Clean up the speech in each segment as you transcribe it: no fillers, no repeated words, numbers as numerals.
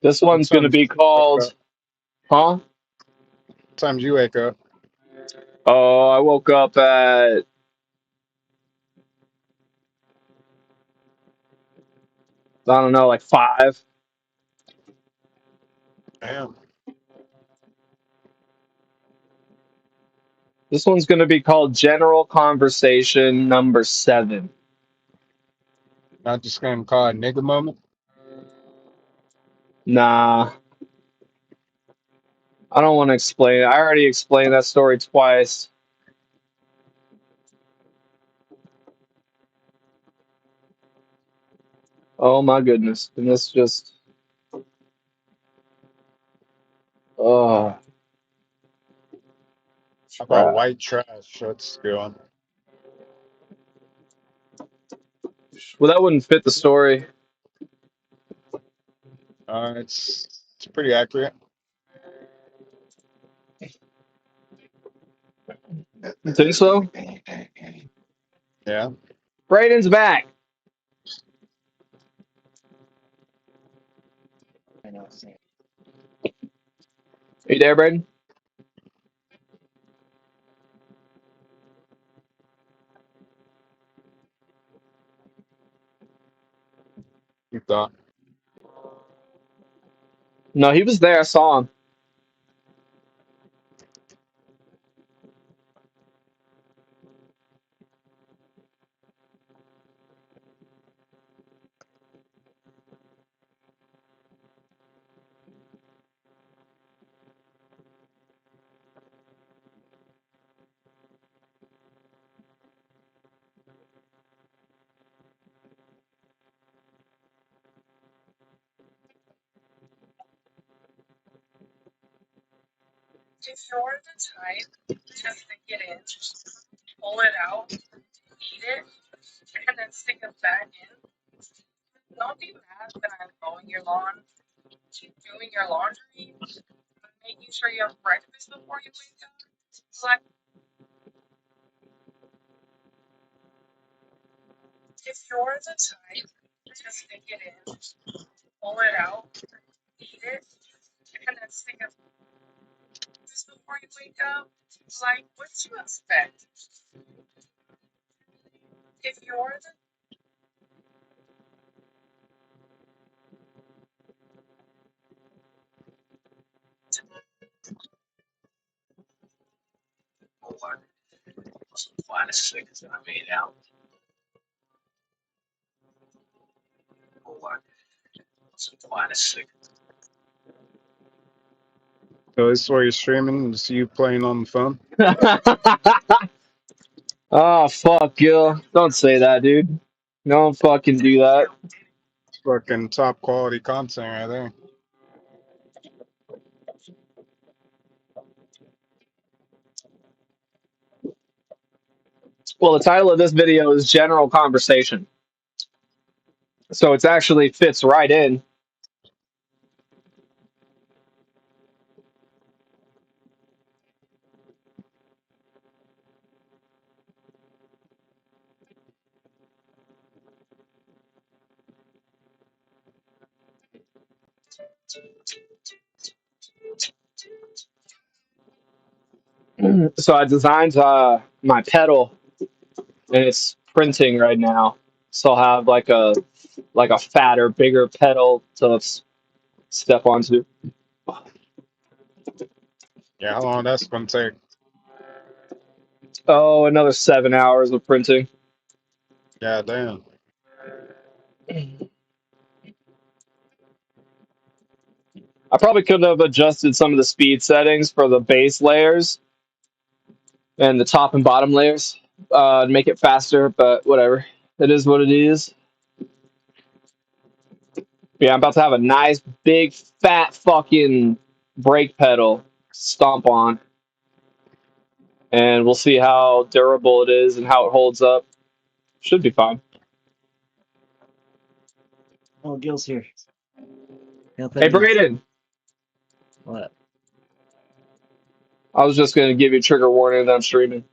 This What one's gonna time be do you wake called, up? huh? What time do you wake up? Oh, I woke up at, I don't know, like 5. Damn. This one's gonna be called General Conversation number 7. Not just gonna call it nigga moment. Nah, I don't want to explain it. I already explained that story twice. Oh my goodness. And this just, oh, How about crap. white trash? What's going? Well, that wouldn't fit the story. It's pretty accurate. You think so? Yeah. Braden's back. Are you there, Braden? You thought. No, he was there. I saw him. So this is where you're streaming. Just you playing on the phone. Oh, fuck, Gil. Don't say that, dude. Don't fucking do that. Fucking top quality content right there. Well, the title of this video is General Conversation. So it's actually fits right in. So I designed my pedal and it's printing right now. So I'll have like a fatter, bigger pedal to step onto. Yeah, how long that's gonna take? Oh, another 7 hours of printing. Yeah, damn. I probably could have adjusted some of the speed settings for the base layers and the top and bottom layers to make it faster, but whatever. It is what it is. Yeah, I'm about to have a nice, big, fat fucking brake pedal stomp on, and we'll see how durable it is and how it holds up. Should be fine. Oh, Gil's here. Help Hey, at me. Braden, What? I was just going to give you a trigger warning that I'm streaming.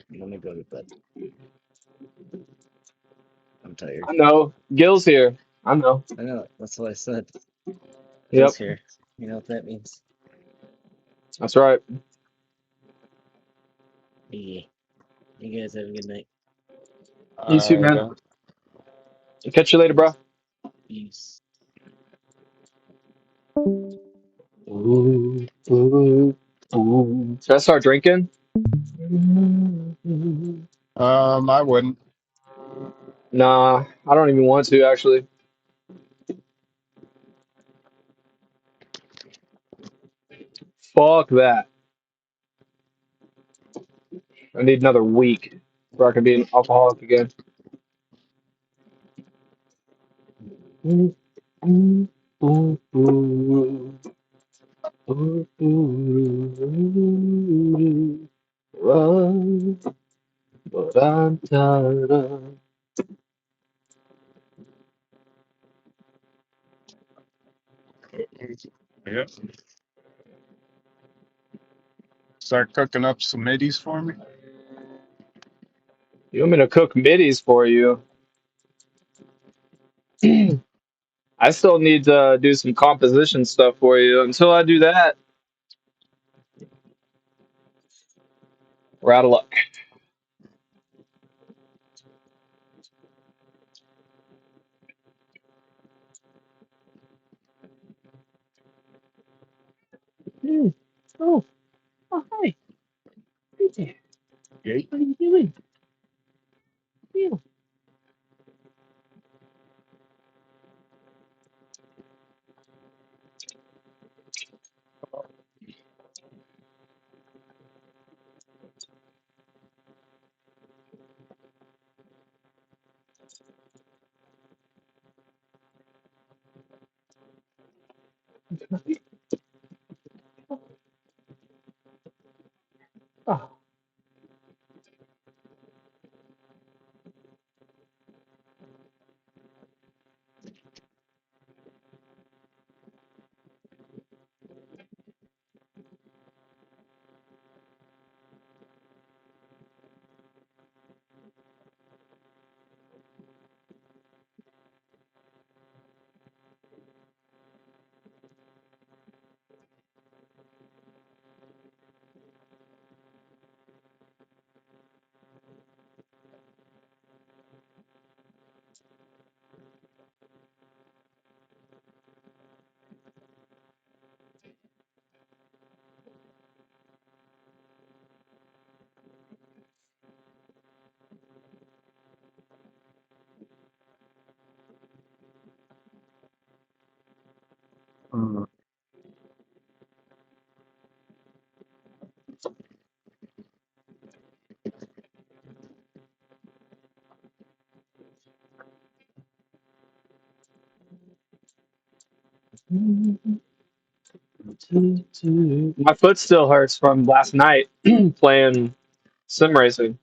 Let me go to bed. tired. I know. Gil's here. I know. I know. That's what I said. Yep, Gil's here. You know what that means? that's right. Yeah. You guys have a good night. You too, Alright, man. Catch you later, bro. Peace. Ooh, ooh, ooh. Should I start drinking? I wouldn't. Nah, I don't even want to actually. Fuck that. I need another week before I can be an alcoholic again. Ooh, ooh, ooh, ooh, ooh, ooh, run, but I'm tired of. Yep. Start cooking up some middies for me. You want me to cook middies for you? I still need to do some composition stuff for you. Until I do that, we're out of luck. Mm. Oh, oh, hi. Hey there. Yay. What are you doing? Yeah. Oh. Mm. My foot still hurts from last night playing sim racing.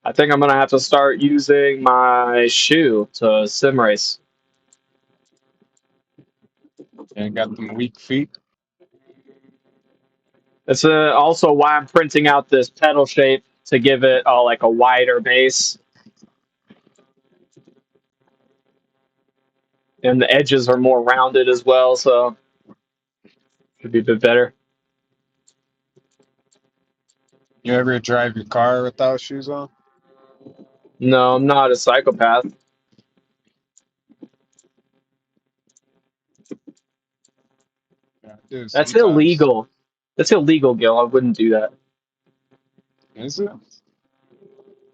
I think I'm gonna have to start using my shoe to sim race. And got them weak feet. That's also why I'm printing out this pedal shape to give it like a wider base, and the edges are more rounded as well, so should be a bit better. You ever drive your car without shoes on? No, I'm not a psychopath. Yeah, I do That's sometimes. illegal. That's illegal, Gil. I wouldn't do that. Is it? I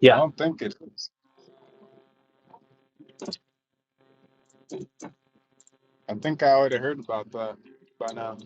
Yeah. don't think it is. I think I would have heard about that by now.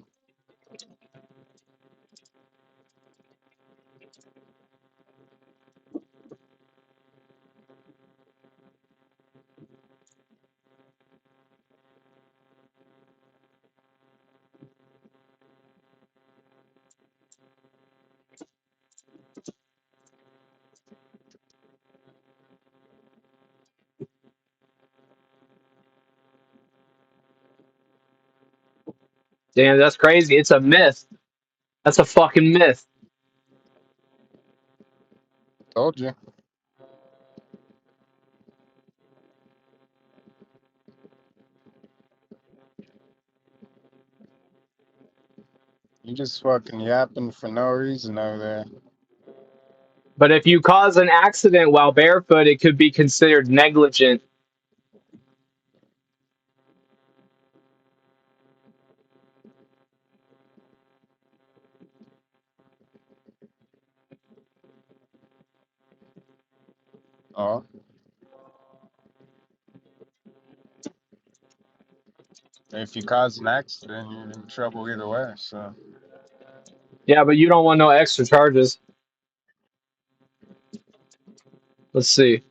Damn, that's crazy. It's a myth. That's a fucking myth. Told you. You just fucking yapping for no reason over there. But if you cause an accident while barefoot, it could be considered negligent. Oh, if you cause an accident, you're in trouble either way. So Yeah, but you don't want no extra charges. Let's see.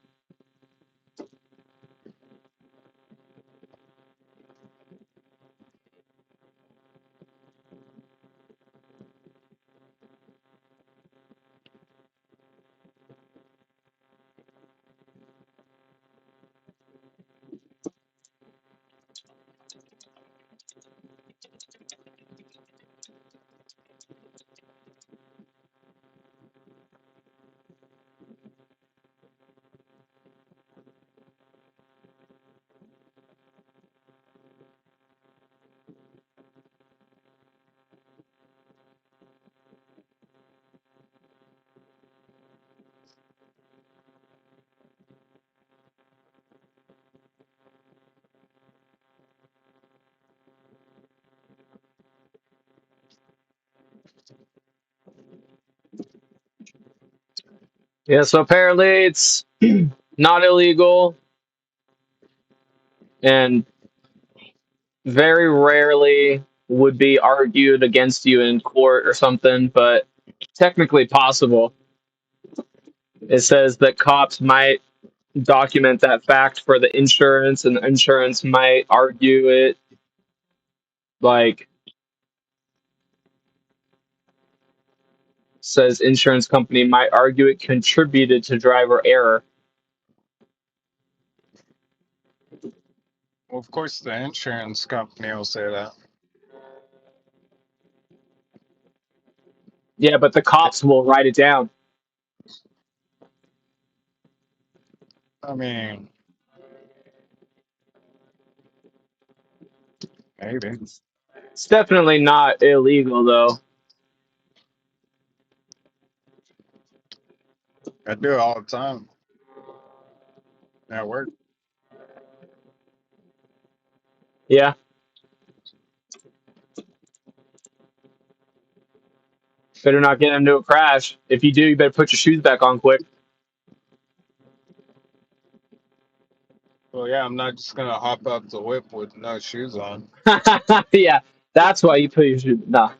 Yeah, so apparently it's not illegal and very rarely would be argued against you in court or something, but technically possible. It says that cops might document that fact for the insurance, and the insurance might argue it. Like, says insurance company might argue it contributed to driver error. well, of course the insurance company will say that. Yeah, but the cops will write it down. I mean, maybe It's definitely not illegal, though. I do it all the time at work. Yeah, better not get into a crash. If you do, you better put your shoes back on quick. Well, yeah, I'm not just gonna hop out the whip with no shoes on. Yeah, that's why you put your shoes. Nah.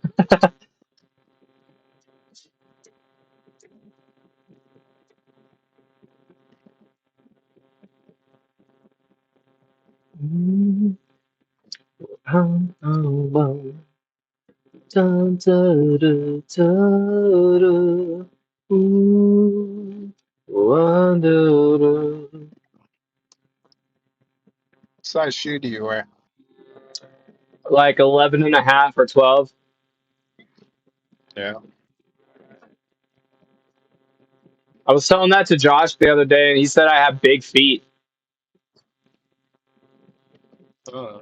Dun, dun, dun, dun, dun. Ooh, wonder. What size shoe do you wear? Like 11 and a half or 12. Yeah. I was telling that to Josh the other day, and he said I have big feet. Uh,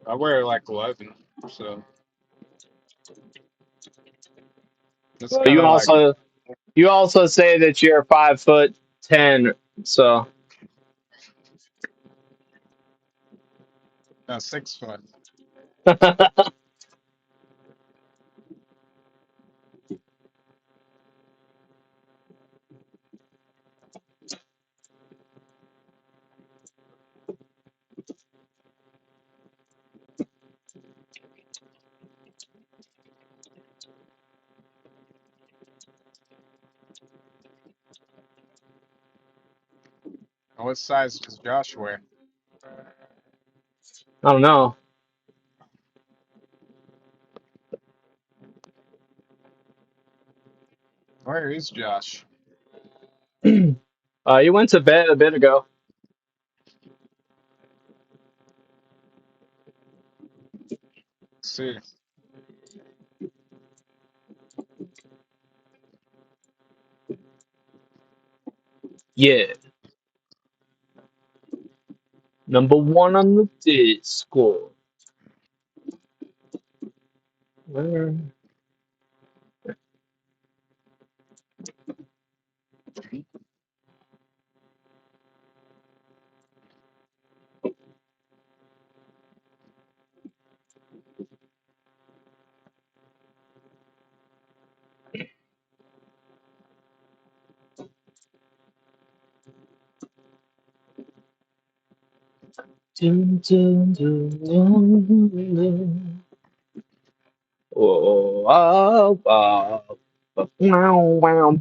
I wear like 11, so it's Well, kind of like you also say that you're 5'10", so 6 foot. And what size does Josh wear? I don't know. Where is Josh? You went to bed a bit ago. Let's see. Yeah, number one on the Discord. Dun, dun, dun, dun, dun. Oh, wow, wow. Wow, wow.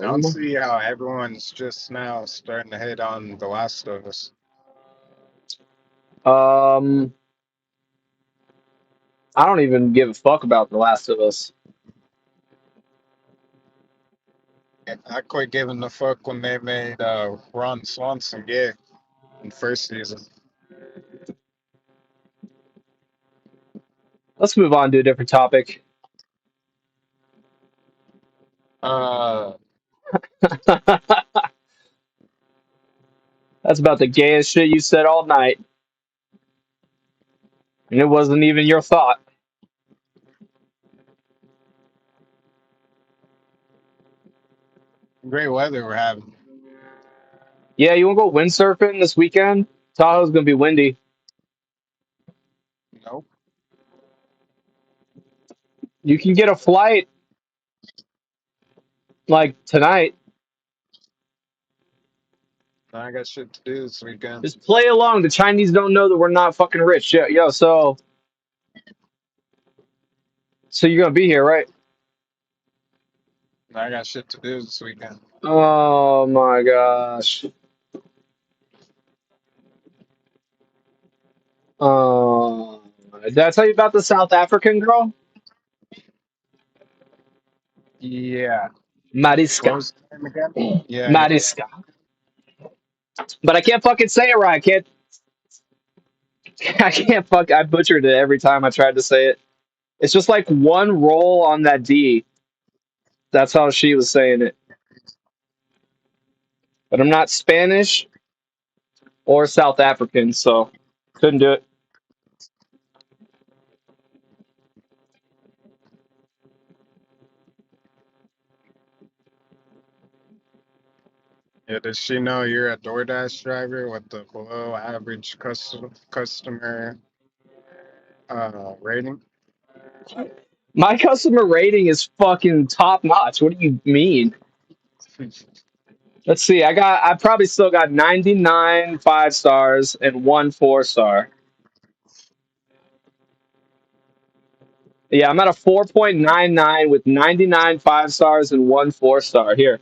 I don't Um, see how everyone's just now starting to hit on The Last of Us. um, I don't even give a fuck about The Last of Us. I quit giving a fuck when they made Ron Swanson gay in first season. Let's move on to a different topic. Uh, That's about the gayest shit you said all night, and it wasn't even your thought. great weather we're having. Yeah, you want to go windsurfing this weekend? Tahoe's gonna be windy. Nope. You can get a flight like tonight. I got shit to do this weekend. Just play along. The Chinese don't know that we're not fucking rich. Yo, so you're gonna be here, right? I got shit to do this weekend. Oh my gosh. Did I tell you about the South African girl? Yeah. What Mariska. was the name again? Yeah, yeah. Mariska. But I can't fucking say it right. I can't. I can't fuck. I butchered it every time I tried to say it. It's just like one roll on that D. That's how she was saying it. But I'm not Spanish or South African, so couldn't do it. Yeah, does she know you're a DoorDash driver with the below average customer rating? My customer rating is fucking top notch. What do you mean? Let's see. I probably still got 99 5 stars and one 4 star. Yeah, I'm at a 4.99 with 99 5 stars and one 4 star. Here.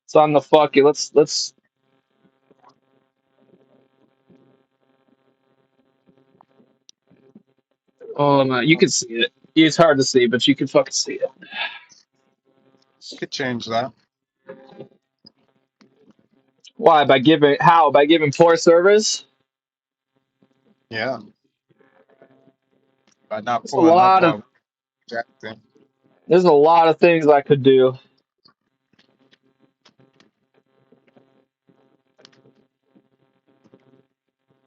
It's on the fucking let's you can see it. It's hard to see, but you can fucking see it. Could change that. Why? By giving how? By giving poor service? Yeah, by not There's a pulling up lot of while rejecting. there's a lot of things I could do.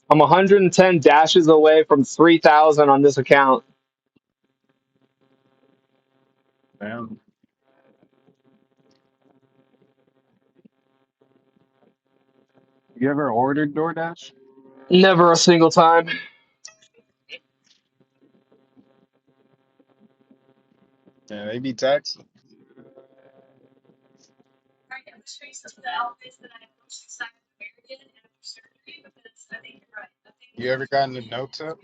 I'm 110 dashes away from 3,000 on this account. Damn. You ever ordered DoorDash? Never a single time. Yeah, they be taxing. You ever gotten a no tip?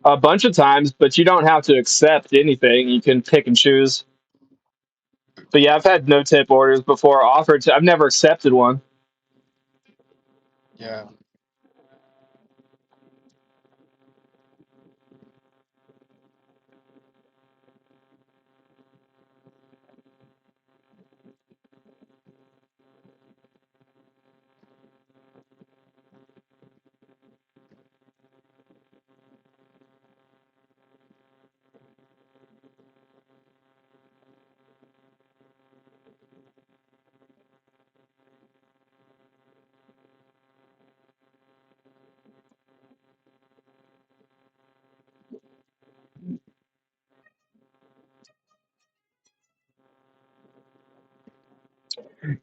A bunch of times, but you don't have to accept anything. You can pick and choose. But yeah, I've had no tip orders before offered to. I've never accepted one. Yeah.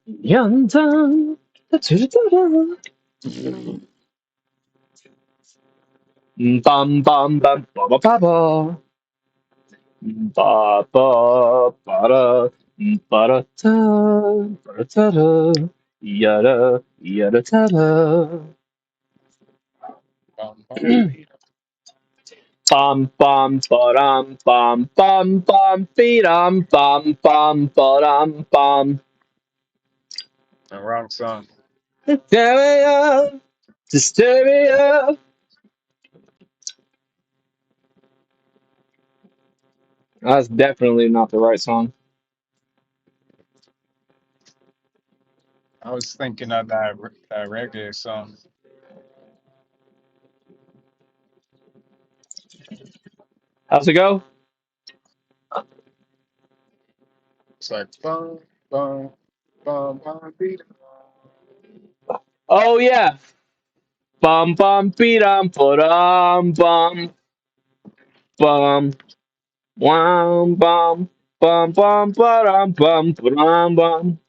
Yandan. Bum bum bum ba ba ba ba. Ba ba ba da ba da ta ba da ta da yada yada ta da. Beat 'em. Bum bum ba-dum bum bum bum be-dum bum bum ba-dum bum. The wrong song. Hysteria, hysteria. That's definitely not the right song. I was thinking of that reggae song. How's it go? It's like bum bum bum bum beat 'em. Oh yeah. Bum bum be-dum ba-dum bum bum. Bum bum bum bum ba-dum bum ba-dum bum.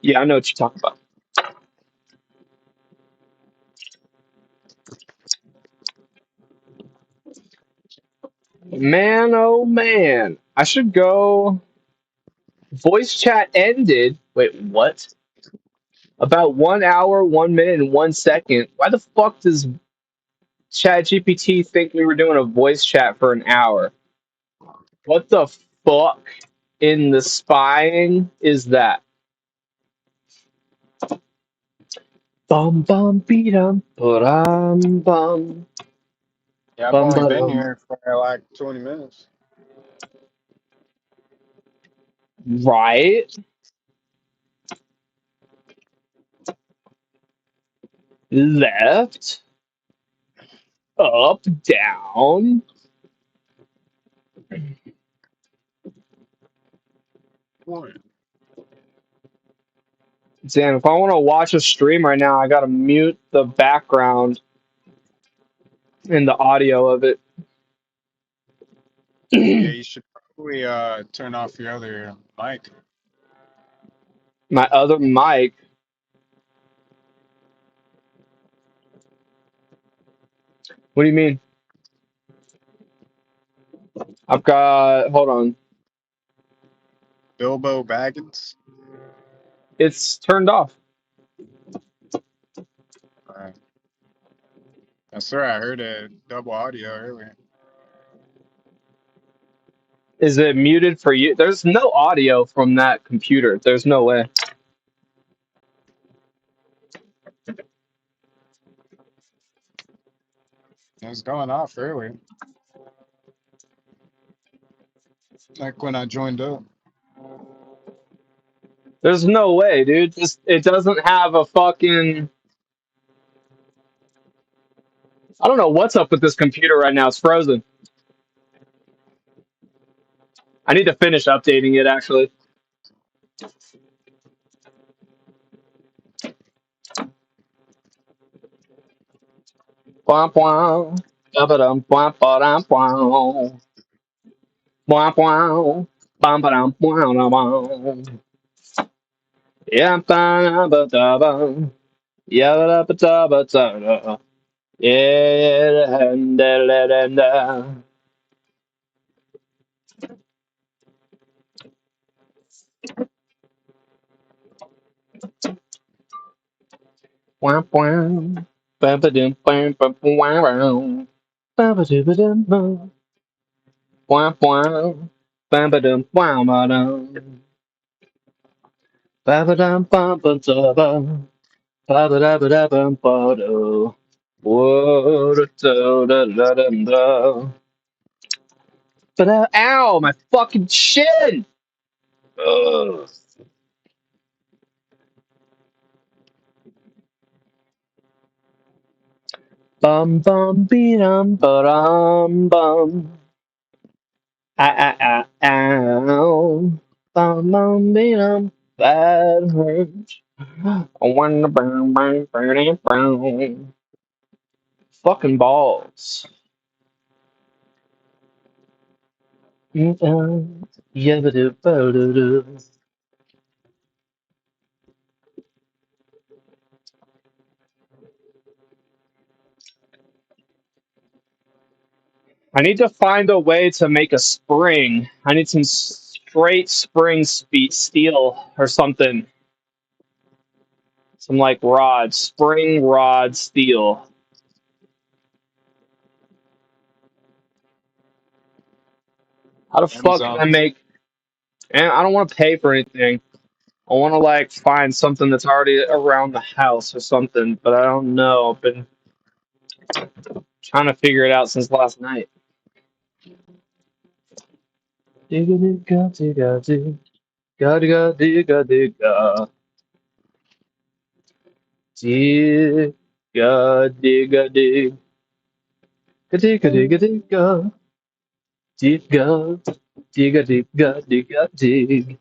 Yeah, I know what you're talking about. Man, oh man. I should go. Voice chat ended. Wait, what? About 1 hour, 1 minute, and 1 second. Why the fuck does ChatGPT think we were doing a voice chat for an hour? What the fuck in the spying is that? Bum bum beat bum bum Yeah, I've bum only been bum. here for like 20 minutes. Right, left, up, down. One. Damn, if I want to watch a stream right now, I gotta mute the background and the audio of it. Yeah, you should probably turn off your other mic. My other mic. What do you mean? I've got. Hold on. Bilbo Baggins. It's turned off. Uh, I swear I heard a double audio earlier. Is it muted for you? There's no audio from that computer. There's no way. It was going off earlier, like when I joined up. There's no way, dude. Just it doesn't have a fucking. I don't know what's up with this computer right now. It's frozen. I need to finish updating it actually. Bwah, bwah. Ba-ba-dum, bwah, ba-dum, bwah. Bwah, bwah. Bum, ba-dum, bwah, da, bum. Yeah, ba-da-ba-da-ba. Yeah, ba-da-ba-da-ba-da-da. Yeah, da-da-da-da-da. Wah, wah. Ba-ba-dum, bam, bam, wah, wah. Ba-ba-doo-ba-dum, bum. Wah, wah. Ba-ba-dum, wah, ba-dum. Ba-ba-dum, bum, ba-da-ba. Ba-ba-da-ba-da-bum, ba-do. Whoa-da-da-da-da-da-da. Ba-da- Ow, my fucking shin! Ugh. Bum bum beedum ba-dum bum. Ah ah ah ow. Bum bum beedum. That hurts. I wanna burn burn burn it brown. Fucking balls. Mm-mm. Yabba-doo-ba-doo-doo. I need to find a way to make a spring. I need some straight spring steel or something. Some like rod, spring rod steel. How the fuck can I Amazon. make? And I don't want to pay for anything. I want to like find something that's already around the house or something, but I don't know. I've been trying to figure it out since last night. Digga digga digga dig, digga digga digga, digga digga dig, digga digga digga, digga digga digga digga dig.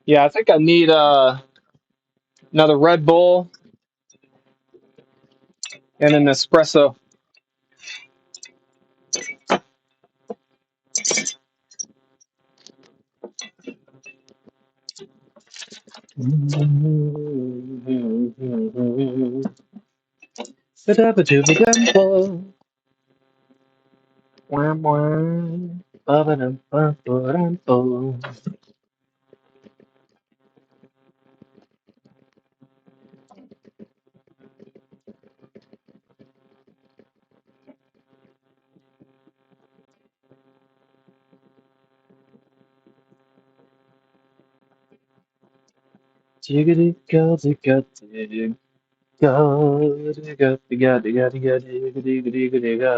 Yeah, I think I need another Red Bull and an espresso. Jiggity go digga dig, go digga digga digga digga digga digga digga digga.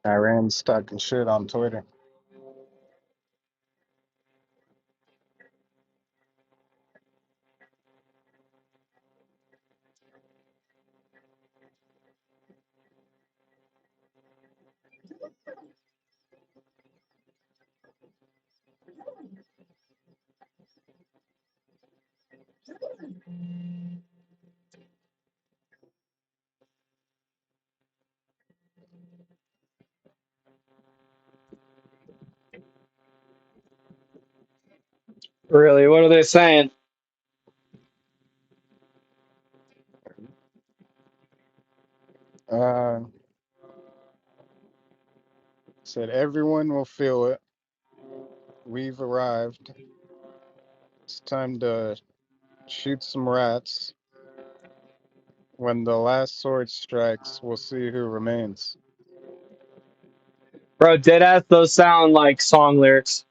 Iran's talking shit on Twitter. Really? What are they saying? Uh, Said everyone will feel it. We've arrived. It's time to shoot some rats. When the last sword strikes, we'll see who remains. Bro, deadass, those sound like song lyrics.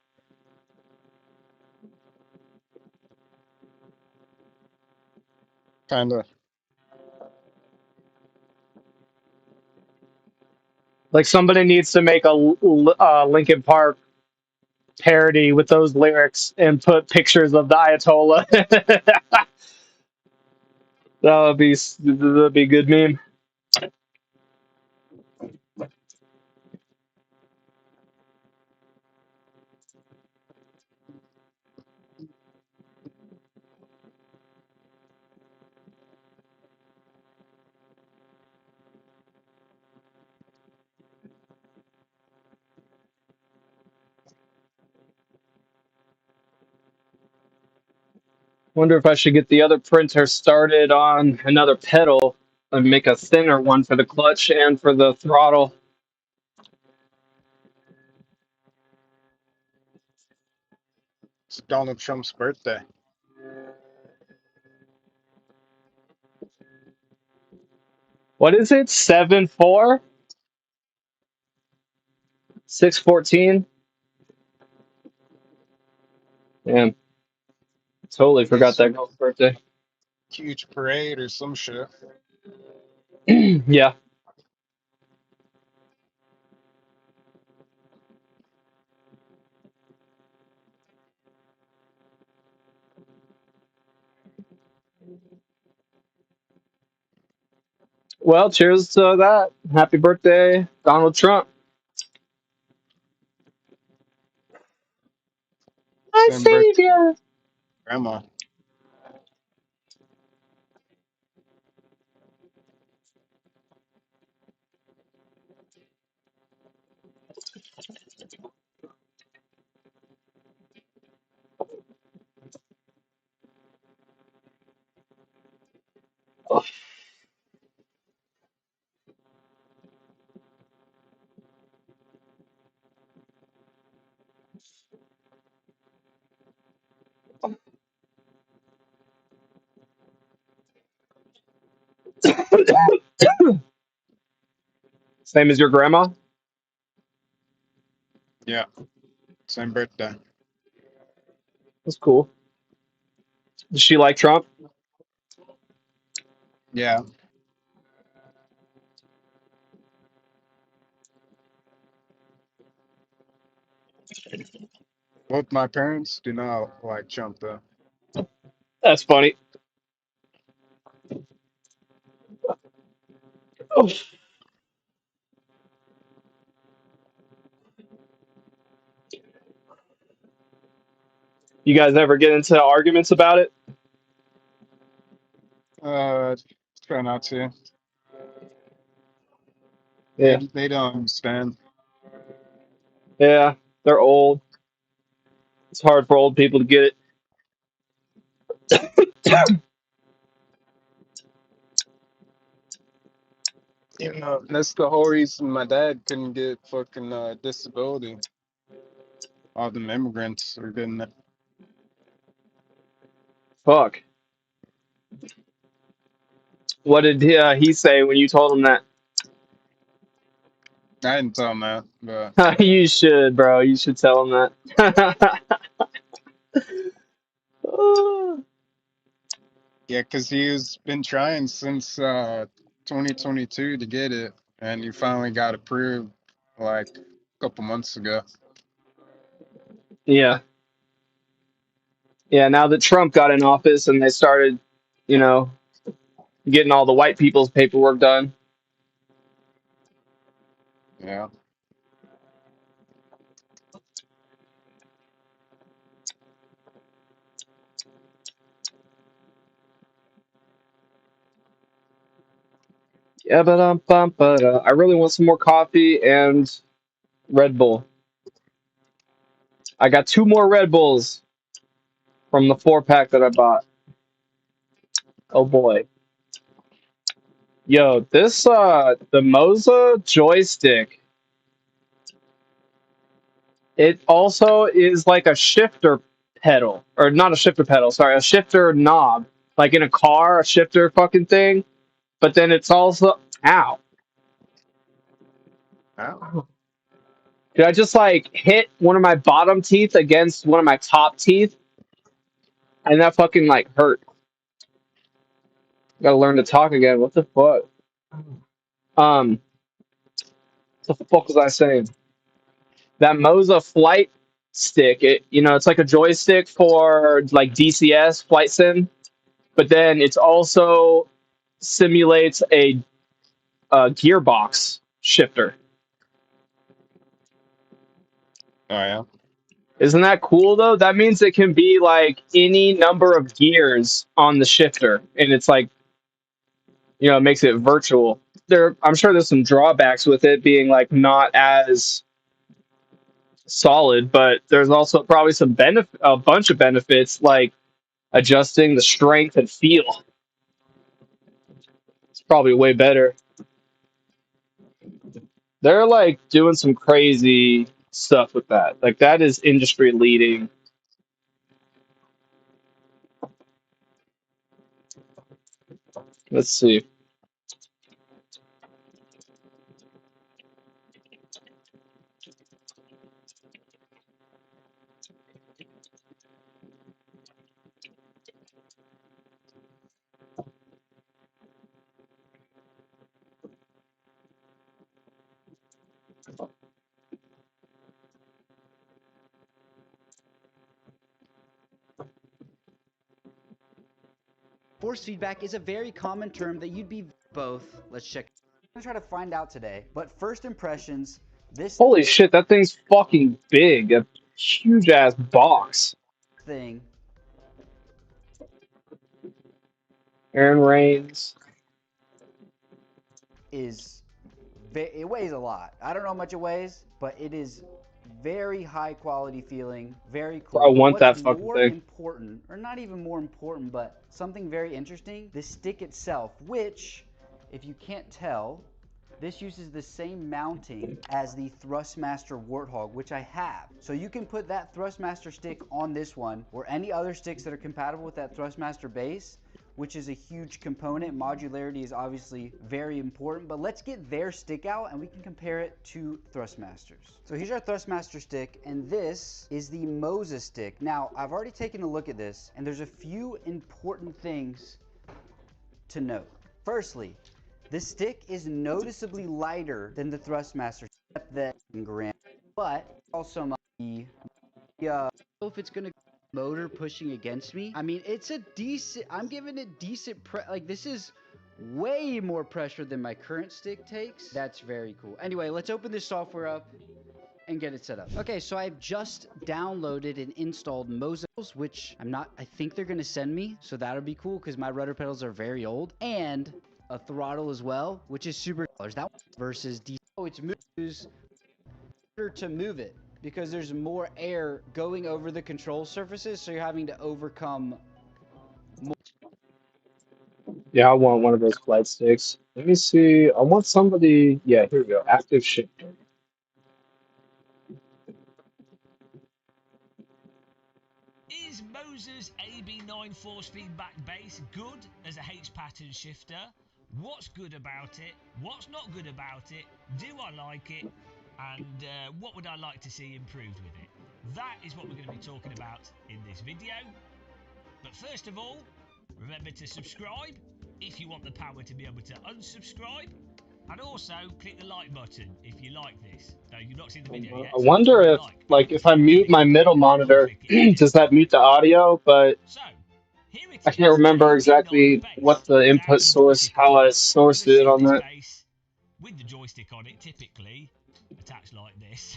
Kind of. Like somebody needs to make a Linkin Park parody with those lyrics and put pictures of the Ayatollah. That'd be a good meme. Wonder if I should get the other printer started on another pedal and make a thinner one for the clutch and for the throttle. It's Donald Trump's birthday. What is it? 7-4? 6/14? Damn, totally forgot His that girl's birthday. huge parade or some shit. Yeah. Well, cheers to that. Happy birthday, Donald Trump. My Same birthday, savior. grandma. Same as your grandma? Yeah, same birthday. That's cool. Does she like Trump? Yeah, both my parents do not like Trump though. That's funny. Oh. You guys ever get into arguments about it? Uh, Try not to. Yeah. They don't understand. Yeah. They're old. It's hard for old people to get it. You know, that's the whole reason my dad couldn't get fucking disability. All them immigrants are getting it. Fuck. What did he say when you told him I didn't tell him that, but that? You should, bro. You should tell him that. yeah, because he's been trying since 2022 to get it, and he finally got approved. like a couple months ago. Yeah. Yeah, now that Trump got in office and they started, you know, getting all the white people's paperwork done. Yeah. Yeah, but I really want some more coffee and Red Bull. I got 2 more Red Bulls from the 4-pack that I bought. Oh boy. Yo, this the Moza joystick, it also is like a shifter pedal. Or not a shifter pedal, sorry, a shifter knob. Like in a car, a shifter fucking thing. But then it's also ow. Ow. Did I just like hit one of my bottom teeth against one of my top teeth? And that fucking like hurt. Gotta learn to talk again. What the fuck? Um, what the fuck was I saying? That Moza flight stick, it's like a joystick for like DCS flight sim, but then it's also simulates a gearbox shifter. Oh yeah. Isn't that cool though? That means it can be like any number of gears on the shifter, and it's like it makes it virtual. I'm sure there's some drawbacks with it being like not as solid, but there's also probably a bunch of benefits like adjusting the strength and feel. It's probably way better. They're like doing some crazy stuff with that. Like that is industry leading. Let's see. Force feedback is a very common term that you'd be both. Let's check. I'm gonna try to find out today. But first impressions, this Holy shit, that thing's fucking big. A huge ass box. thing Aaron Reigns. is it weighs a lot. I don't know how much it weighs, but it is very high quality feeling, very I cool. But want that what's fucking more thing. important, or not even more important, but something very interesting, the stick itself, which, if you can't tell, this uses the same mounting as the Thrustmaster Warthog, which I have. So you can put that Thrustmaster stick on this one, or any other sticks that are compatible with that Thrustmaster base, which is a huge component. Modularity is obviously very important, but let's get their stick out and we can compare it to Thrustmasters. So here's our Thrustmaster stick, and this is the Moza stick. Now, I've already taken a look at this, and there's a few important things to note. Firstly, the stick is noticeably lighter than the Thrustmaster, except that gram, but also I don't know if it's gonna motor pushing against me. I mean, it's a decent, I'm giving it decent like this is way more pressure than my current stick takes. That's very cool. Anyway, let's open this software up and get it set up. Okay, so I've just downloaded and installed Moza, which I think they're gonna send me, so that'll be cool because my rudder pedals are very old, and a throttle as well, which is super dollars. That versus D. Oh, it's moves to move it because there's more air going over the control surfaces, so you're having to overcome more. Yeah, I want one of those flight sticks. Let me see. I want somebody. Yeah, here we go. Active shifter. Is Moza's AB9 force feedback base good as a H-pattern shifter? What's good about it? What's not good about it? Do I like it? And what would I like to see improved with it? That is what we're going to be talking about in this video. But first of all, remember to subscribe if you want the power to be able to unsubscribe. And also, click the like button if you like this. Now, you've not seen the video I yet, so wonder click if, like. like, if I mute Click my it middle now or monitor, click it in a does minute. that mute the audio? But So, here it I can't is, remember AB9 exactly what based, the without input the source, joystick how on. I You'll sourced have it seen on this that. base with the joystick on it, typically attached like this.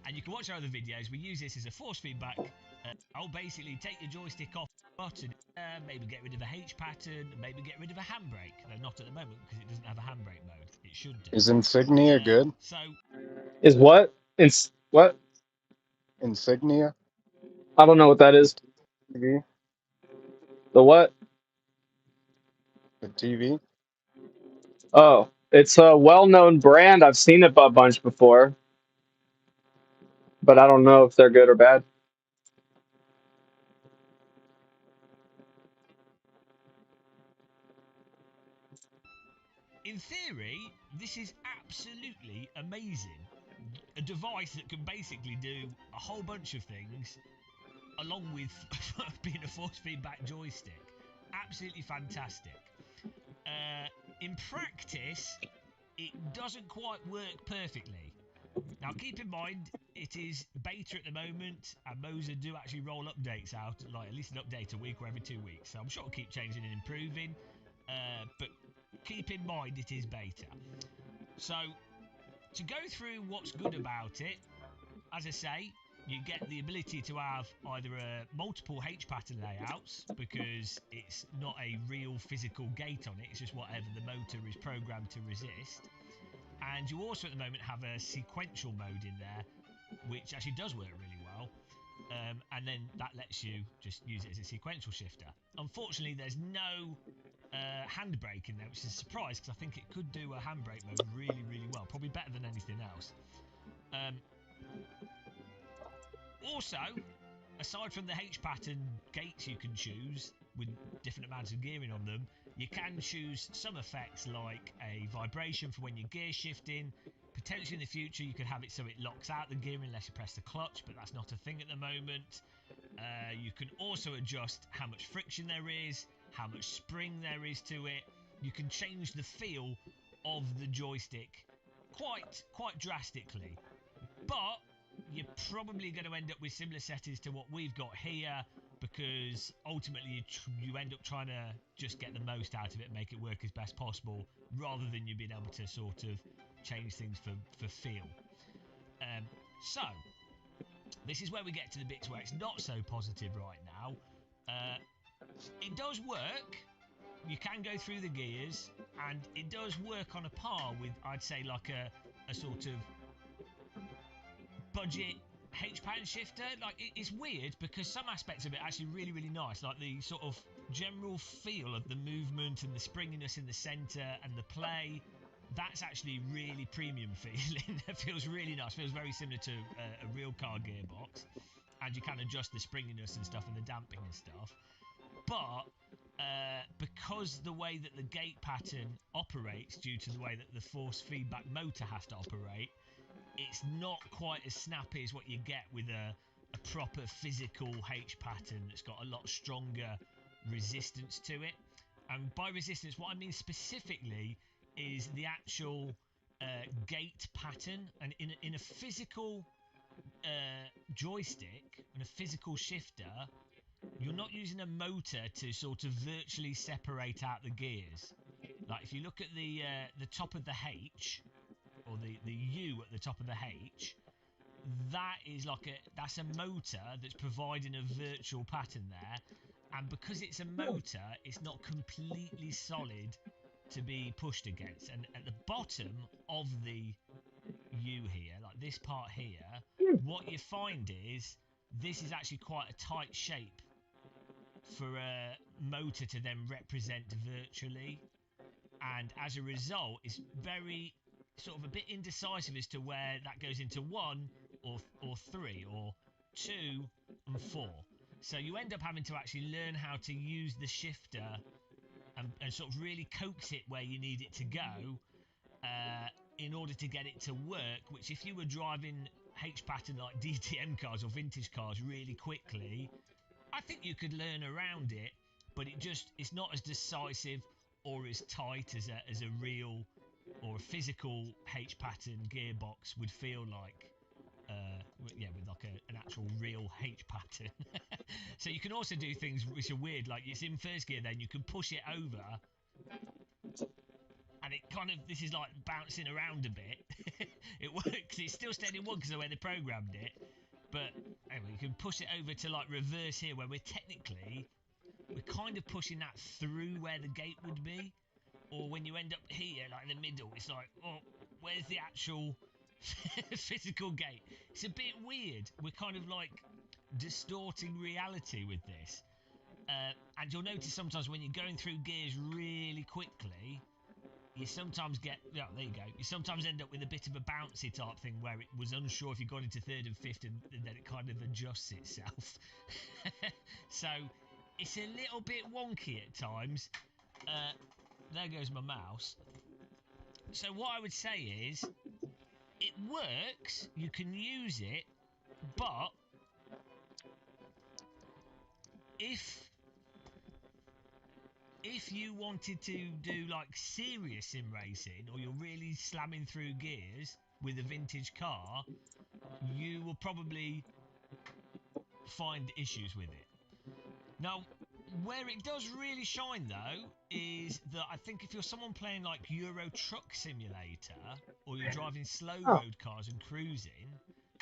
And you can watch our other videos. We use this as a force feedback. I'll basically take the joystick off the button, maybe get rid of a H pattern, maybe get rid of a handbrake. Though not at the moment because it doesn't have a handbrake mode. It should do. Is Insignia good? So Is what? It's what? Insignia? I don't know what that is. TV? The what? The TV? Oh, it's a well-known brand. I've seen it a bunch before, but I don't know if they're good or bad. in theory, this is absolutely amazing. A device that can basically do a whole bunch of things along with being a force feedback joystick. Absolutely fantastic. In practice, it doesn't quite work perfectly. Now, keep in mind, it is beta at the moment, and Moser do actually roll updates out, like at least an update a week or every 2 weeks. So I'm sure it'll keep changing and improving. But keep in mind, it is beta. So, to go through what's good about it, as I say, you get the ability to have either multiple H pattern layouts because it's not a real physical gate on it, it's just whatever the motor is programmed to resist. And you also at the moment have a sequential mode in there, which actually does work really well. And then that lets you just use it as a sequential shifter. Unfortunately, there's no handbrake in there, which is a surprise because I think it could do a handbrake mode really, really well, probably better than anything else. Also, aside from the H pattern gates you can choose with different amounts of gearing on them, you can choose some effects like a vibration for when you're gear shifting. Potentially in the future you could have it so it locks out the gearing unless you press the clutch, but that's not a thing at the moment. You can also adjust how much friction there is, how much spring there is to it. You can change the feel of the joystick quite drastically. But you're probably going to end up with similar settings to what we've got here, because ultimately you end up trying to just get the most out of it and make it work as best possible, rather than you being able to sort of change things for feel. So this is where we get to the bits where it's not so positive right now. It does work. You can go through the gears, and it does work on a par with, I'd say, like a sort of budget H pattern shifter. Like, it's weird because some aspects of it are actually really, really nice, like the sort of general feel of the movement and the springiness in the center and the play. That's actually really premium feeling. It feels really nice. Feels very similar to a real car gearbox, and you can adjust the springiness and stuff and the damping and stuff. But because the way that the gate pattern operates, due to the way that the force feedback motor has to operate, it's not quite as snappy as what you get with a proper physical H pattern that's got a lot stronger resistance to it. And by resistance, what I mean specifically is the actual gate pattern. And in a physical joystick and a physical shifter, you're not using a motor to sort of virtually separate out the gears. Like if you look at the top of the H, or the U at the top of the H, that is that's a motor that's providing a virtual pattern there. And because it's a motor, it's not completely solid to be pushed against. And at the bottom of the U here, like this part here, what you find is this is actually quite a tight shape for a motor to then represent virtually. And as a result, it's very sort of a bit indecisive as to where that goes into 1 or 3 or 2 and 4. So you end up having to actually learn how to use the shifter and sort of really coax it where you need it to go in order to get it to work, which if you were driving H pattern like DTM cars or vintage cars really quickly, I think you could learn around it, but it's not as decisive or as tight as a real or a physical H pattern gearbox would feel like. With like an actual real H pattern. So you can also do things which are weird, like it's in first gear, then you can push it over, and it kind of, this is like bouncing around a bit. It works. It's still staying in one because of the way they programmed it. But anyway, you can push it over to like reverse here, where we're kind of pushing that through where the gate would be. Or when you end up here, like in the middle, it's like, oh, where's the actual physical gate? It's a bit weird. We're kind of like distorting reality with this. And you'll notice sometimes when you're going through gears really quickly, you sometimes get, there you go, you sometimes end up with a bit of a bouncy type thing where it was unsure if you got into third and fifth, and then it kind of adjusts itself. So it's a little bit wonky at times. There goes my mouse. So what I would say is, it works, you can use it, but if you wanted to do like serious sim racing, or you're really slamming through gears with a vintage car, you will probably find issues with it. Now, where it does really shine though is that I think if you're someone playing like Euro Truck Simulator, or you're driving slow road cars and cruising,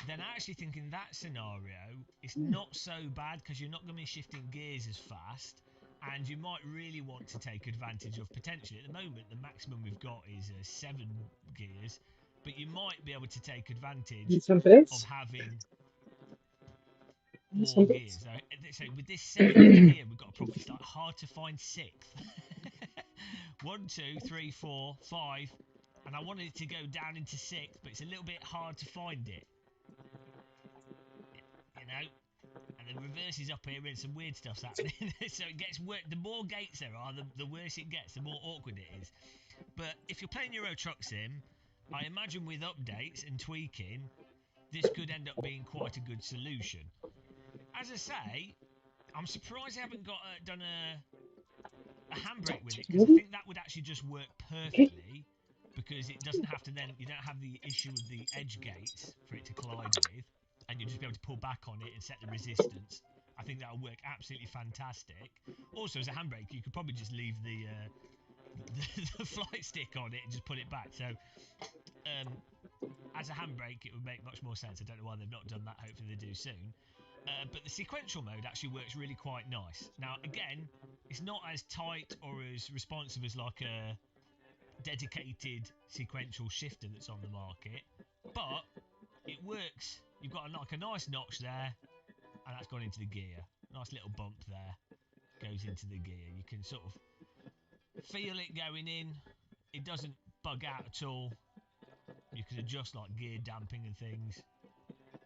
then I actually think in that scenario it's not so bad, because you're not going to be shifting gears as fast, and you might really want to take advantage of potentially, at the moment the maximum we've got is 7 gears, but you might be able to take advantage Need some of bits? having Need more some gears. bits? So with this 7th gear here, we've got a problem. It's like hard to find 6th. 1, 2, 3, 4, 5, and I wanted it to go down into 6th, but it's a little bit hard to find it. You know, and the reverse is up here, and some weird stuff's happening. So it gets worse. The more gates there are, the worse it gets. The more awkward it is. But if you're playing Euro Truck Sim, I imagine with updates and tweaking, this could end up being quite a good solution. As I say, I'm surprised they haven't got done a handbrake with it, because I think that would actually just work perfectly, because it doesn't have to then, you don't have the issue of the edge gates for it to collide with, and you'll just be able to pull back on it and set the resistance. I think that'll work absolutely fantastic. Also, as a handbrake, you could probably just leave the flight stick on it and just put it back. So as a handbrake, it would make much more sense. I don't know why they've not done that. Hopefully they do soon. But the sequential mode actually works really quite nice. Now, again, it's not as tight or as responsive as like a dedicated sequential shifter that's on the market, but it works. You've got like a nice notch there, and that's gone into the gear. Nice little bump there, goes into the gear. You can sort of feel it going in. It doesn't bug out at all. You can adjust like gear damping and things.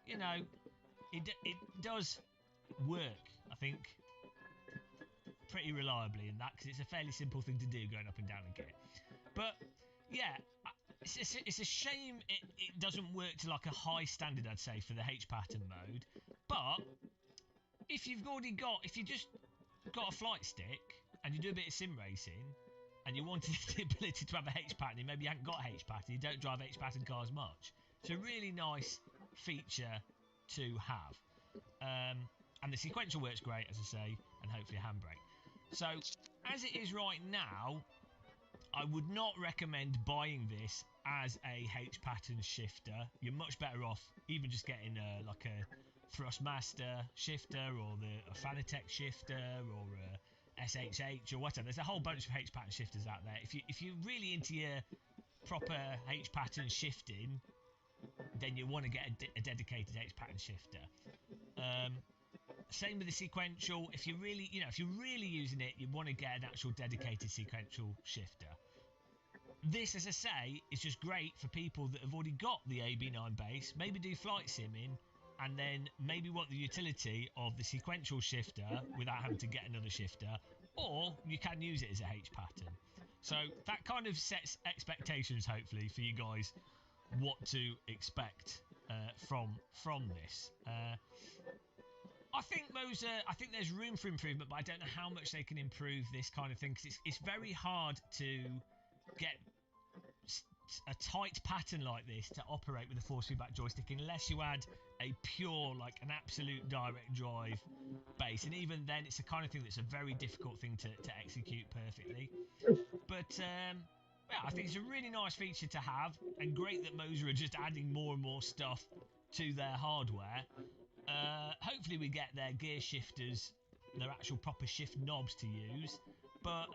You know, it does work, I think, pretty reliably in that, because it's a fairly simple thing to do, going up and down a gear. But yeah, it's a shame it doesn't work to like a high standard, I'd say, for the H pattern mode. But if you just got a flight stick and you do a bit of sim racing, and you wanted the ability to have a H pattern, maybe you haven't got a H pattern, you don't drive H pattern cars much, it's a really nice feature to have. And the sequential works great, as I say, and hopefully a handbrake. So as it is right now, I would not recommend buying this as a H pattern shifter. You're much better off even just getting like a Thrustmaster shifter, or a Fanatec shifter, or a SHH or whatever. There's a whole bunch of H pattern shifters out there. If you're really into your proper H pattern shifting, then you want to get a dedicated H pattern shifter. Same with the sequential. If you're really using it, you want to get an actual dedicated sequential shifter. This, as I say, is just great for people that have already got the AB9 base, maybe do flight simming, and then maybe want the utility of the sequential shifter without having to get another shifter, or you can use it as a H pattern. So that kind of sets expectations, hopefully, for you guys, what to expect from this. I think there's room for improvement, but I don't know how much they can improve this kind of thing, because it's very hard to get a tight pattern like this to operate with a force feedback joystick unless you had a pure, like an absolute direct drive base. And even then, it's the kind of thing that's a very difficult thing to execute perfectly. But yeah, I think it's a really nice feature to have, and great that Moser are just adding more and more stuff to their hardware. Hopefully, we get their gear shifters, their actual proper shift knobs to use. But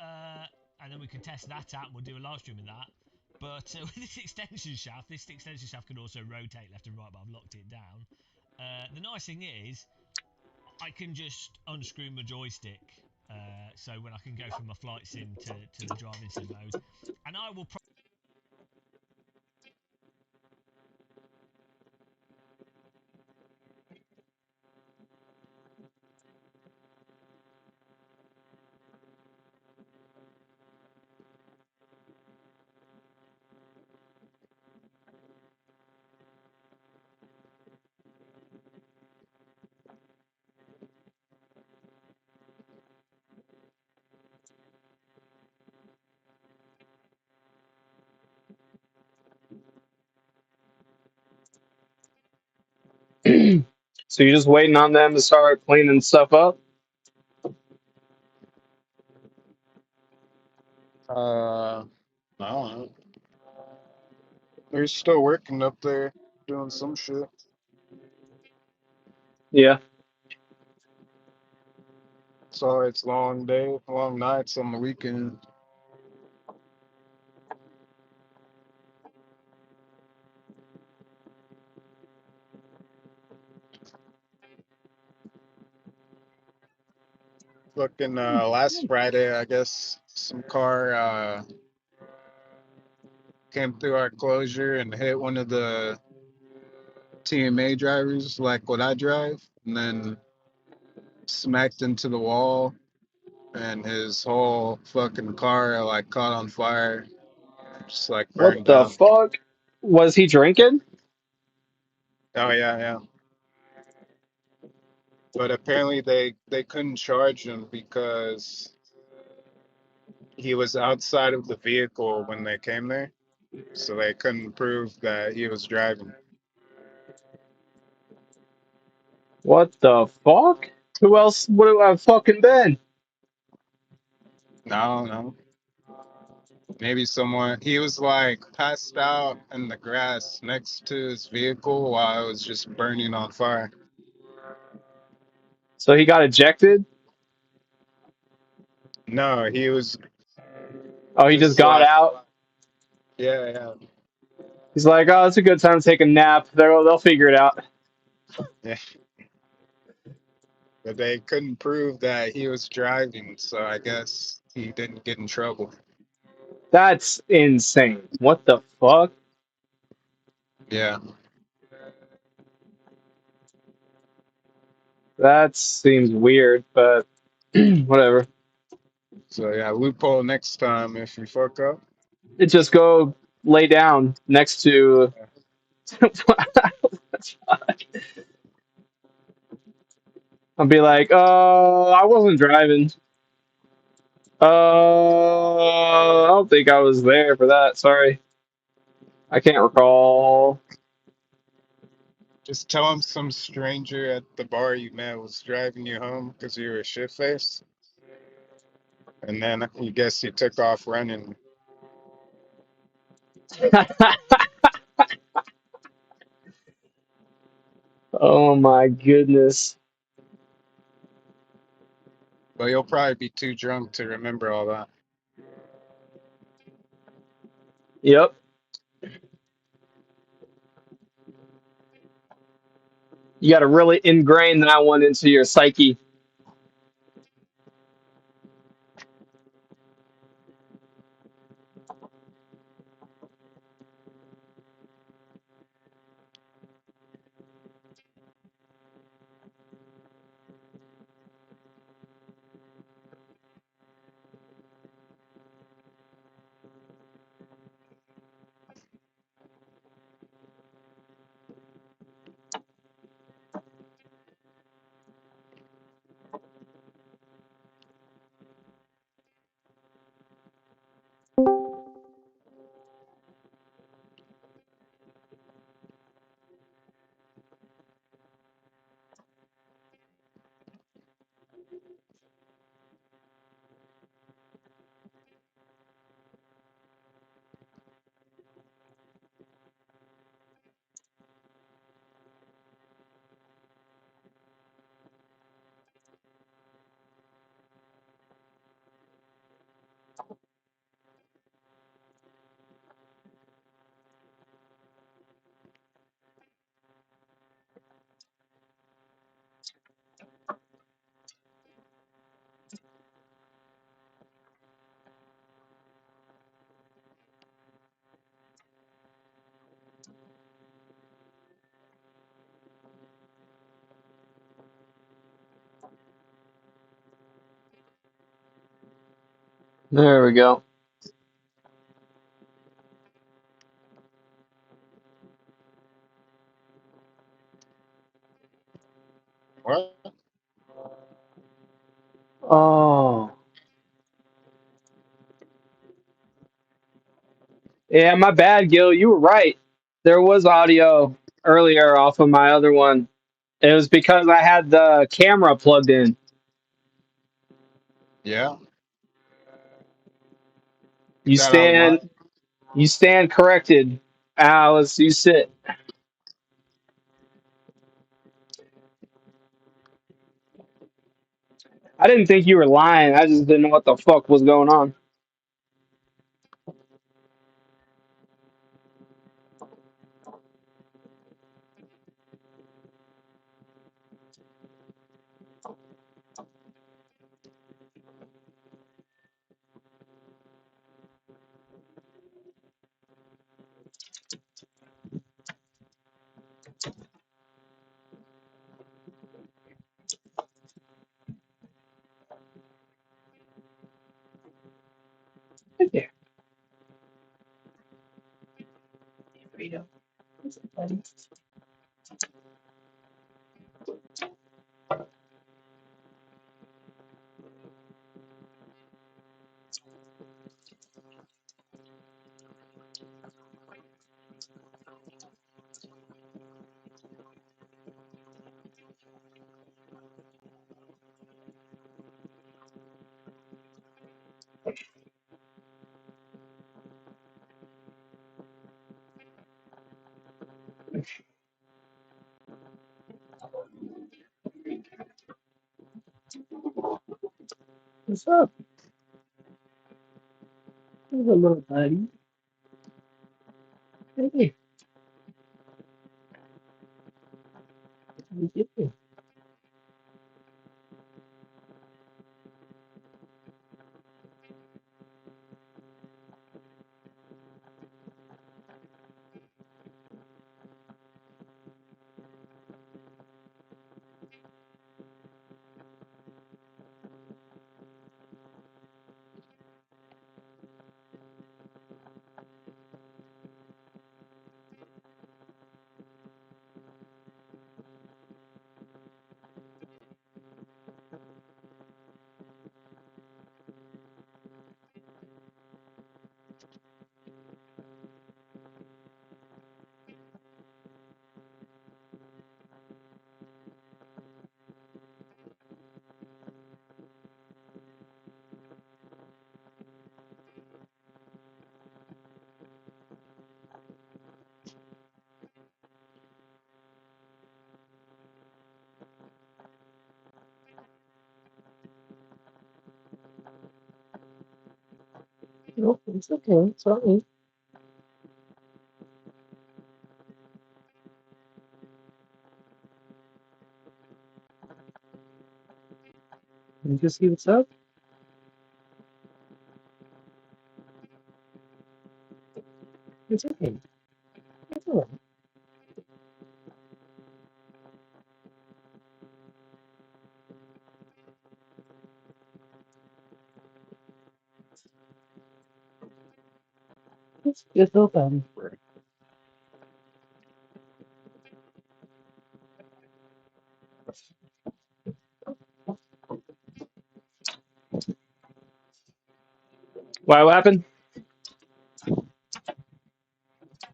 and then we can test that out, and we'll do a live stream of that. But with this extension shaft can also rotate left and right, but I've locked it down. The nice thing is, I can just unscrew my joystick. So when I can go from my flight sim to the driving sim mode, and I will So you're just waiting on them to start cleaning stuff up? I don't know. They're still working up there, doing some shit. Yeah. So it's long day, long nights on the weekend. Fucking last Friday, I guess some car came through our closure and hit one of the TMA drivers, like what I drive, and then smacked into the wall, and his whole fucking car like caught on fire, just like What burned the down. fuck? Was he drinking? Oh yeah, yeah. But apparently they couldn't charge him because he was outside of the vehicle when they came there, so they couldn't prove that he was driving. What the fuck? Who else would it have fucking been? No, I don't know. Maybe someone, he was like passed out in the grass next to his vehicle while it was just burning on fire. So he got ejected? No, he was Oh, he just just got like, out? yeah, yeah, He's like, oh, it's a good time to take a nap. They'll figure it out. yeah. But they couldn't prove that he was driving, so I guess he didn't get in trouble. That's insane. What the fuck? Yeah. That seems weird, but whatever. So yeah, loophole next time if you fuck up. It just go lay down next to. I'll be like, I wasn't driving. I don't think I was there for that. Sorry. I can't recall. Just tell him some stranger at the bar you met was driving you home because you were shit faced, and then you guess you took off running. Oh my goodness. But you'll probably be too drunk to remember all that. Yep. You got to really ingrain that one into your psyche. There we go. What? Oh. Yeah, my bad, Gil. You were right. There was audio earlier off of my other one. It was because I had the camera plugged in. Yeah. You That out of line? stand you stand corrected. Alice, you sit. I didn't think you were lying. I just didn't know what the fuck was going on. Yeah. What's up? There's a little buddy. Hey, how you doing? No, it's okay. It's all right. You just see what's up? It's okay. It's all right. It's no problem. Why, what happened?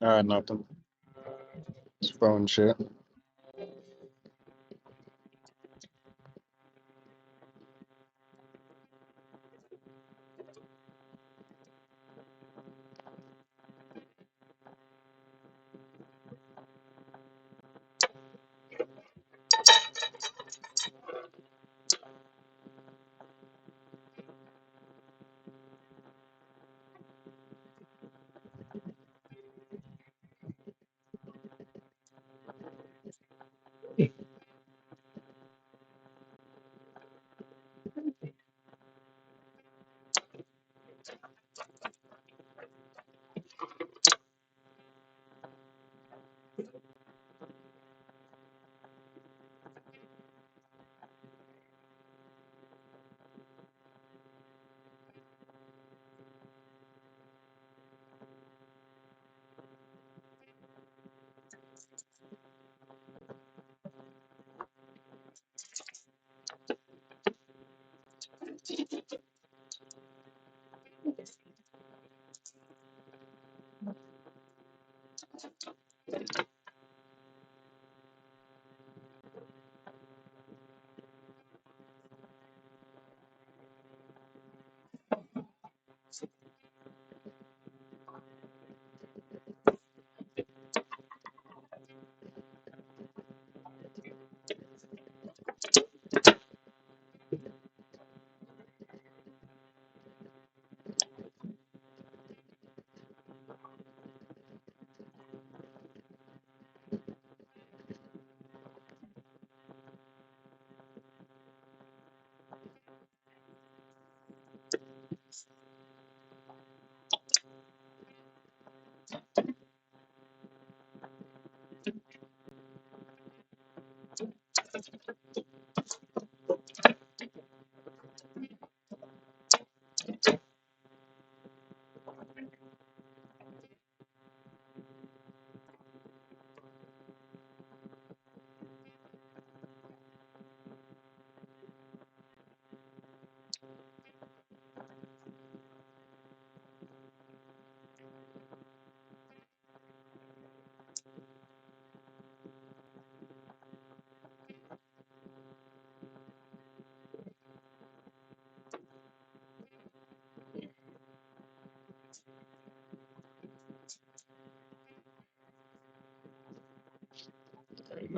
Nothing. It's phone shit.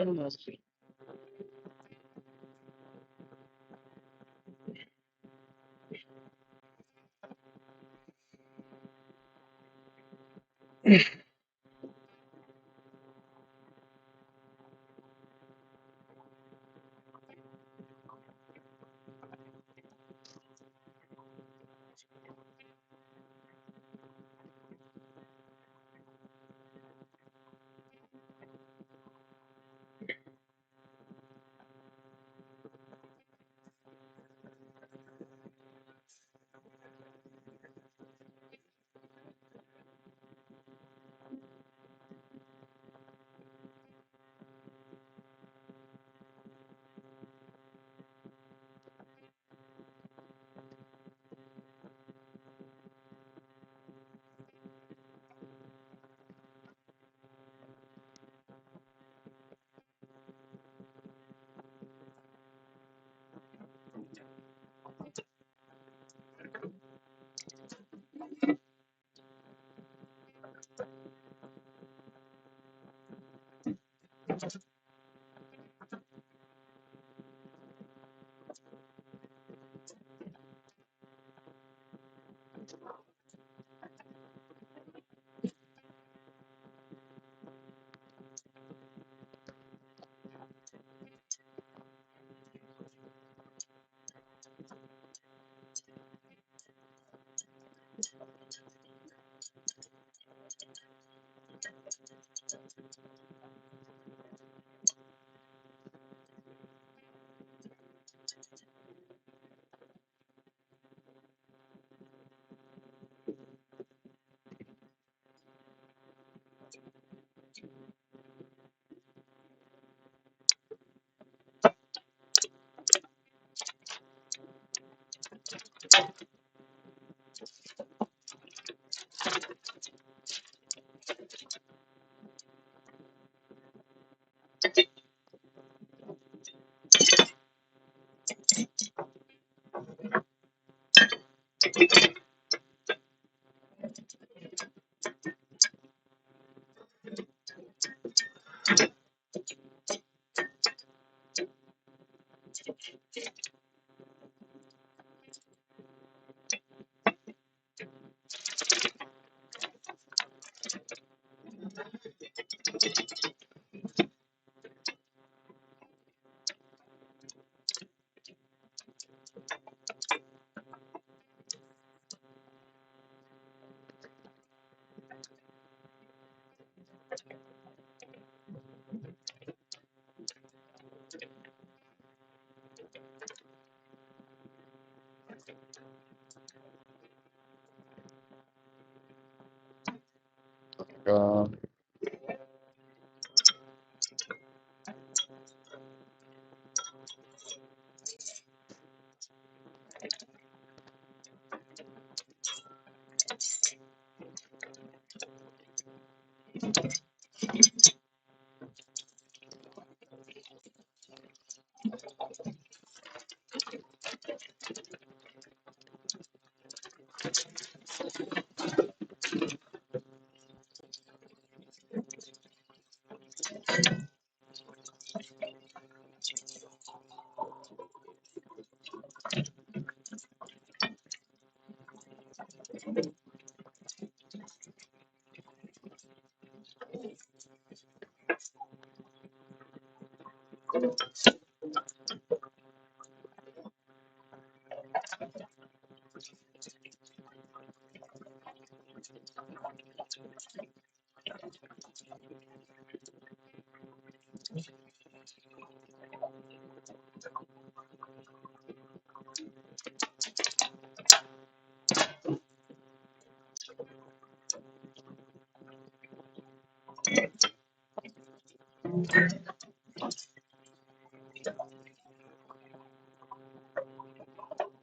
Uh,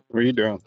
what are you doing?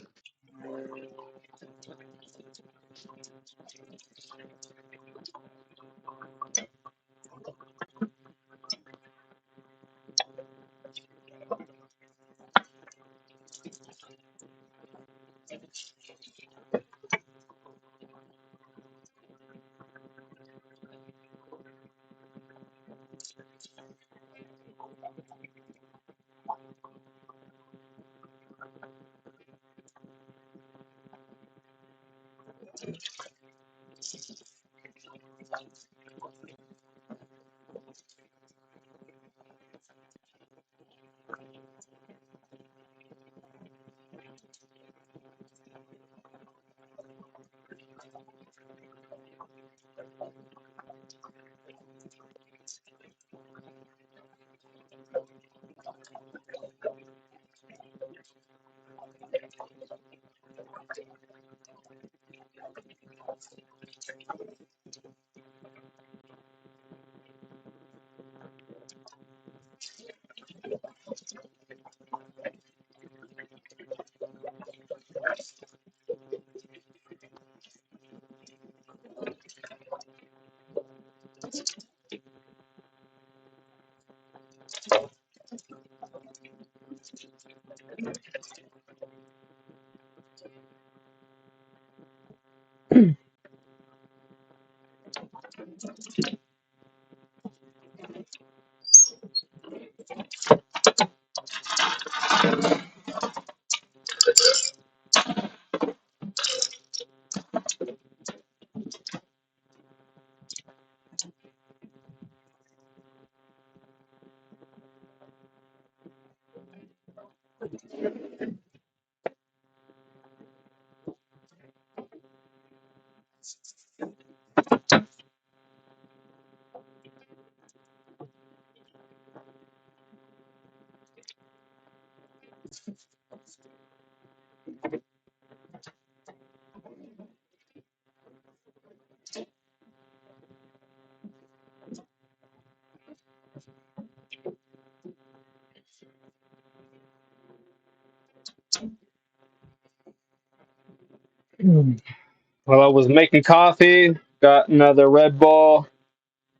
Well, I was making coffee, got another Red Bull,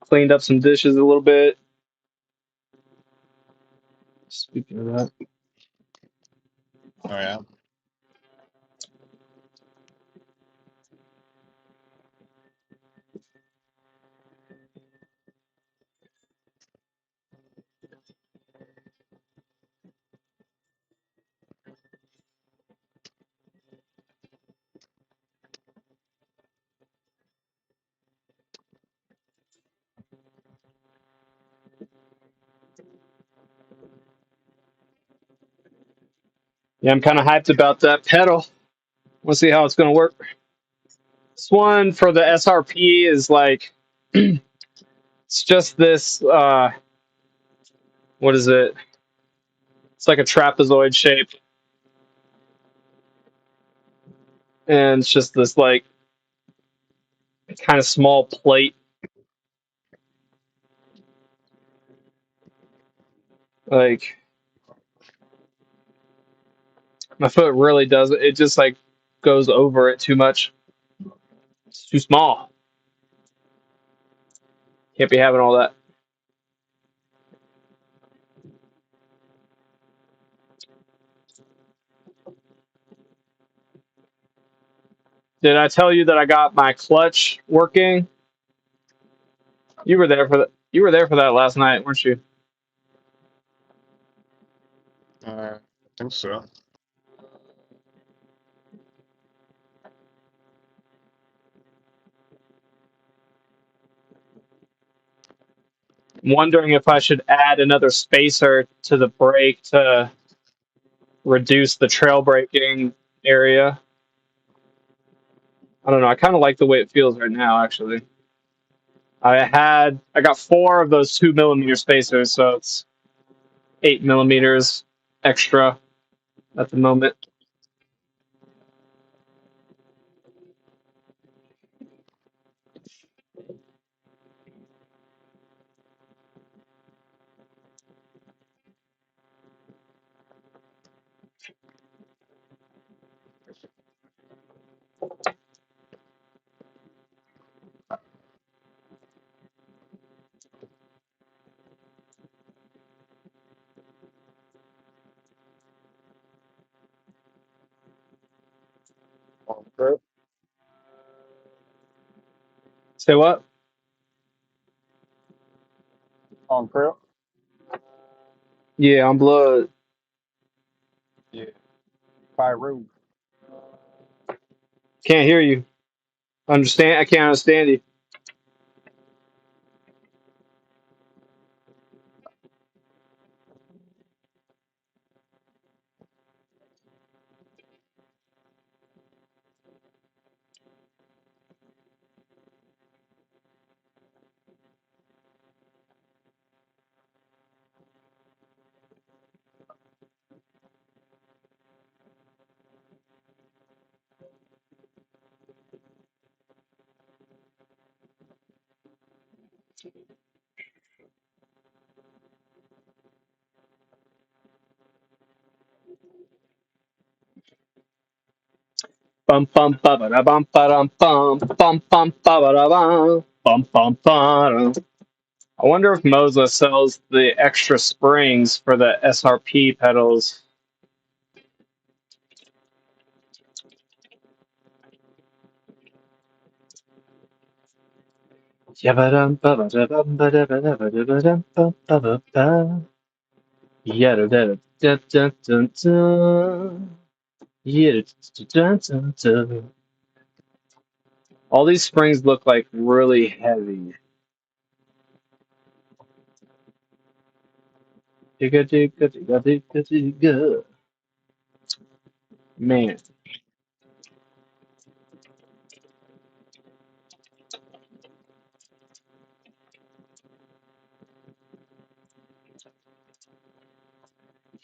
cleaned up some dishes a little bit. Speaking of that, Oh yeah. yeah, I'm kind of hyped about that pedal. We'll see how it's going to work. This one for the SRP is like, it's just this, what is it? It's like a trapezoid shape. And it's just this like kind of small plate. Like, my foot really does it. It just like goes over it too much. It's too small. Can't be having all that. Did I tell you that I got my clutch working? You were there for that. You were there for that last night, weren't you? I think so. I'm wondering if I should add another spacer to the brake to reduce the trail braking area. I don't know. I kind of like the way it feels right now, actually. I got 4 of those 2 millimeter spacers, so it's 8 millimeters extra at the moment. On crib. Say what? On crib. Yeah, on blood. Yeah. Pyro. Can't hear you. Understand? I can't understand you. Bum bum ba ba da bum ba dum bum bum bum ba ba da bum bum ba. I wonder if Moza sells the extra springs for the SRP pedals. Yabba-dum, ba-ba-da-bum, ba-da-ba-da-ba-da-ba-dum, ba-ba-ba. Yada-da-da-da-da-da-da. Yada-da-da-da-da-da. All these springs look like really heavy. Digga-digga-digga-digga-digga. Man.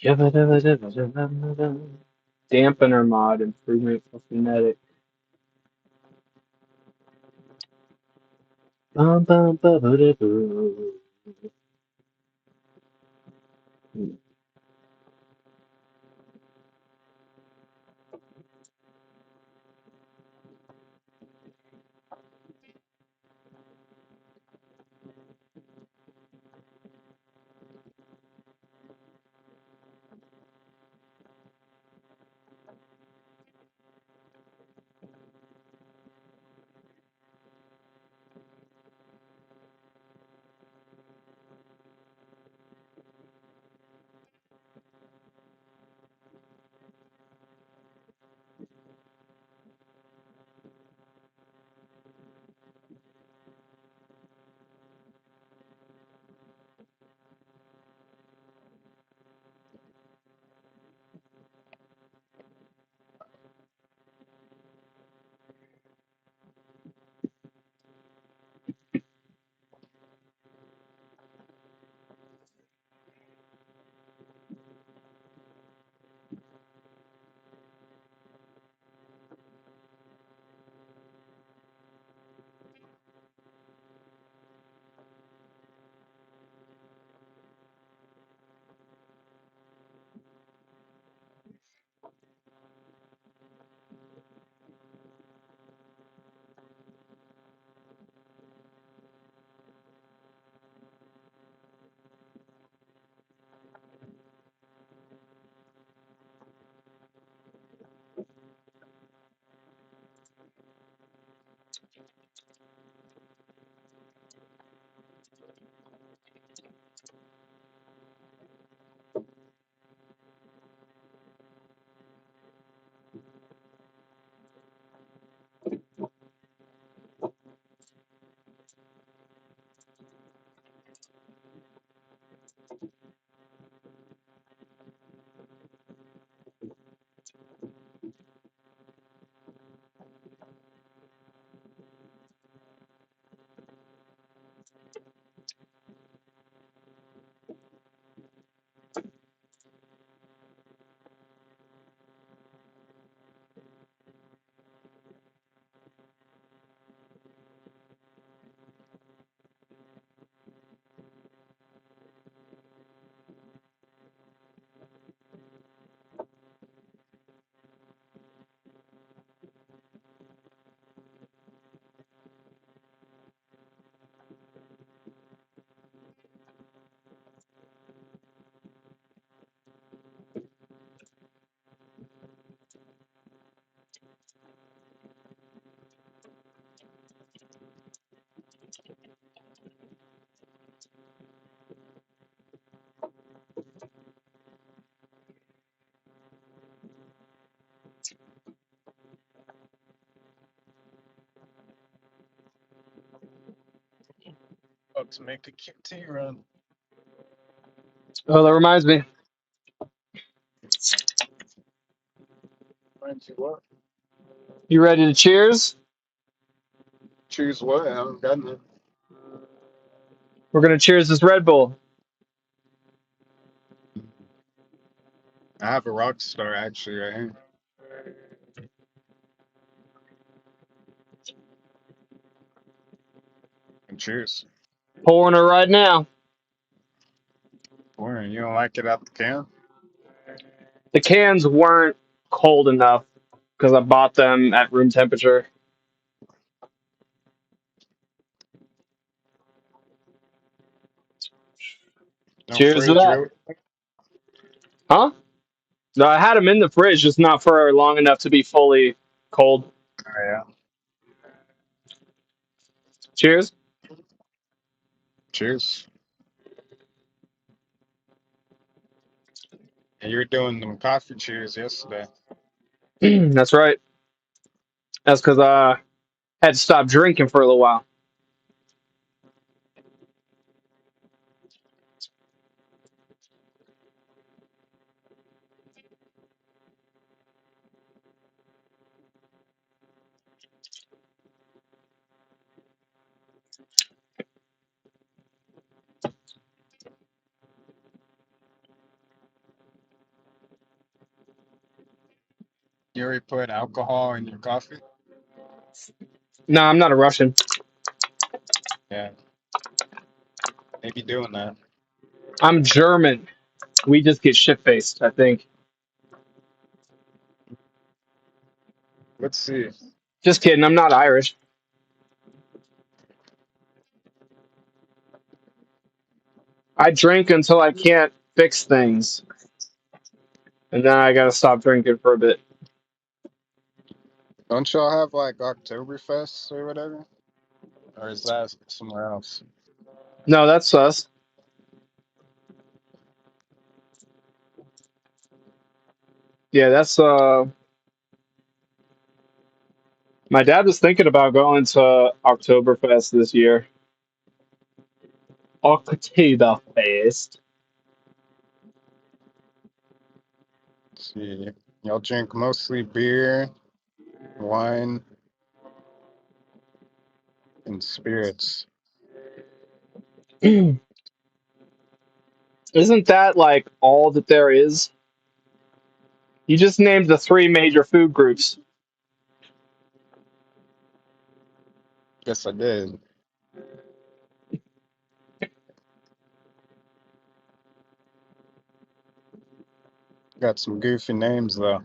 Yabba-dabba-dabba-dabba-dabba. Dampener mod improvement for phonetic. Bum, bum, ba-ba-da-boo. about to make a QT run. Oh, that reminds me. Mind you what? You ready to cheers? Choose what? I haven't gotten it. We're gonna cheers this Red Bull. I have a Rockstar actually right here. And cheers. Pouring her right now. Boy, you don't like it out the can? The cans weren't cold enough because I bought them at room temperature. No Cheers to fridge, that. really? Huh? No, I had them in the fridge, just not for long enough to be fully cold. Oh, yeah. Cheers. Cheers. And you were doing them coffee cheers yesterday. That's right. That's because I had to stop drinking for a little while. You already put alcohol in your coffee? No, I'm not a Russian. Yeah. Maybe doing that. I'm German. We just get shit faced, I think. Let's see. Just kidding. I'm not Irish. I drink until I can't fix things, and then I gotta stop drinking for a bit. Don't y'all have like Oktoberfest or whatever? Or is that somewhere else? No, that's us. Yeah, that's my dad was thinking about going to Oktoberfest this year. Oktoberfest. Let's see. Y'all drink mostly beer, wine, and spirits. Isn't that like all that there is? You just named the three major food groups. Guess I did. Got some goofy names though.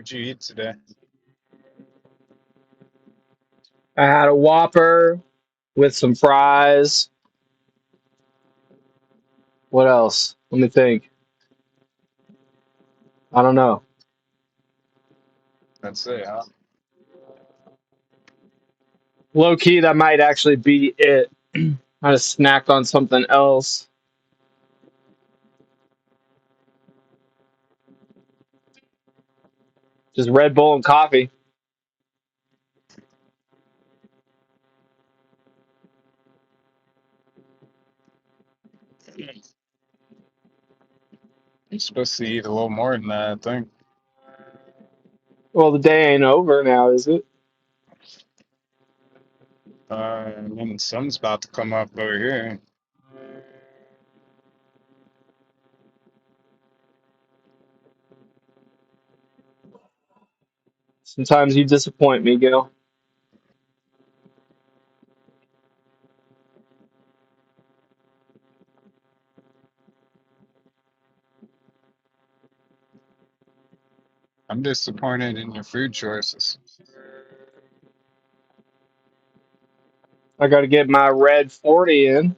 What'd you eat today? I had a Whopper with some fries. What else? Let me think. I don't know. That's it, huh? Low key, that might actually be it. I just snacked on something else. Just Red Bull and coffee. You're supposed to eat a little more than that, I think. Well, the day ain't over now, is it? And then the sun's about to come up over here. Sometimes you disappoint me, Gil. I'm disappointed in your food choices. I got to get my red 40 in.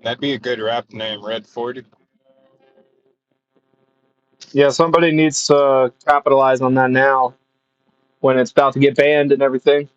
That'd be a good rap name, Red 40. Yeah, somebody needs to capitalize on that now when it's about to get banned and everything.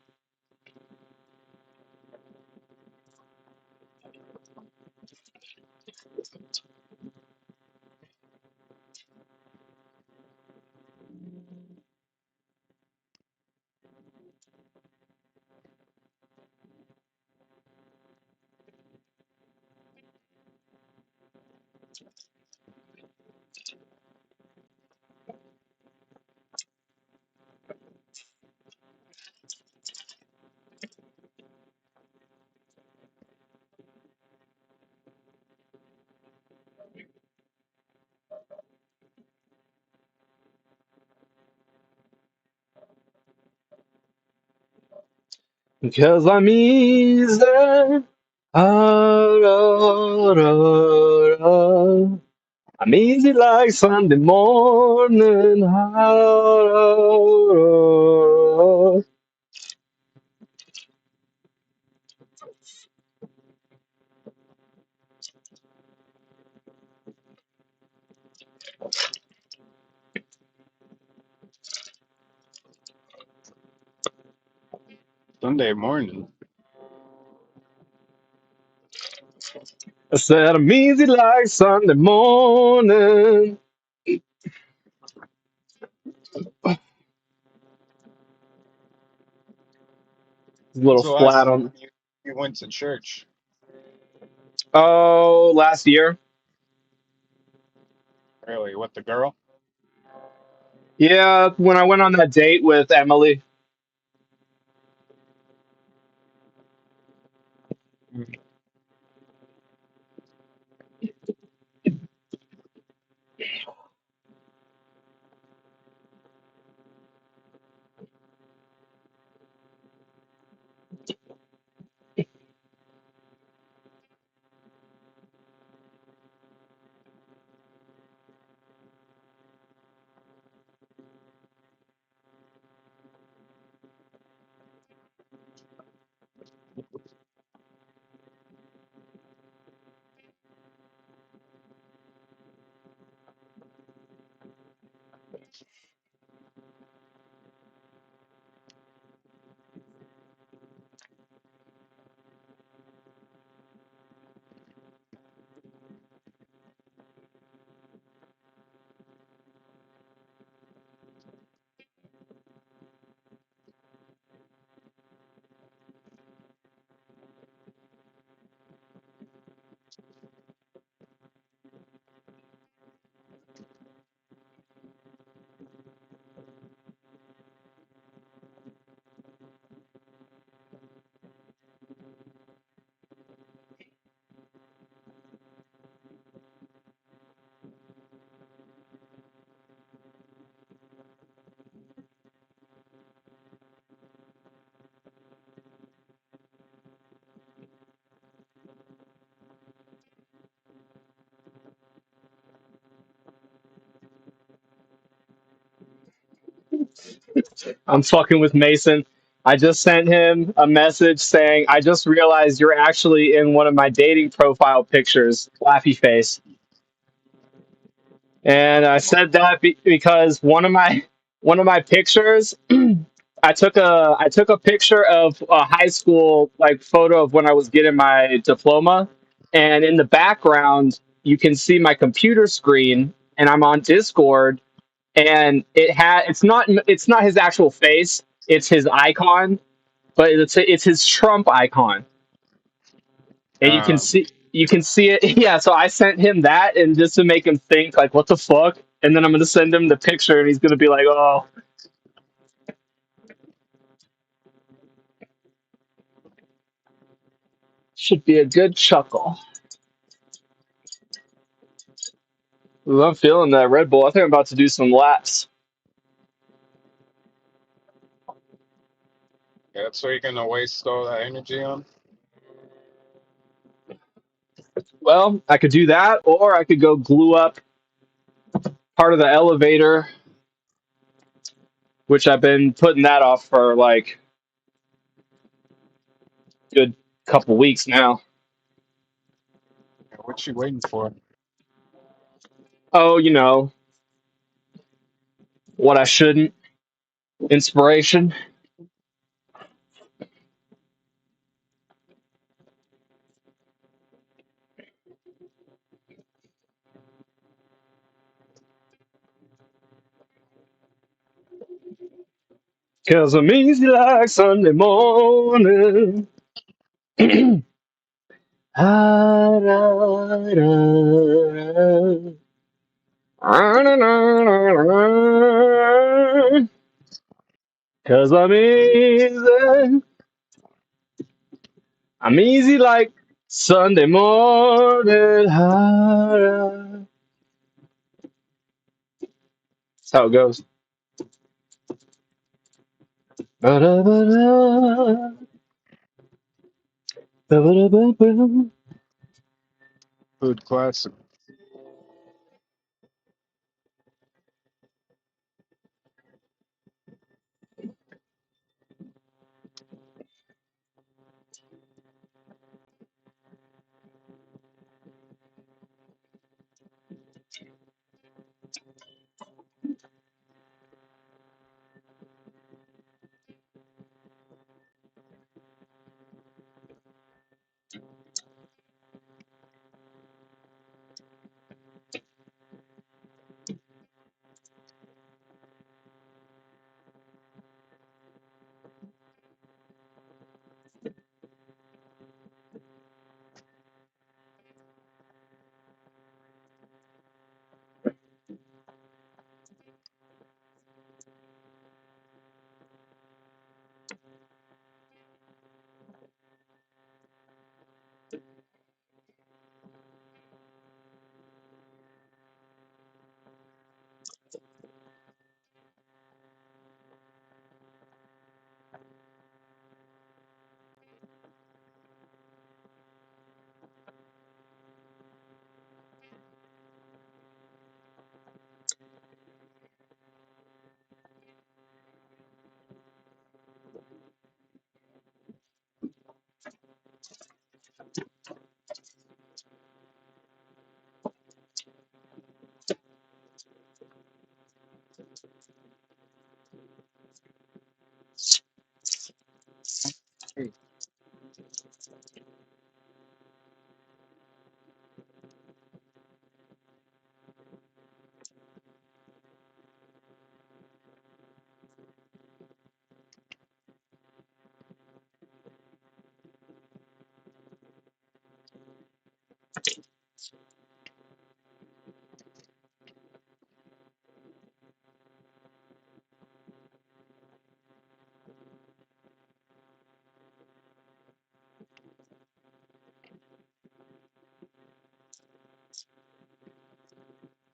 Because I'm easy. Ah, da, da, da. I'm easy like Sunday morning. Ah, da, da, da. Sunday morning. I said I'm easy like Sunday morning. It's a little When's the last flat time on. you went to church? Oh, last year. Really? With the girl? Yeah, when I went on that date with Emily. I'm fucking with Mason. I just sent him a message saying, I just realized you're actually in one of my dating profile pictures, laughy face. And I said that because one of my pictures, I took a picture of a high school like photo of when I was getting my diploma, and in the background you can see my computer screen, and I'm on Discord, and it's not his actual face, it's his icon, but it's his Trump icon, and you can see it. Yeah, so I sent him that, and just to make him think like, what the fuck, and then I'm gonna send him the picture, and he's gonna be like, oh, should be a good chuckle. Ooh, I'm feeling that Red Bull. I think I'm about to do some laps. Yeah, that's what you're gonna waste all that energy on. Well, I could do that, or I could go glue up part of the elevator, which I've been putting that off for like a good couple weeks now. What you waiting for? Oh, what I shouldn't. Inspiration. Cause I'm easy like Sunday morning. Ah, da, da, ah, da, da, da. Cause I'm easy. I'm easy like Sunday morning. Ah, da. That's how it goes. Ba-da-ba-da, ba-ba-da-ba-ba. Food classic.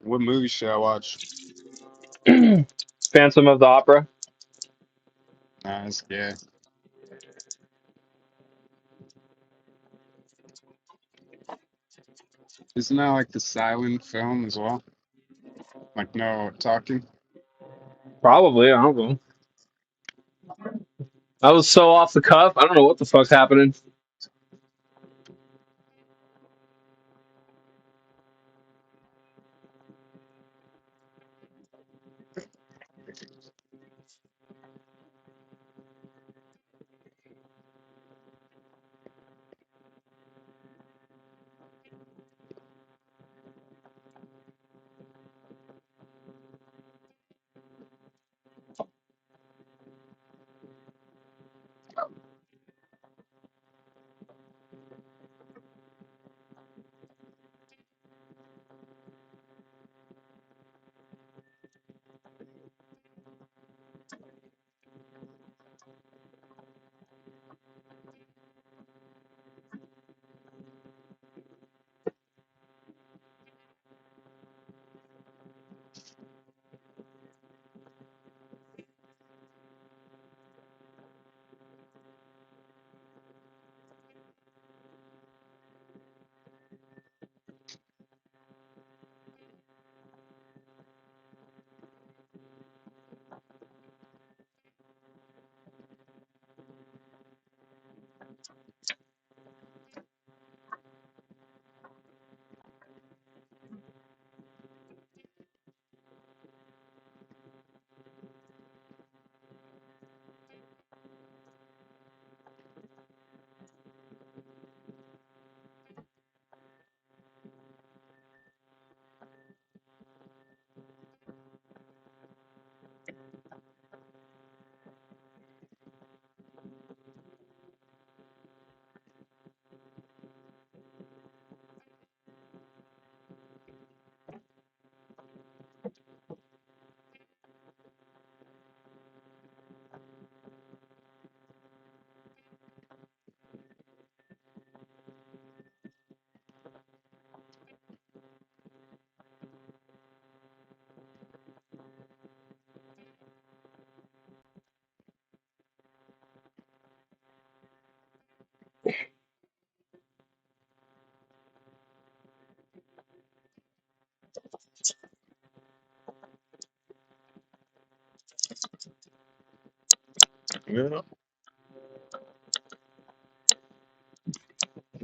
What movie should I watch? Phantom of the Opera. Nah, it's gay. Isn't that like the silent film as well? Like no talking? Probably. I don't know. I was so off the cuff. I don't know what the fuck's happening. Yeah.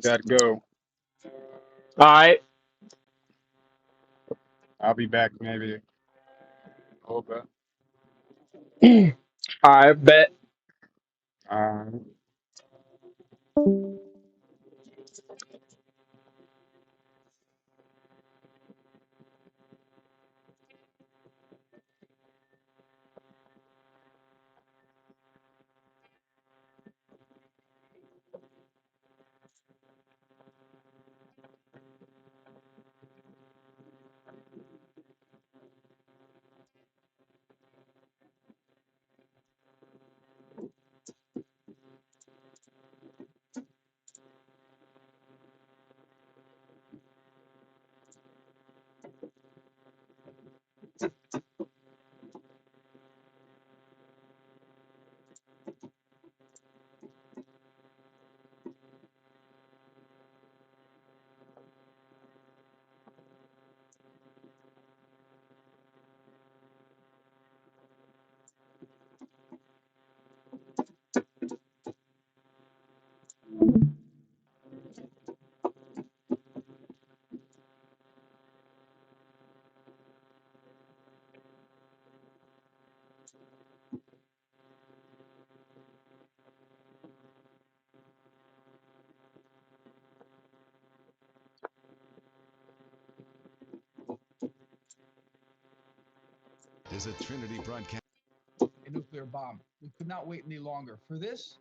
Gotta go. All right. I'll be back maybe a little bit. I bet. Uh, Is a Trinity broadcast. A nuclear bomb. We could not wait any longer. For this,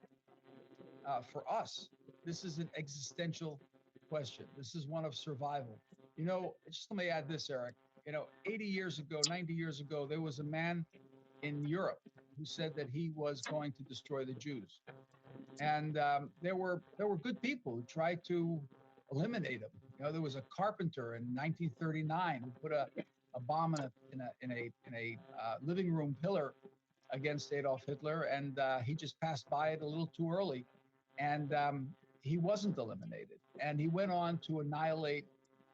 for us, this is an existential question. This is one of survival. You know, just let me add this, Eric. You know, 80 years ago, 90 years ago, there was a man in Europe who said that he was going to destroy the Jews, and there were good people who tried to eliminate him. You know, there was a carpenter in 1939 who put a bomb in a living room pillar against Adolf Hitler, and he just passed by it a little too early, and he wasn't eliminated. And he went on to annihilate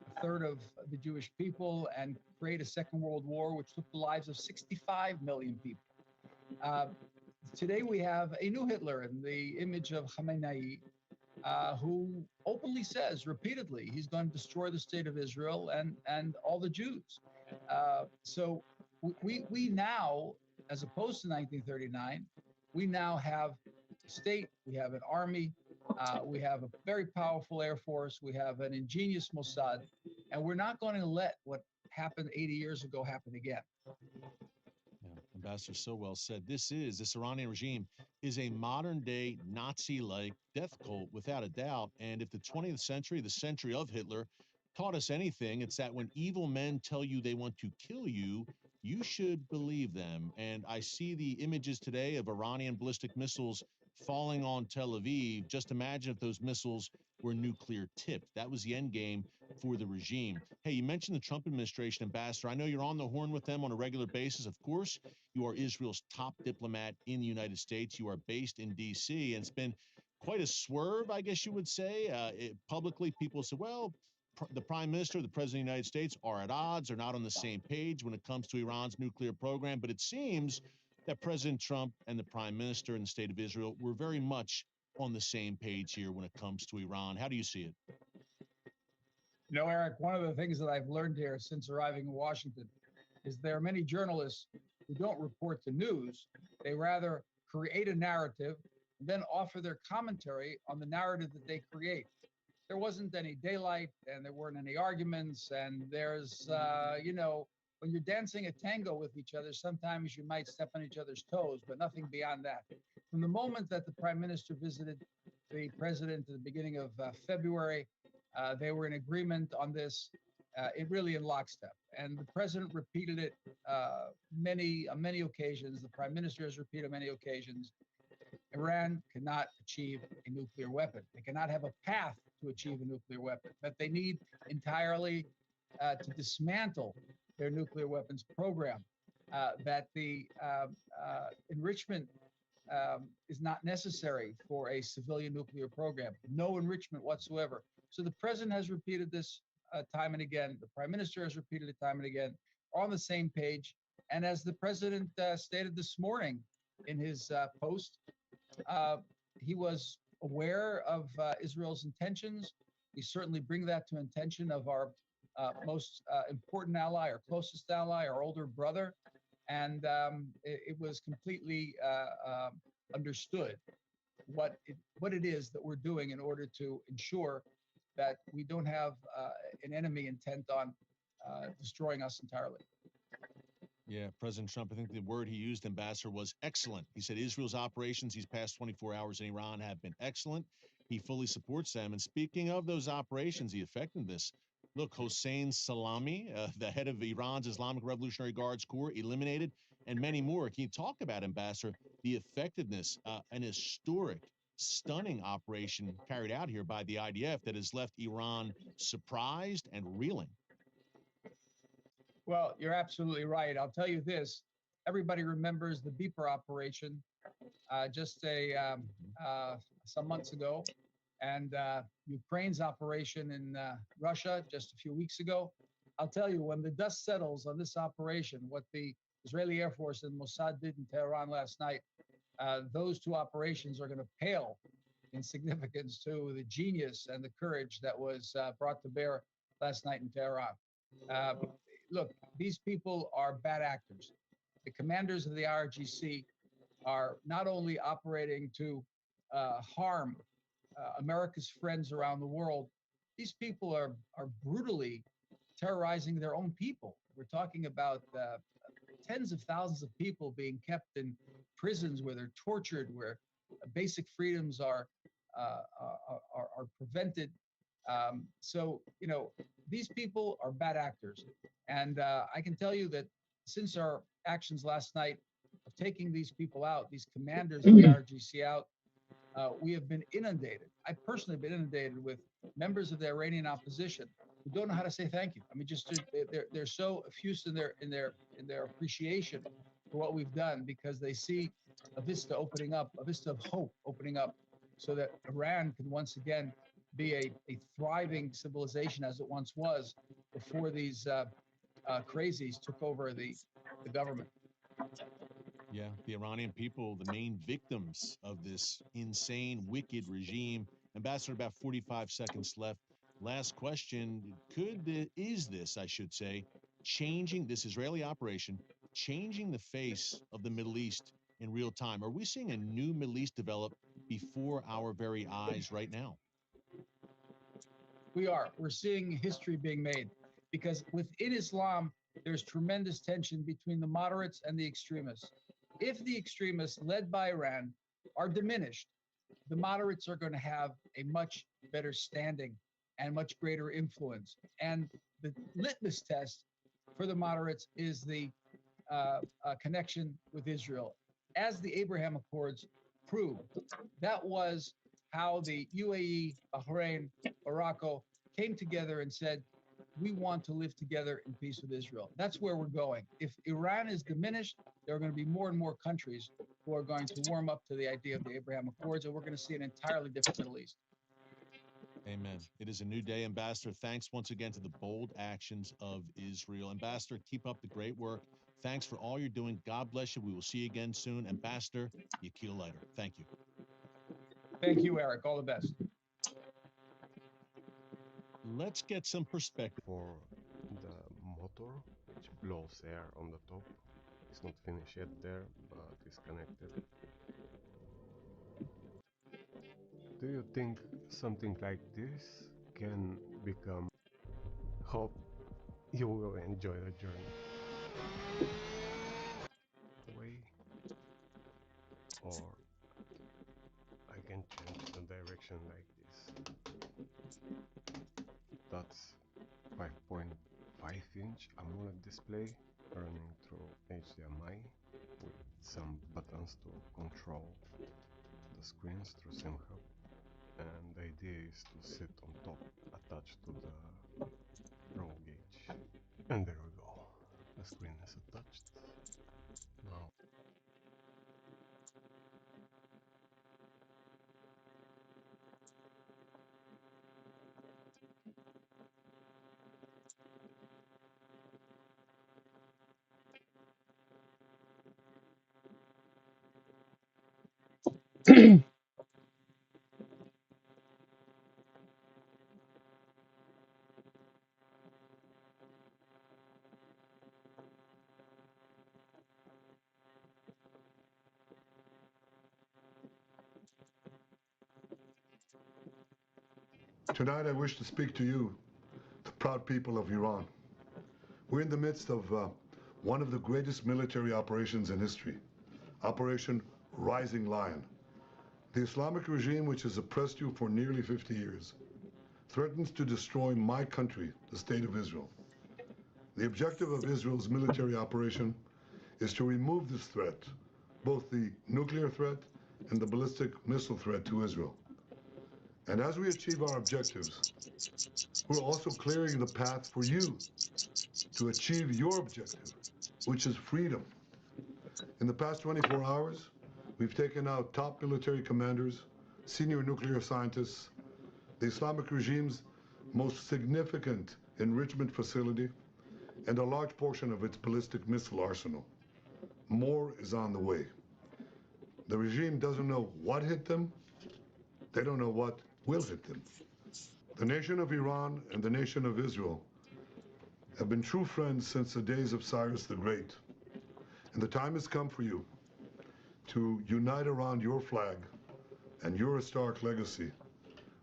a third of the Jewish people and create a second world war, which took the lives of 65 million people. Today we have a new Hitler in the image of Khamenei, who openly says repeatedly he's going to destroy the state of Israel and all the Jews. So we now, as opposed to 1939, we now have a state, we have an army, we have a very powerful air force, we have an ingenious Mossad, and we're not going to let what happened 80 years ago happen again. Yeah, Ambassador, so well said. This Iranian regime is a modern day Nazi like death cult, without a doubt. And if the 20th century, the century of Hitler, taught us anything, it's that when evil men tell you they want to kill you, you should believe them. And I see the images today of Iranian ballistic missiles falling on Tel Aviv. Just imagine if those missiles were nuclear tipped. That was the end game for the regime. Hey, you mentioned the Trump administration, Ambassador. I know you're on the horn with them on a regular basis. Of course, you are Israel's top diplomat in the United States. You are based in D.C., and it's been quite a swerve, I guess you would say. Publicly, people say, well, the prime minister, the president of the United States are at odds, are not on the same page when it comes to Iran's nuclear program. But it seems that President Trump and the prime minister in the state of Israel were very much on the same page here when it comes to Iran. How do you see it? You know, Eric, one of the things that I've learned here since arriving in Washington is there are many journalists who don't report the news. They rather create a narrative and then offer their commentary on the narrative that they create. There wasn't any daylight and there weren't any arguments. And there's, when you're dancing a tango with each other, sometimes you might step on each other's toes, but nothing beyond that. From the moment that the prime minister visited the president at the beginning of February, they were in agreement on this, really in lockstep. And the president repeated it on many occasions. The prime minister has repeated on many occasions. Iran cannot achieve a nuclear weapon. They cannot have a path to achieve a nuclear weapon. That they need entirely to dismantle their nuclear weapons program. That the enrichment is not necessary for a civilian nuclear program. No enrichment whatsoever. So the president has repeated this time and again. The prime minister has repeated it time and again. On the same page. And as the president stated this morning in his post, he was aware of Israel's intentions. We certainly bring that to attention of our most important ally, our closest ally, our older brother. And it was completely understood what it is that we're doing in order to ensure that we don't have an enemy intent on destroying us entirely. Yeah, President Trump, I think the word he used, Ambassador, was excellent. He said Israel's operations these past 24 hours in Iran have been excellent. He fully supports them. And speaking of those operations, the effectiveness, look, Hossein Salami, the head of Iran's Islamic Revolutionary Guards Corps, eliminated, and many more. Can you talk about, Ambassador, the effectiveness, an historic, stunning operation carried out here by the IDF that has left Iran surprised and reeling? Well, you're absolutely right. I'll tell you this. Everybody remembers the Beeper operation just some months ago, and Ukraine's operation in Russia just a few weeks ago. I'll tell you, when the dust settles on this operation, what the Israeli Air Force and Mossad did in Tehran last night, those two operations are going to pale in significance to the genius and the courage that was brought to bear last night in Tehran. Look, these people are bad actors. The commanders of the IRGC are not only operating to harm America's friends around the world, these people are brutally terrorizing their own people. We're talking about tens of thousands of people being kept in prisons where they're tortured, where basic freedoms are prevented. So, these people are bad actors. And I can tell you that since our actions last night of taking these people out, these commanders of the IRGC out, we have been inundated. I personally have been inundated with members of the Iranian opposition who don't know how to say thank you. I mean, just they're so effused in their appreciation for what we've done, because they see a vista opening up, a vista of hope opening up, so that Iran can once again be a thriving civilization as it once was before these crazies took over the government. Yeah, the Iranian people, the main victims of this insane, wicked regime. Ambassador, about 45 seconds left. Last question. Is this, I should say, changing this Israeli operation, changing the face of the Middle East in real time? Are we seeing a new Middle East develop before our very eyes right now? We are. We're seeing history being made because within Islam, there's tremendous tension between the moderates and the extremists. If the extremists led by Iran are diminished, the moderates are going to have a much better standing and much greater influence. And the litmus test for the moderates is the connection with Israel. As the Abraham Accords proved, that was how the UAE, Bahrain, Morocco came together and said, we want to live together in peace with Israel. That's where we're going. If Iran is diminished, there are going to be more and more countries who are going to warm up to the idea of the Abraham Accords, and we're going to see an entirely different Middle East. Amen. It is a new day, Ambassador. Thanks once again to the bold actions of Israel. Ambassador, keep up the great work. Thanks for all you're doing. God bless you. We will see you again soon. Ambassador Yakil Leiter. Thank you. Thank you, Eric. All the best. Let's get some perspective. For the motor, which blows air on the top. It's not finished yet there, but it's connected. Do you think something like this can become? Hope you will enjoy the journey. Way, or I can change the direction like this. That's 5.5-inch AMOLED display running through HDMI with some buttons to control the screens through SimHub, and the idea is to sit on top attached to the roll gauge, and there we go, the screen is attached. Now Tonight I wish to speak to you, the proud people of Iran. We're in the midst of one of the greatest military operations in history, Operation Rising Lion. The Islamic regime, which has oppressed you for nearly 50 years, threatens to destroy my country, the State of Israel. The objective of Israel's military operation is to remove this threat, both the nuclear threat and the ballistic missile threat to Israel. And as we achieve our objectives, we're also clearing the path for you to achieve your objective, which is freedom. In the past 24 hours, we've taken out top military commanders, senior nuclear scientists, the Islamic regime's most significant enrichment facility, and a large portion of its ballistic missile arsenal. More is on the way. The regime doesn't know what hit them. They don't know what will hit them. The nation of Iran and the nation of Israel have been true friends since the days of Cyrus the Great. And the time has come for you to unite around your flag and your historic legacy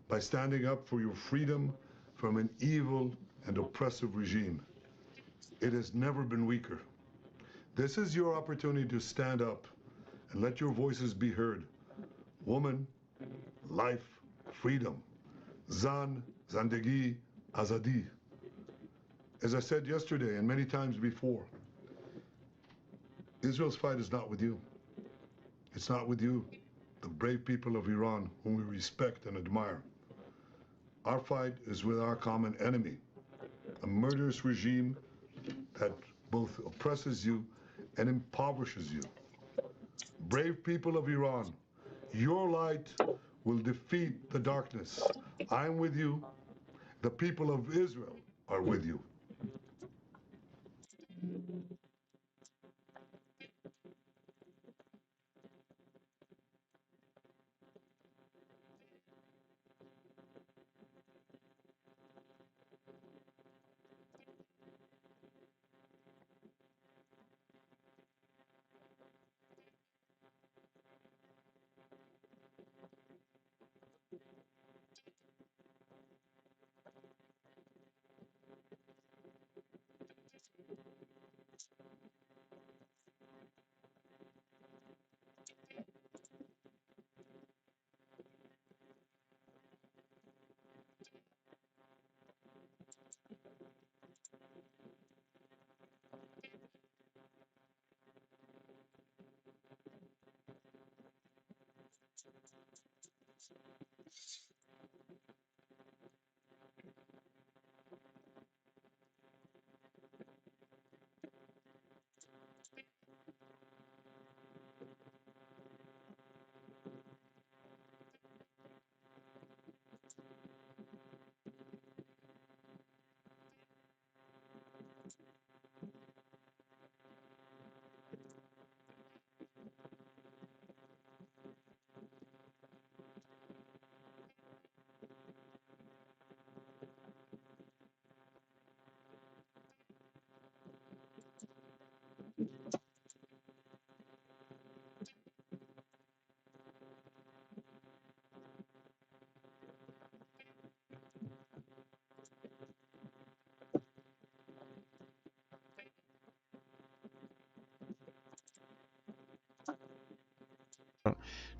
by standing up for your freedom from an evil and oppressive regime. It has never been weaker. This is your opportunity to stand up and let your voices be heard. Woman, life, freedom. Zan, Zandegi, Azadi. As I said yesterday and many times before, Israel's fight is not with you. It's not with you, the brave people of Iran, whom we respect and admire. Our fight is with our common enemy, a murderous regime that both oppresses you and impoverishes you. Brave people of Iran, your light will defeat the darkness. I'm with you. The people of Israel are with you.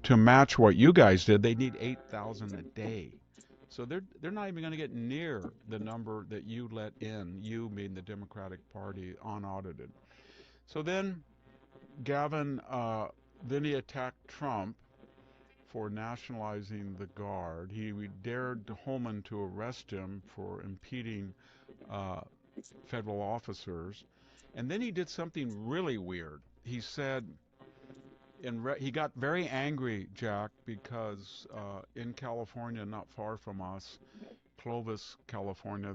To match what you guys did, they need 8,000 a day. So they're not even going to get near the number that you let in, you being the Democratic Party, unaudited. So then Gavin, then he attacked Trump for nationalizing the Guard. He dared Holman to arrest him for impeding federal officers. And then he did something really weird. He said, he got very angry, Jack, because in California, not far from us, Clovis, California,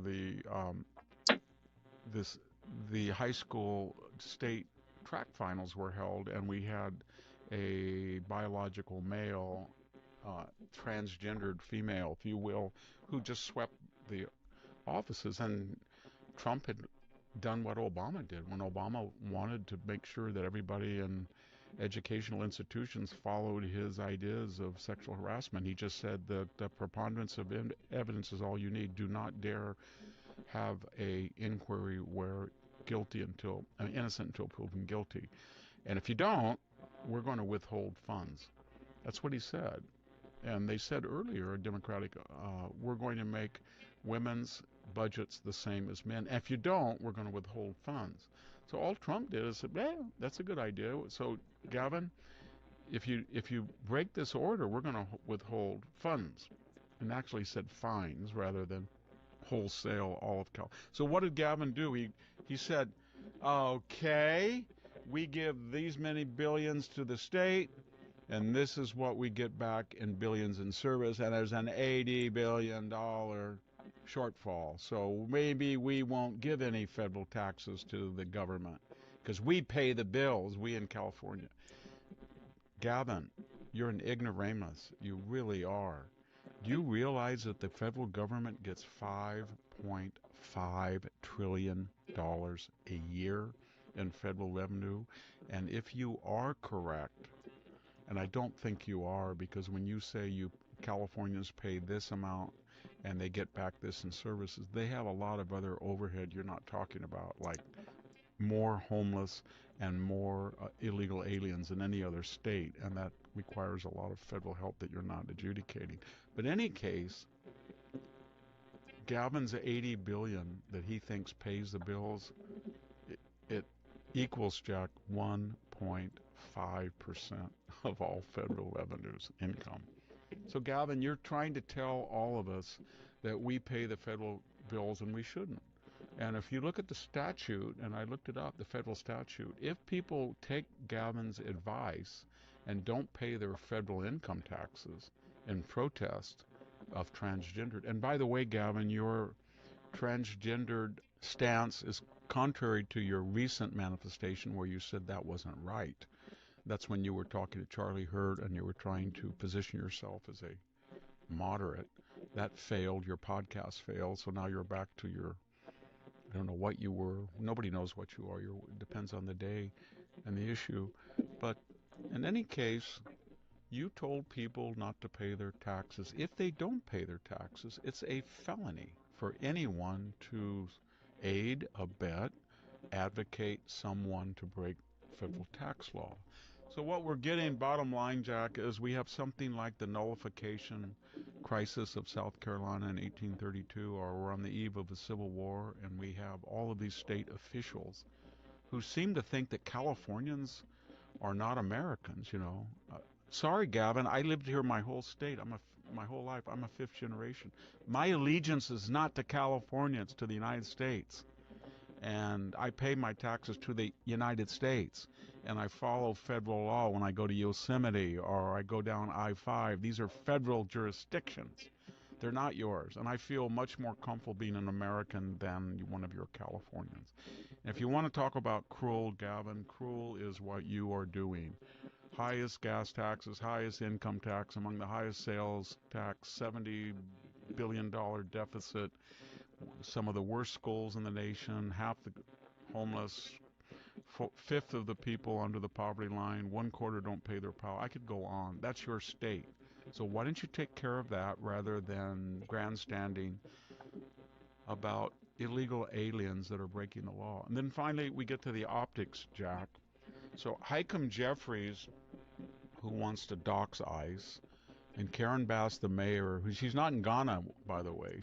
the high school state track finals were held, and we had a biological male, transgendered female, if you will, who just swept the offices. And Trump had done what Obama did when Obama wanted to make sure that everybody in educational institutions followed his ideas of sexual harassment. He just said that the preponderance of evidence is all you need. Do not dare have a inquiry where innocent until proven guilty. And if you don't, we're going to withhold funds. That's what he said. And they said earlier, Democratic, we're going to make women's budgets the same as men. If you don't, we're going to withhold funds. So all Trump did is said, well, that's a good idea. So Gavin, if you break this order, we're going to withhold funds. And actually said fines rather than wholesale all of Cal. So what did Gavin do? He said, okay, we give these many billions to the state, and this is what we get back in billions in service, and there's an $80 billion shortfall. So maybe we won't give any federal taxes to the government because we pay the bills, we in California. Gavin, you're an ignoramus. You really are. Do you realize that the federal government gets $5.5 trillion a year in federal revenue? And if you are correct, and I don't think you are, because when you say Californians pay this amount and they get back this in services, they have a lot of other overhead you're not talking about, like more homeless and more illegal aliens in any other state, and that requires a lot of federal help that you're not adjudicating. But in any case, Gavin's $80 billion that he thinks pays the bills, it equals, Jack, 1.5% of all federal revenues income. So Gavin, you're trying to tell all of us that we pay the federal bills and we shouldn't. And if you look at the statute, and I looked it up, the federal statute, if people take Gavin's advice and don't pay their federal income taxes in protest of transgendered. And by the way, Gavin, your transgendered stance is contrary to your recent manifestation where you said that wasn't right. That's when you were talking to Charlie Hurt and you were trying to position yourself as a moderate. That failed. Your podcast failed. So now you're back to your, I don't know what you were. Nobody knows what you are. It depends on the day and the issue. But in any case, you told people not to pay their taxes. If they don't pay their taxes, it's a felony for anyone to aid, abet, advocate someone to break federal tax law. So what we're getting, bottom line, Jack, is we have something like the nullification crisis of South Carolina in 1832, or we're on the eve of a civil war, and we have all of these state officials who seem to think that Californians are not Americans, you know. Sorry, Gavin, I lived here my whole state. My whole life. I'm a fifth generation. My allegiance is not to California, it's to the United States. And I pay my taxes to the United States. And I follow federal law when I go to Yosemite or I go down I-5. These are federal jurisdictions. They're not yours. And I feel much more comfortable being an American than one of your Californians. And if you want to talk about cruel, Gavin, cruel is what you are doing. Highest gas taxes, highest income tax, among the highest sales tax, $70 billion deficit, some of the worst schools in the nation, half the homeless, fifth of the people under the poverty line, 1/4 don't pay their power. I could go on. That's your state. So why don't you take care of that rather than grandstanding about illegal aliens that are breaking the law? And then finally, we get to the optics, Jack. So Hakeem Jeffries, who wants to dox ICE, and Karen Bass, the mayor, who she's not in Ghana, by the way.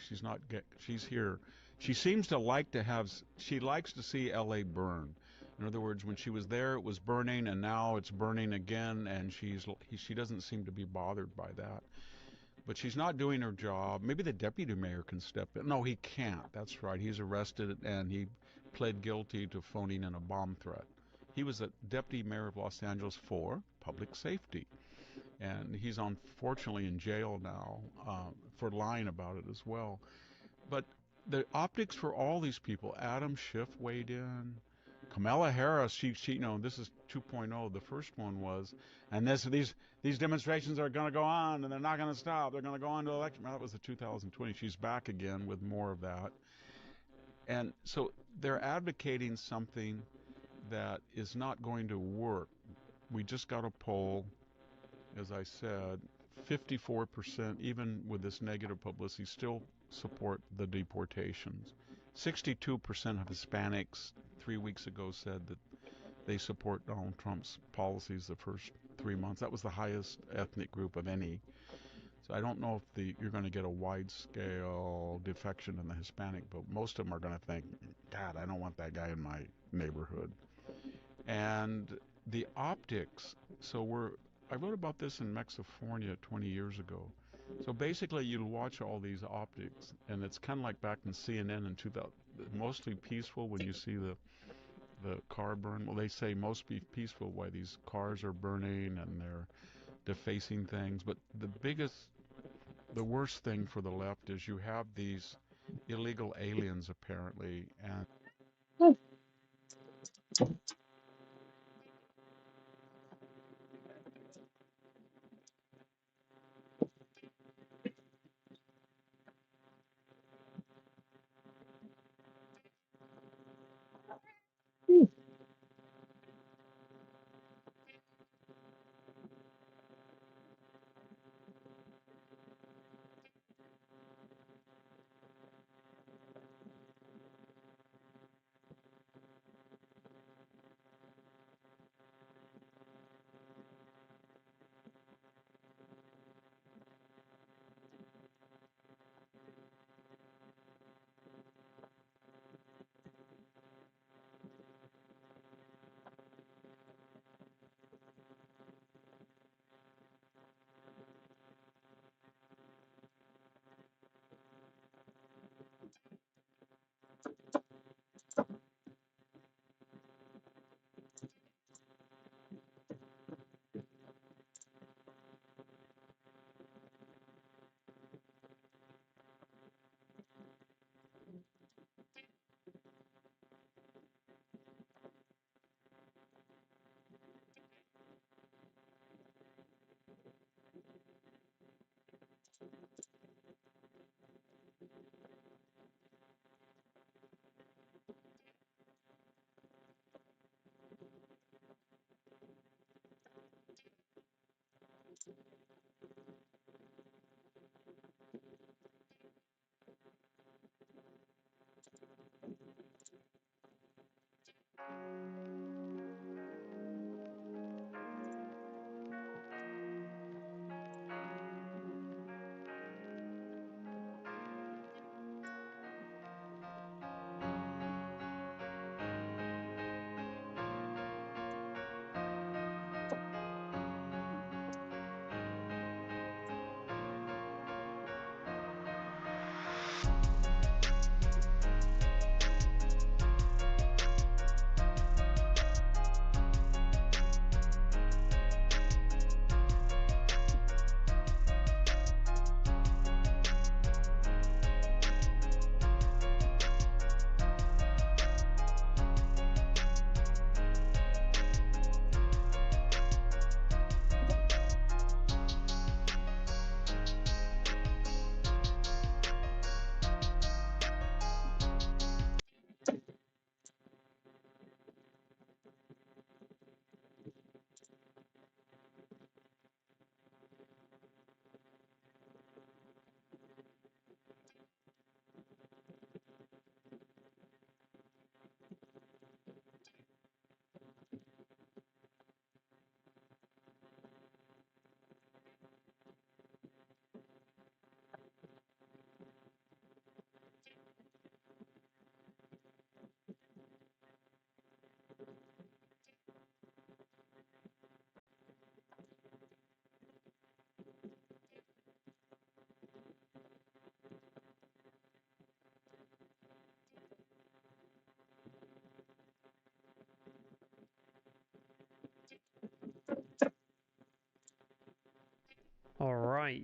She's here. She seems to she likes to see LA burn. In other words, when she was there, it was burning, and now it's burning again, and she doesn't seem to be bothered by that. But she's not doing her job. Maybe the deputy mayor can step in. No, he can't. That's right. He's arrested, and he pled guilty to phoning in a bomb threat. He was a deputy mayor of Los Angeles for public safety. And he's unfortunately in jail now for lying about it as well. But the optics for all these people, Adam Schiff weighed in, Kamala Harris, she this is 2.0. The first one was, and these demonstrations are going to go on, and they're not going to stop. They're going to go on to election. Well, that was the 2020. She's back again with more of that. And so they're advocating something that is not going to work. We just got a poll, as I said, 54%, even with this negative publicity, still support the deportations. 62% of Hispanics 3 weeks ago said that they support Donald Trump's policies the first 3 months. That was the highest ethnic group of any. So I don't know if you're going to get a wide-scale defection in the Hispanic, but most of them are going to think, God, I don't want that guy in my neighborhood. And the optics, I wrote about this in Mexifornia 20 years ago. So basically, you'll watch all these optics, and it's kind of like back in CNN in 2000, mostly peaceful when you see the car burn. Well, they say most peaceful why these cars are burning and they're defacing things. But the worst thing for the left is you have these illegal aliens apparently, and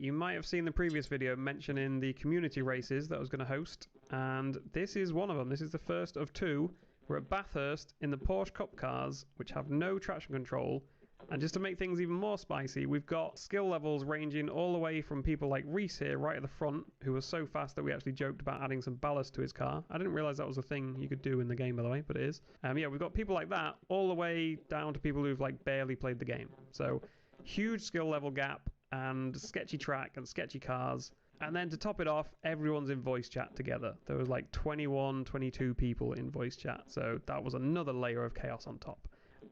you might have seen the previous video mentioning the community races that I was going to host, and this is one of them. This is the first of two. We're at Bathurst in the Porsche Cup cars, which have no traction control. And just to make things even more spicy, we've got skill levels ranging all the way from people like Reese here right at the front, who was so fast that we actually joked about adding some ballast to his car. I didn't realise that was a thing you could do in the game, by the way, but it is. Yeah, we've got people like that all the way down to people who've like barely played the game. So huge skill level gap and sketchy track and sketchy cars. And then to top it off, everyone's in voice chat together. There was like 21, 22 people in voice chat. So that was another layer of chaos on top.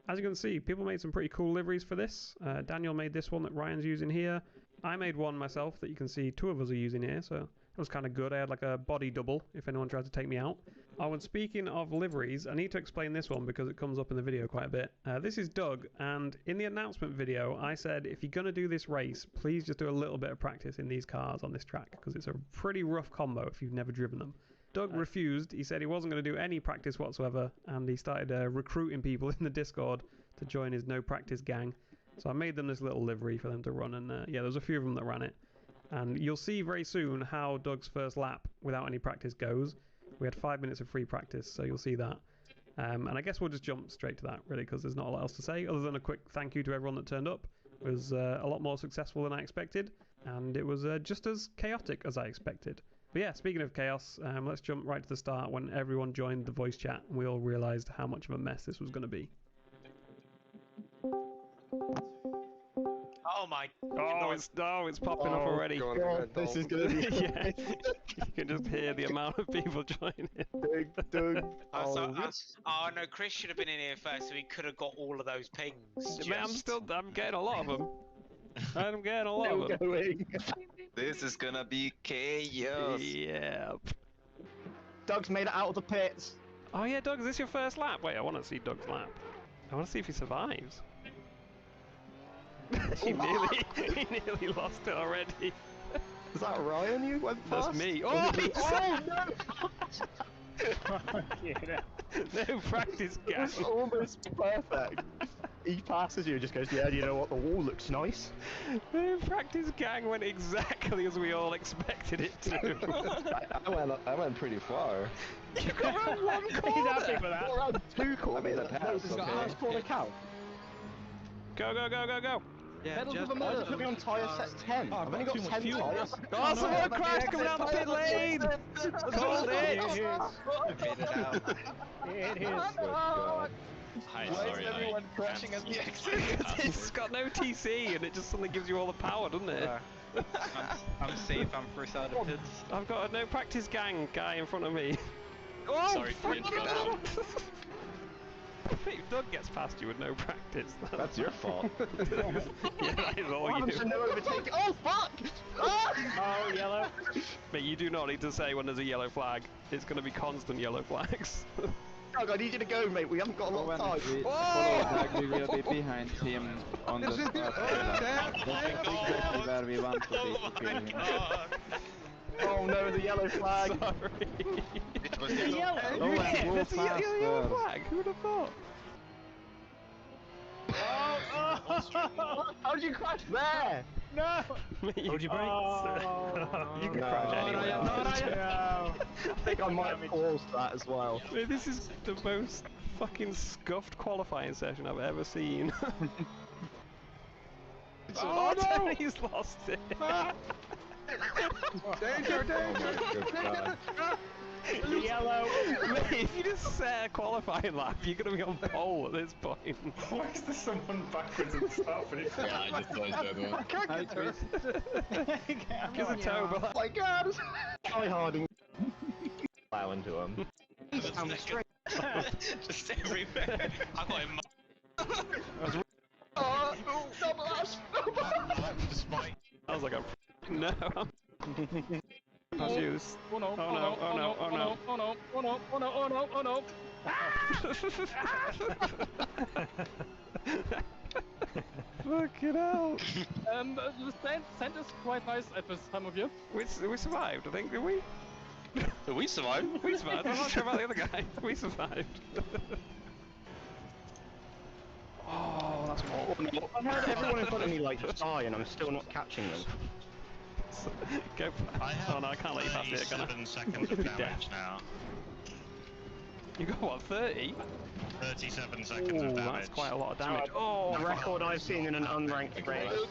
As you can see, people made some pretty cool liveries for this. Daniel made this one that Ryan's using here. I made one myself that you can see two of us are using here, so that was kind of good. I had like a body double if anyone tried to take me out. Oh, and speaking of liveries, I need to explain this one because it comes up in the video quite a bit. This is Doug, and in the announcement video, I said if you're going to do this race, please just do a little bit of practice in these cars on this track because it's a pretty rough combo if you've never driven them. Doug refused. He said he wasn't going to do any practice whatsoever, and he started recruiting people in the Discord to join his no practice gang. So I made them this little livery for them to run, and yeah, there's a few of them that ran it. And you'll see very soon how Doug's first lap without any practice goes. We had 5 minutes of free practice, so you'll see that. And I guess we'll just jump straight to that, really, because there's not a lot else to say, other than a quick thank you to everyone that turned up. It was a lot more successful than I expected, and it was just as chaotic as I expected. But yeah, speaking of chaos, let's jump right to the start when everyone joined the voice chat and we all realised how much of a mess this was going to be. Oh my god. It's popping up already. God, this is going to be yeah, you can just hear the amount of people joining. Oh no, Chris should have been in here first so he could have got all of those pings. I'm getting a lot of them. I'm getting a lot of them. This is gonna be chaos. Yep. Doug's made it out of the pits. Oh yeah, Doug, is this your first lap? Wait, I want to see Doug's lap. I want to see if he survives. he nearly lost it already. Is that Ryan you went past? That's me. Oh, no! No practice, gang. That's almost perfect. He passes you and just goes, yeah, you know what, the wall looks nice. The practice gang went exactly as we all expected it to. I went pretty far. You got around one corner! He's happy for that. Around two corners. I made a pass, No, okay. last corner count. Go, go, go, go, go! Yeah, pedal to the metal. Put me on tyre set 10. I've only got 10 tyres. Oh, someone crashed coming out the pit lane! Called it! Made it out. It is. Hi, Why sorry, is everyone crashing at the exit? It's got no TC and it just suddenly gives you all the power, doesn't it? I'm safe, I'm first out of pits. I've got a no practice gang guy in front of me. Oh, Sorry for interrupting. If Doug gets past you with no practice, That's your fault. Yeah, that is all What you. happens to no overtake? Oh, fuck! Ah! Oh, yellow. But you do not need to say when there's a yellow flag. It's going to be constant yellow flags. Doug, I need you to go, mate. We haven't got a lot of time. We follow Doug, we will be behind him on the start where we want to be. Oh no, the yellow flag. Sorry. It was Yellow. No, Yeah, go there's a yellow faster. flag. Who would have thought? How did you crash there? No! Hold your brakes. You can crash anywhere. I think I might have paused that as well. Mate, this is the most fucking scuffed qualifying session I've ever seen. Oh no! He's lost it. Danger, danger! Yellow. Mate, if you just set a qualifying lap, you're gonna be on pole at this point. Why is there someone backwards at the start for this? Yeah, I just dodged that one. I can't get through. Give a toe, but Oh my god! Try harding. Plow into him. Down the street. Just everywhere. I got him. Oh, double ash! I was like, no. Juice. Oh no, Oh no, oh no, oh no. oh no, oh no, oh no, oh no, oh no. Fucking hell. The sand is quite nice at this time of year. We survived, I think, did we? We survived. We survived. I'm not sure about the other guy. We survived. Oh, that's Oh no, I heard everyone in front of me like die and I'm still not catching them. Go. Oh no, I can't let you pass it, can I? 37 seconds of damage now. You got what, 30? 37 seconds of damage. That's quite a lot of damage. Oh, the record I've seen in an unranked race.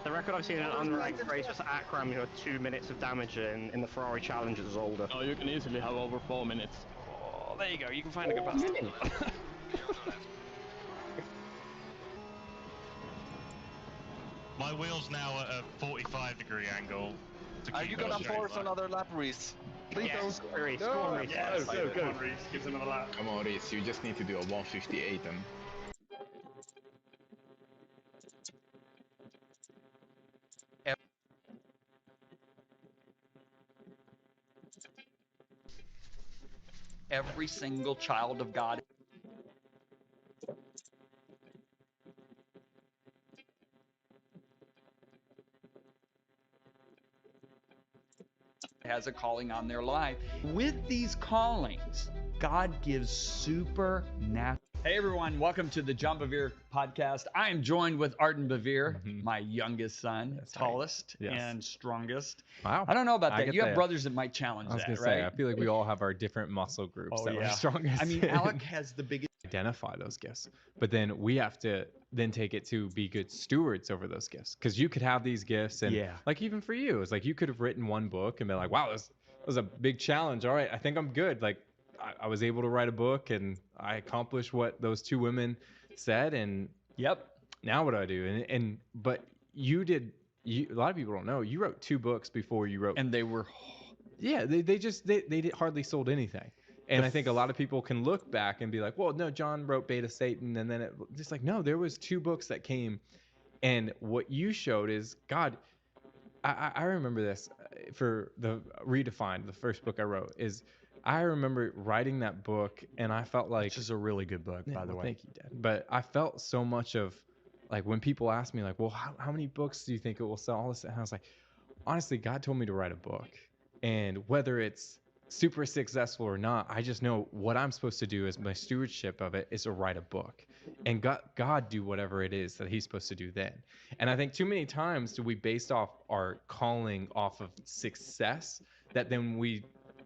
The record I've seen in an unranked race was Akram, who had 2 minutes of damage in the Ferrari Challenge as older. Oh, you can easily have over 4 minutes. Oh, there you go. You can find a good pass. My wheel's now at a 45-degree angle. Are you gonna force another lap, Reese? Please don't. Reese. No. Go on, Reese. Yes. Go. Reese. Gives another lap. Come on, Reese, you just need to do a 158 and... Every single child of God has a calling on their life. With these callings, God gives supernatural. Hey everyone, welcome to the John Bevere podcast. I am joined with Arden Bevere, my youngest son, tallest and strongest. Wow. I don't know about I that. get You have that. brothers that might challenge I was that, gonna say, right? I feel like we all have our different muscle groups Oh, that we're yeah. strongest I mean, in. Alec has the biggest. Identify those gifts, but then we have to then take it to be good stewards over those gifts, because you could have these gifts and Yeah. like even for you, it's like you could have written one book and been like, wow, this was a big challenge. All right, I think I'm good. Like I was able to write a book and I accomplished what those two women said, and yep. Now what do I do? And but you did. A lot of people don't know you wrote 2 books before you wrote, and they were yeah, they did hardly sold anything. And I think a lot of people can look back and be like, well, no, John wrote Beta Satan. And then it just like, no, there was 2 books that came. And what you showed is, God, I remember this for the Redefined, the first book I wrote, is I remember writing that book and I felt like. Which is a really good book, by the way. Thank you, Dad. But I felt so much of, like, when people ask me, like, well, how many books do you think it will sell? All this, and I was like, honestly, God told me to write a book. And whether it's super successful or not, I just know what I'm supposed to do as my stewardship of it is to write a book, and God do whatever it is that he's supposed to do then. And I think too many times do we base off our calling off of success, that then we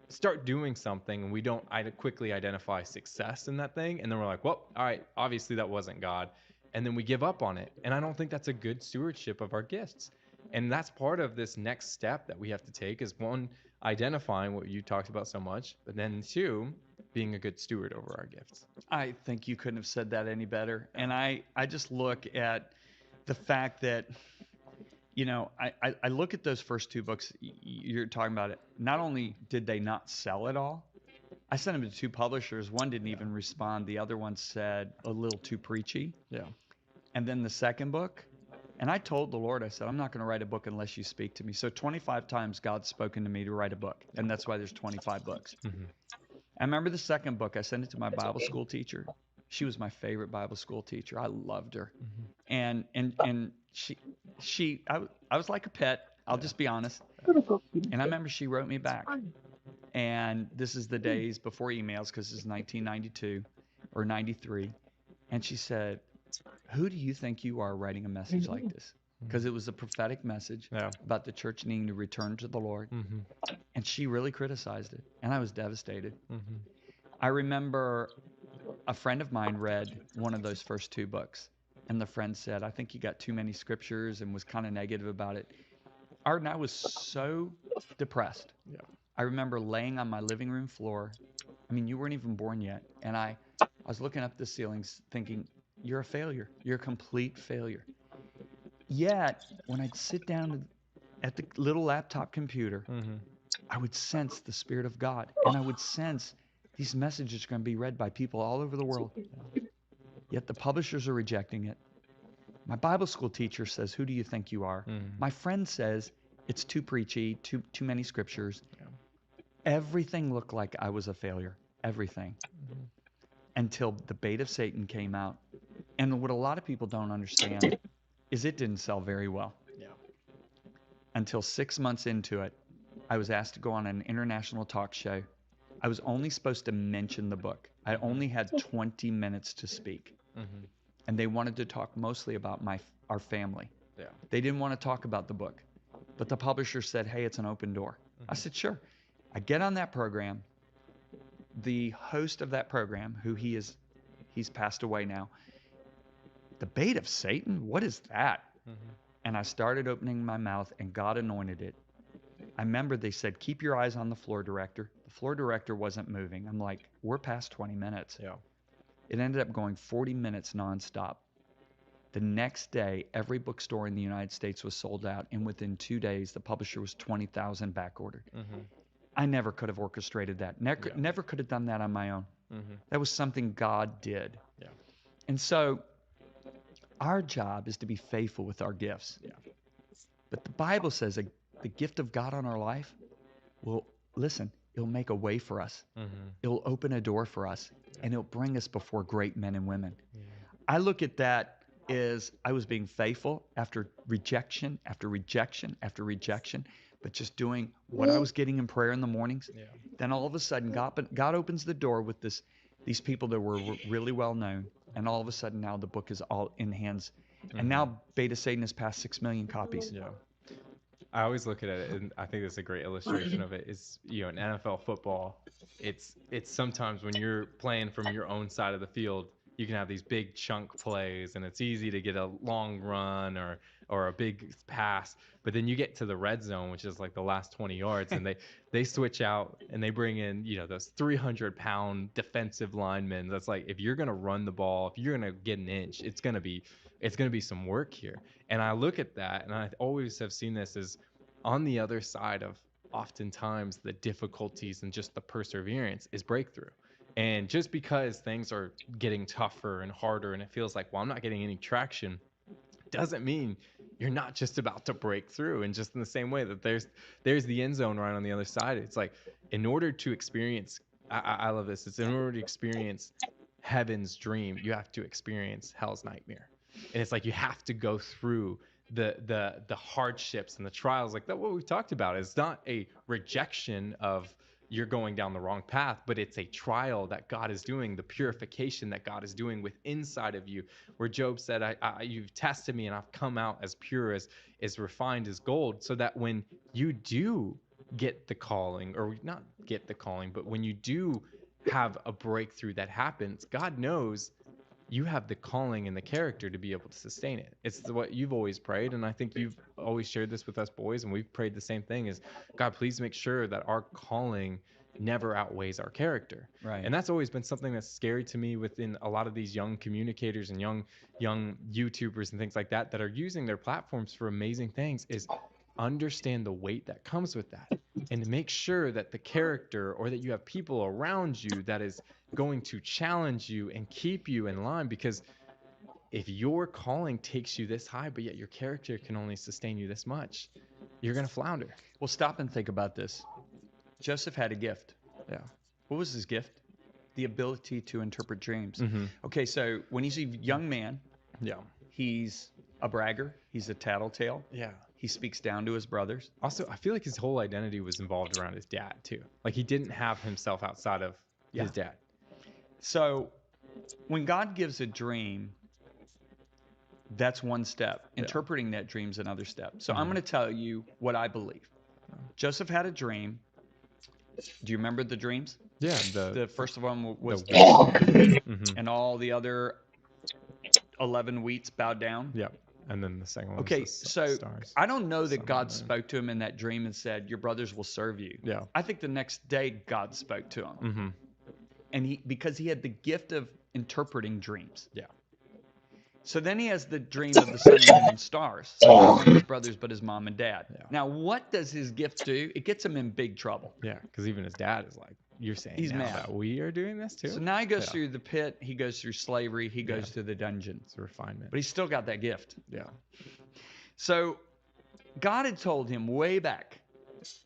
start doing something and we don't quickly identify success in that thing, and then we're like, well, all right, obviously that wasn't God, and then we give up on it. And I don't think that's a good stewardship of our gifts. And that's part of this next step that we have to take, is 1, identifying what you talked about so much, but then 2, being a good steward over our gifts. I think you couldn't have said that any better. And I just look at the fact that, you know, I look at those first 2 books you're talking about. It. Not only did they not sell at all, I sent them to 2 publishers. One didn't even respond. The other one said a little too preachy. Yeah. And then the second book, and I told the Lord, I said, I'm not going to write a book unless you speak to me. So 25 times God's spoken to me to write a book. And that's why there's 25 books. Mm-hmm. I remember the second book, I sent it to my Bible school teacher. She was my favorite Bible school teacher. I loved her. Mm-hmm. And I was like a pet. I'll just be honest. And I remember she wrote me back. And this is the days before emails, because this is 1992 or 93. And she said, who do you think you are writing a message like this? Because it was a prophetic message about the church needing to return to the Lord. Mm-hmm. And she really criticized it. And I was devastated. Mm-hmm. I remember a friend of mine read one of those first 2 books. And the friend said, I think you got too many scriptures, and was kind of negative about it. Arden, I was so depressed. Yeah. I remember laying on my living room floor. I mean, you weren't even born yet. And I was looking up the ceilings thinking, you're a failure. You're a complete failure. Yet, when I'd sit down at the little laptop computer, I would sense the Spirit of God. And I would sense these messages are going to be read by people all over the world. Yet the publishers are rejecting it. My Bible school teacher says, who do you think you are? My friend says, it's too preachy, too many scriptures. Everything looked like I was a failure. Everything. Until the Bait of Satan came out. And what a lot of people don't understand is it didn't sell very well. Yeah. Until 6 months into it, I was asked to go on an international talk show. I was only supposed to mention the book. I only had 20 minutes to speak. Mm-hmm. And they wanted to talk mostly about our family. Yeah. They didn't want to talk about the book. but the publisher said, hey, it's an open door. I said, sure. I get on that program. The host of that program, who he's passed away now, the bait of Satan? What is that? And I started opening my mouth, and God anointed it. I remember they said, keep your eyes on the floor director. The floor director wasn't moving. I'm like, we're past 20 minutes. Yeah. It ended up going 40 minutes nonstop. The next day, every bookstore in the United States was sold out, and within 2 days, the publisher was 20,000 back ordered. I never could have orchestrated that. Never could have done that on my own. That was something God did. Yeah. And so our job is to be faithful with our gifts. Yeah. But the Bible says the gift of God on our life will, listen, it'll make a way for us. It'll open a door for us, and it'll bring us before great men and women. I look at that as I was being faithful after rejection, after rejection, after rejection, but just doing what I was getting in prayer in the mornings. Then all of a sudden, God opens the door with these people that were really well known, and all of a sudden now the book is all in hands. And now Beta Satan has passed 6 million copies. Yeah. I always look at it, and I think that's a great illustration of it. Is in NFL football, it's sometimes when you're playing from your own side of the field, you can have these big chunk plays, and it's easy to get a long run or a big pass. But then you get to the red zone, which is like the last 20 yards, and they switch out and they bring in those 300-pound defensive linemen. That's like, if you're gonna run the ball, if you're gonna get an inch, it's gonna be some work here. And I look at that, and I always have seen this as on the other side of oftentimes the difficulties and just the perseverance is breakthrough. And just because things are getting tougher and harder and it feels like, well, I'm not getting any traction, doesn't mean you're not just about to break through. And just in the same way that there's the end zone right on the other side. It's like, in order to experience, I love this, it's in order to experience heaven's dream, you have to experience hell's nightmare. And it's like, you have to go through the hardships and the trials like that. What we've talked about is not a rejection of you're going down the wrong path, but it's a trial that God is doing, the purification that God is doing with inside of you, where Job said, you've tested me and I've come out as pure, as refined as gold, so that when you do get the calling, or not get the calling, but when you do have a breakthrough that happens, God knows you have the calling and the character to be able to sustain it. It's what you've always prayed, and I think you've always shared this with us boys, and we've prayed the same thing, is God, please make sure that our calling never outweighs our character. Right. And that's always been something that's scary to me within a lot of these young communicators and young YouTubers and things like that are using their platforms for amazing things, is understand the weight that comes with that, and make sure that the character, or that you have people around you that is going to challenge you and keep you in line. Because if your calling takes you this high, but yet your character can only sustain you this much, you're going to flounder. Well, stop and think about this. Joseph had a gift. Yeah. What was his gift? The ability to interpret dreams. Okay, so when he's a young man, he's a bragger. He's a tattletale. Yeah. He speaks down to his brothers. Also, I feel like his whole identity was involved around his dad too. Like, he didn't have himself outside of his dad. So when God gives a dream, that's one step. Interpreting that dream's another step. So I'm going to tell you what I believe. Joseph had a dream. Do you remember the dreams? Yeah. The first one was and all the other 11 wheats bowed down. Yeah. And then the second one Okay, was the so stars. I don't know that God spoke to him in that dream and said, your brothers will serve you. Yeah. I think the next day God spoke to him. And because he had the gift of interpreting dreams. Yeah. So then he has the dream of the sun, moon, and stars. So not his brothers, but his mom and dad. Yeah. Now, what does his gift do? It gets him in big trouble. Yeah, because even his dad is like, you're saying He's now mad. that we are doing this too? So now he goes through the pit. He goes through slavery. He goes to the dungeon. It's a refinement. But he's still got that gift. Yeah. So God had told him way back,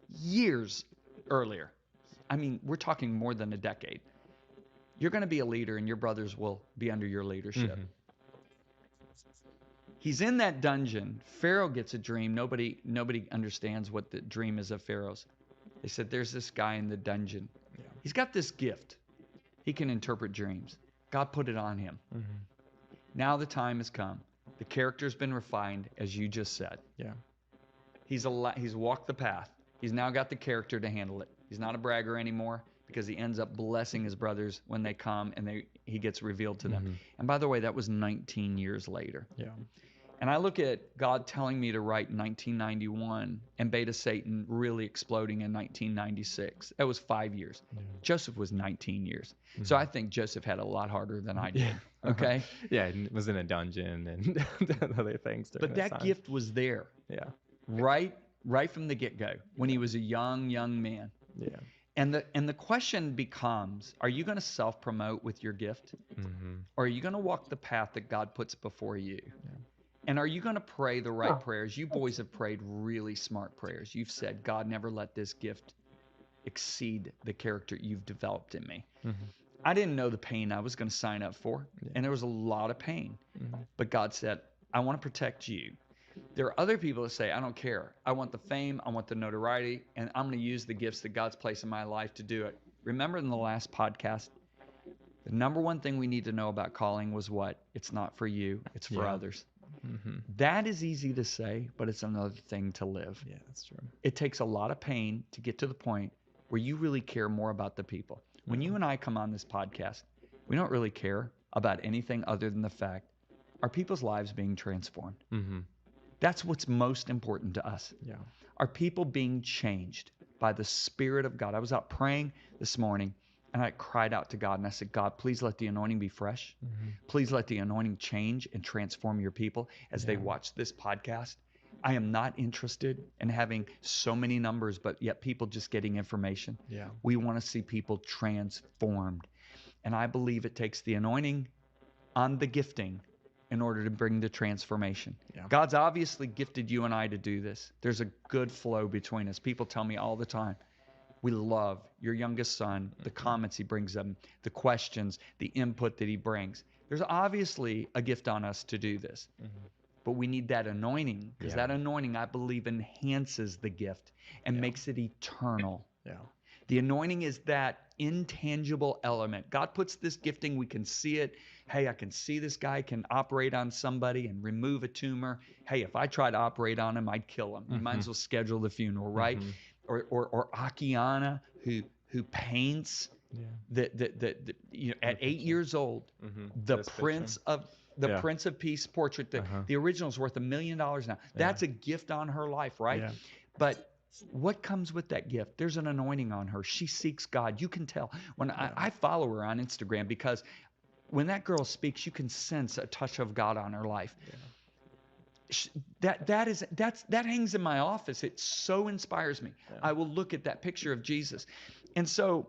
years earlier, I mean, we're talking more than a decade, you're going to be a leader and your brothers will be under your leadership. He's in that dungeon. Pharaoh gets a dream. Nobody understands what the dream is of Pharaoh's. They said, there's this guy in the dungeon. Yeah. He's got this gift. He can interpret dreams. God put it on him. Now the time has come. The character's been refined, as you just said. Yeah. He's walked the path. He's now got the character to handle it. He's not a bragger anymore because he ends up blessing his brothers when they come and he gets revealed to them. And by the way, that was 19 years later. Yeah. And I look at God telling me to write in 1991 and Beta Satan really exploding in 1996. That was 5 years. Joseph was 19 years. So I think Joseph had a lot harder than I did. Okay? Yeah, and was in a dungeon and other things. But that gift was there. Yeah. Right from the get-go when he was a young man. Yeah. And the question becomes, are you going to self-promote with your gift? Or are you going to walk the path that God puts before you? Yeah. And are you going to pray the right prayers? You boys have prayed really smart prayers. You've said, God, never let this gift exceed the character you've developed in me. I didn't know the pain I was going to sign up for. And there was a lot of pain. But God said, I want to protect you. There are other people that say, I don't care. I want the fame. I want the notoriety. And I'm going to use the gifts that God's placed in my life to do it. Remember in the last podcast, the number one thing we need to know about calling was what? It's not for you. It's for others. That is easy to say, but it's another thing to live. Yeah, that's true. It takes a lot of pain to get to the point where you really care more about the people. When you and I come on this podcast, we don't really care about anything other than the fact, are people's lives being transformed? That's what's most important to us. Yeah. Are people being changed by the Spirit of God? I was out praying this morning and I cried out to God and I said, God, please let the anointing be fresh. Please let the anointing change and transform your people as they watch this podcast. I am not interested in having so many numbers, but yet people just getting information. Yeah. We want to see people transformed. And I believe it takes the anointing on the gifting in order to bring the transformation. Yeah. God's obviously gifted you and I to do this. There's a good flow between us. People tell me all the time, we love your youngest son, the comments he brings them, the questions, the input that he brings. There's obviously a gift on us to do this. But we need that anointing because that anointing, I believe, enhances the gift and makes it eternal. Yeah. The anointing is that intangible element. God puts this gifting, we can see it. Hey, I can see this guy can operate on somebody and remove a tumor. Hey, if I try to operate on him, I'd kill him. You might as well schedule the funeral, right? Or Akiana, who paints at 8 years old, the This Prince picture. of Prince of Peace portrait. The original is worth $1 million now. That's a gift on her life, right? Yeah. But what comes with that gift? There's an anointing on her. She seeks God. You can tell. When I follow her on Instagram because when that girl speaks, you can sense a touch of God on her life. That hangs in my office. It so inspires me. I will look at that picture of Jesus. And so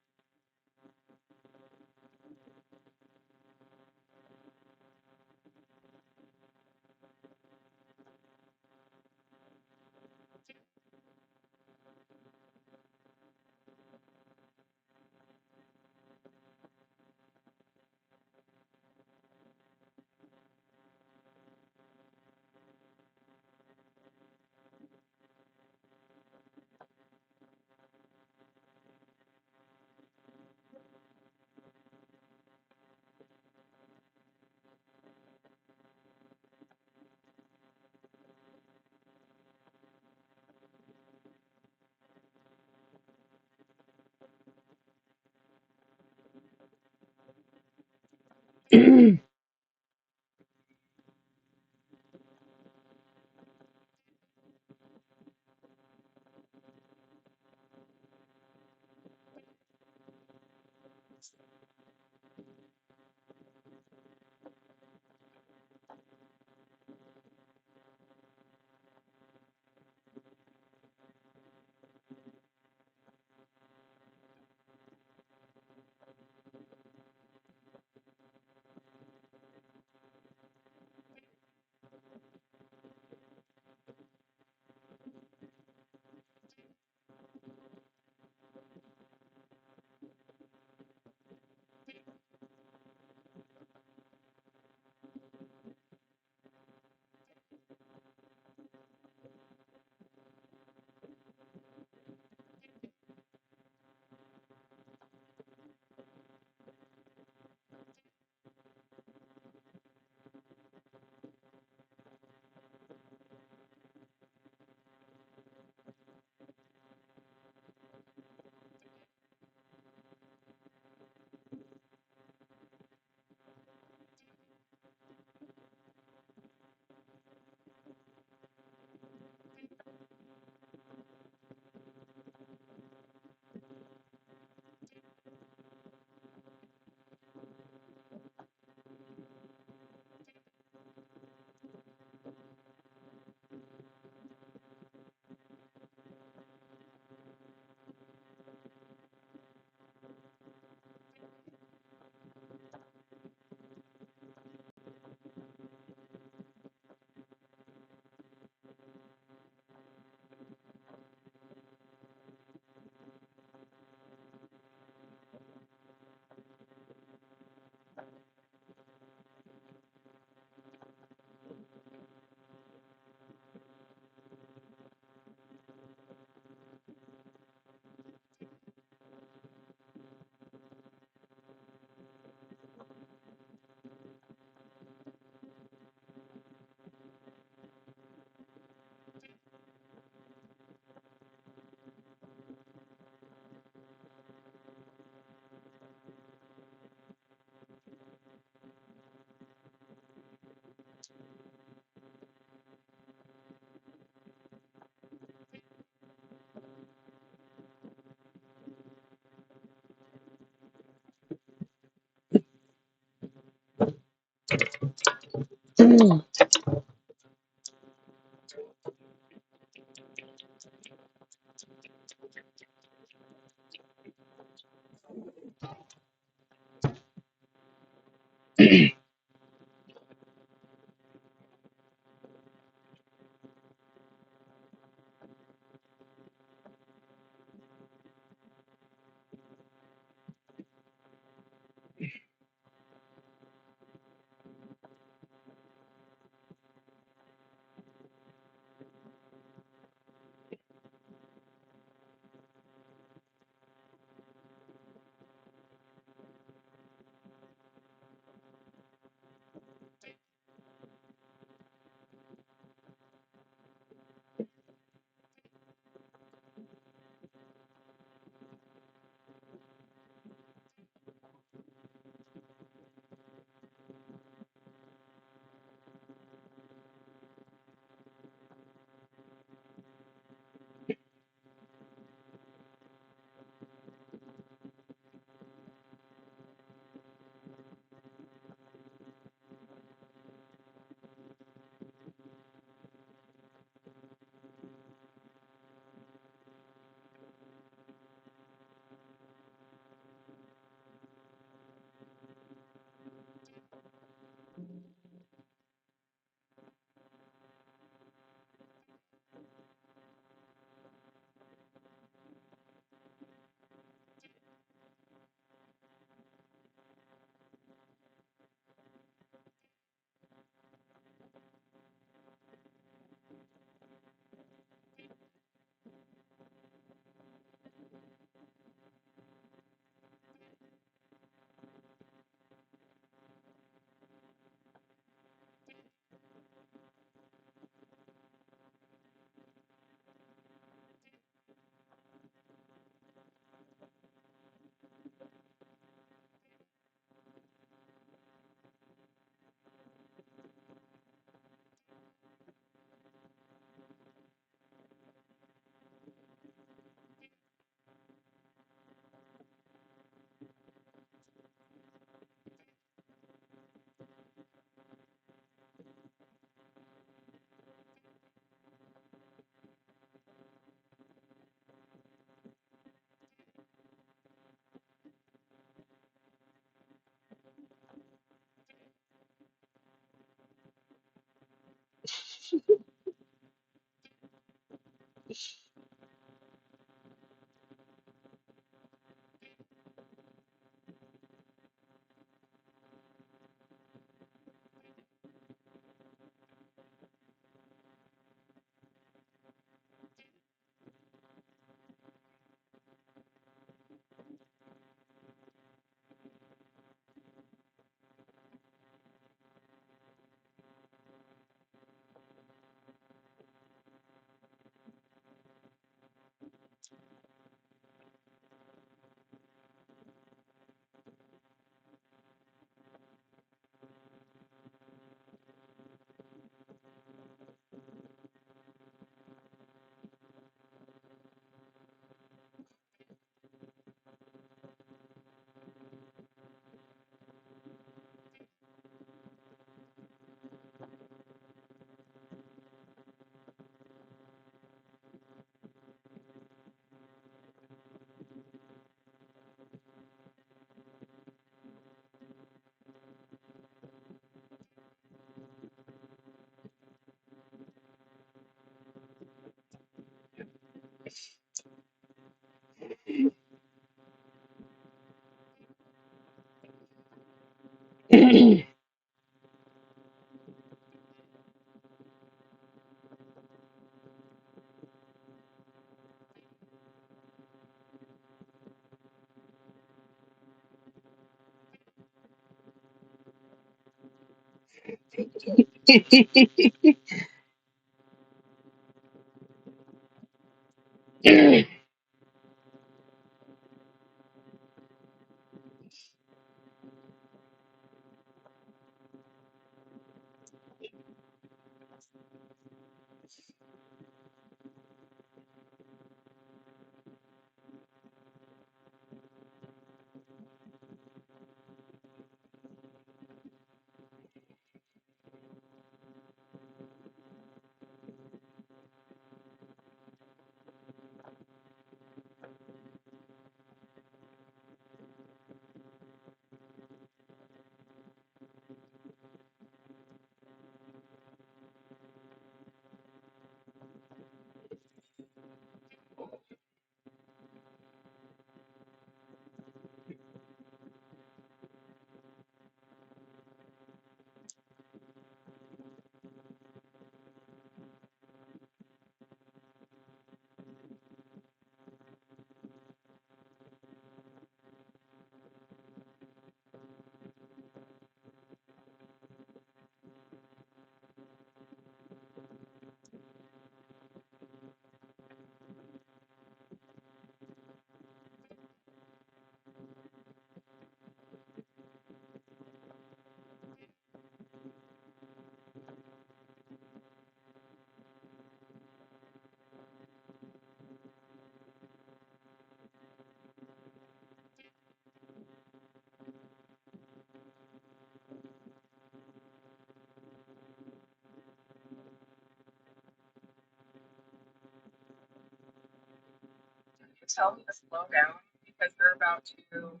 Tell me to slow down because they're about to.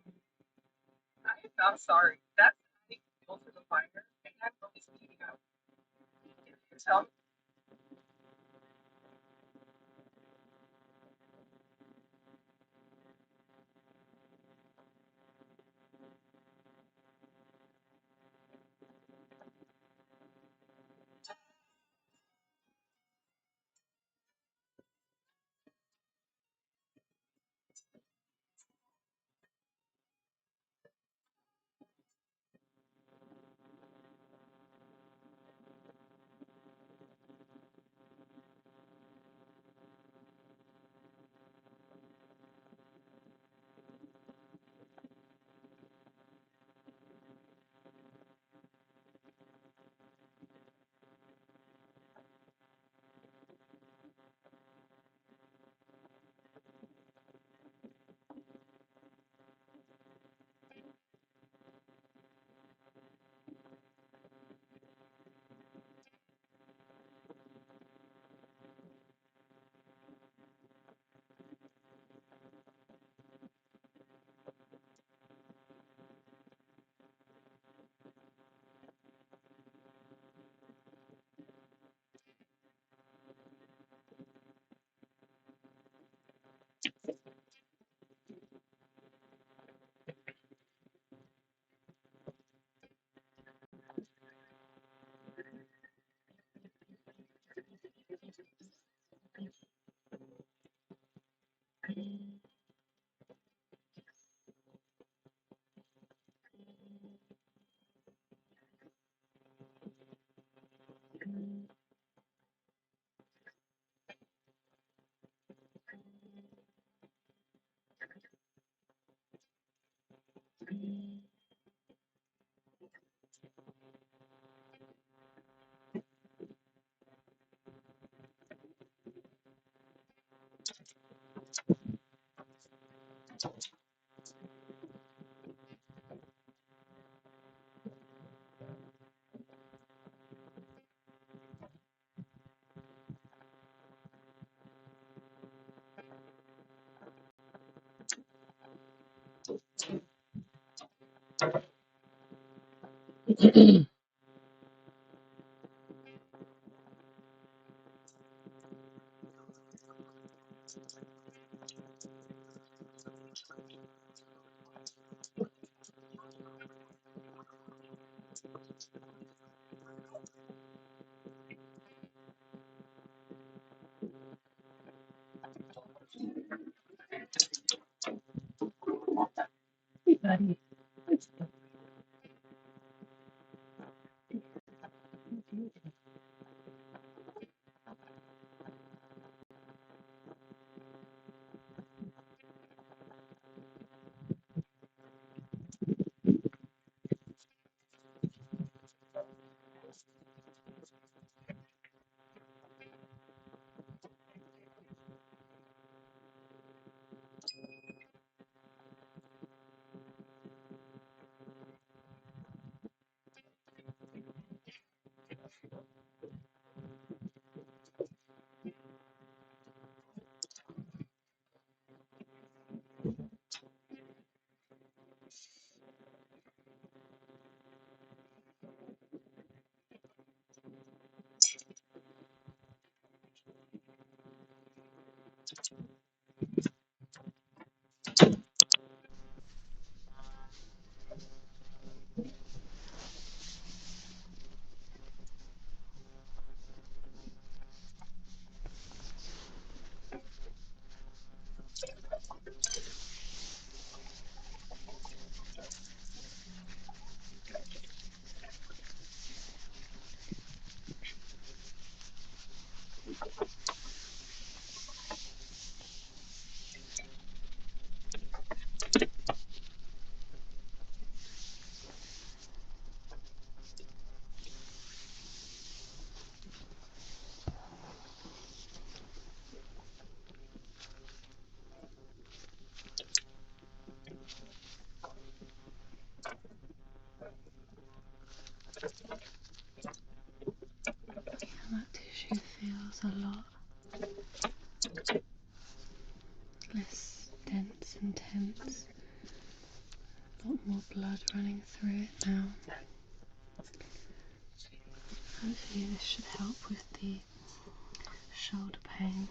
I am not sorry. That's adding fuel to the fire, and I'm really speeding up. If you tell me. That tissue feels a lot less dense and tense. A lot more blood running through it now. Hopefully this should help with the shoulder pain.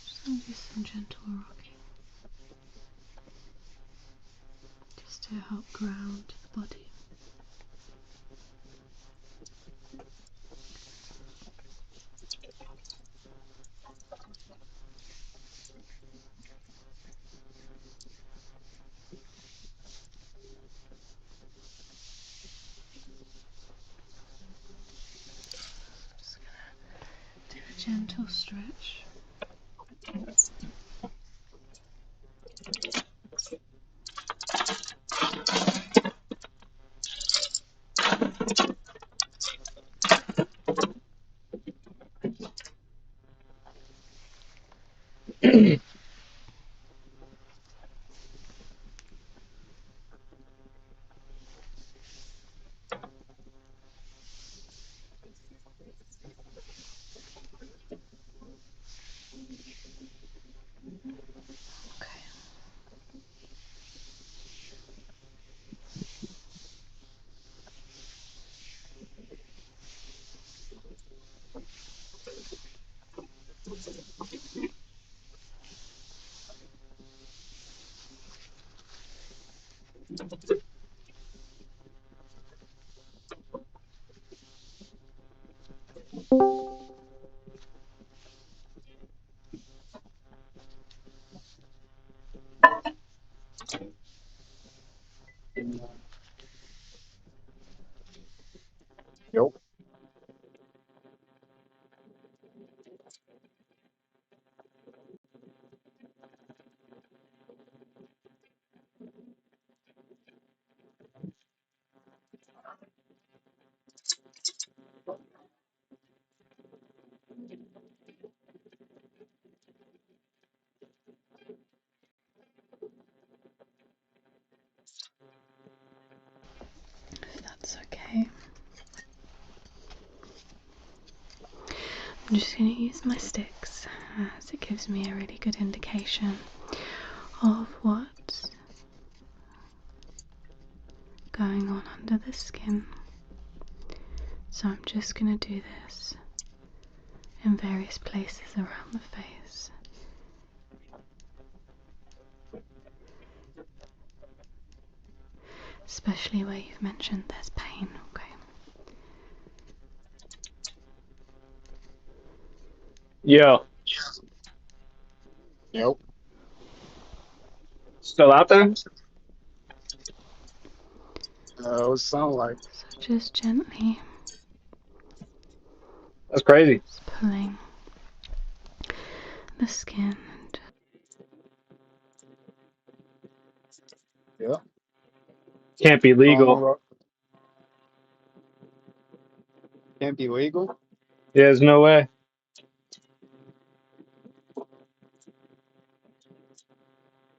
Just going to do some gentle rocking just to help ground the body. Do a gentle stretch. I'm just going to use my sticks as it gives me a really good indication of what's going on under the skin. So I'm just going to do this in various places around the face. Especially where you've mentioned there's pain, okay? Yeah. Yep. Still out there? It would sound like. So just gently That's crazy. just pulling the skin. Yeah. Can't be legal. Can't be legal? Yeah, there's no way.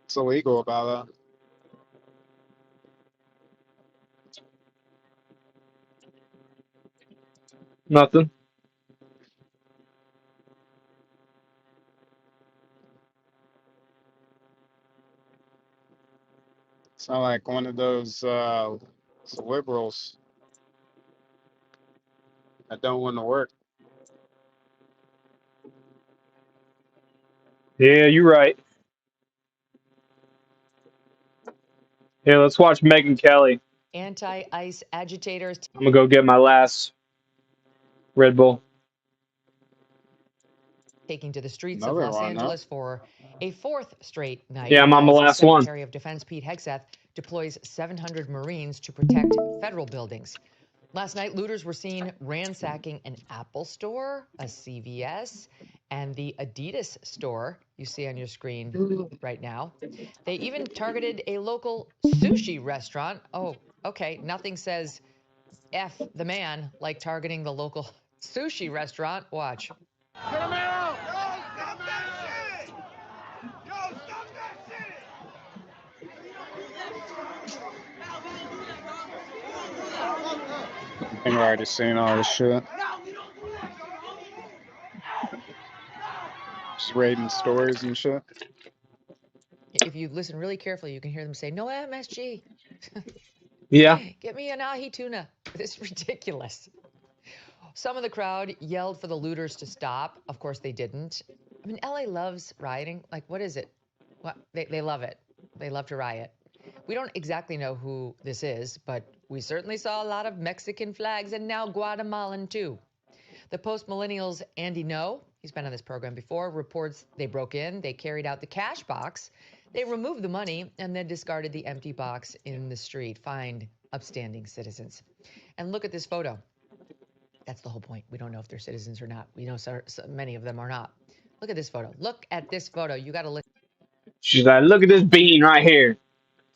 What's illegal about that? Nothing. Sound like one of those liberals that don't want to work. Yeah, you're right. Yeah, let's watch Megyn Kelly. Anti-ICE agitators. I'm gonna go get my last Red Bull. Taking to the streets Another of Los one, huh? Angeles for a fourth straight night. Yeah, I'm on the as last one. Secretary of Defense Pete Hegseth deploys 700 Marines to protect federal buildings. Last night, looters were seen ransacking an Apple store, a CVS, and the Adidas store you see on your screen right now. They even targeted a local sushi restaurant. Oh, okay, nothing says F the man like targeting the local sushi restaurant. Watch. Get him out! Yo, stop that shit! Yo, stop that shit! I think I already seen all this shit. Just raiding stores and shit. If you listen really carefully, you can hear them say, "No MSG." Yeah. Get me an ahi tuna. This is ridiculous. Some of the crowd yelled for the looters to stop. Of course, they didn't. I mean, LA loves rioting. Like, what is it? What they love it. They love to riot. We don't exactly know who this is, but we certainly saw a lot of Mexican flags and now Guatemalan too. The post-millennials Andy No, he's been on this program before, reports they broke in, they carried out the cash box, they removed the money, and then discarded the empty box in the street. Fined upstanding citizens. And look at this photo. That's the whole point. We don't know if they're citizens or not. We know so many of them are not. Look at this photo. Look at this photo. You got to listen. She's like, look at this bean right here.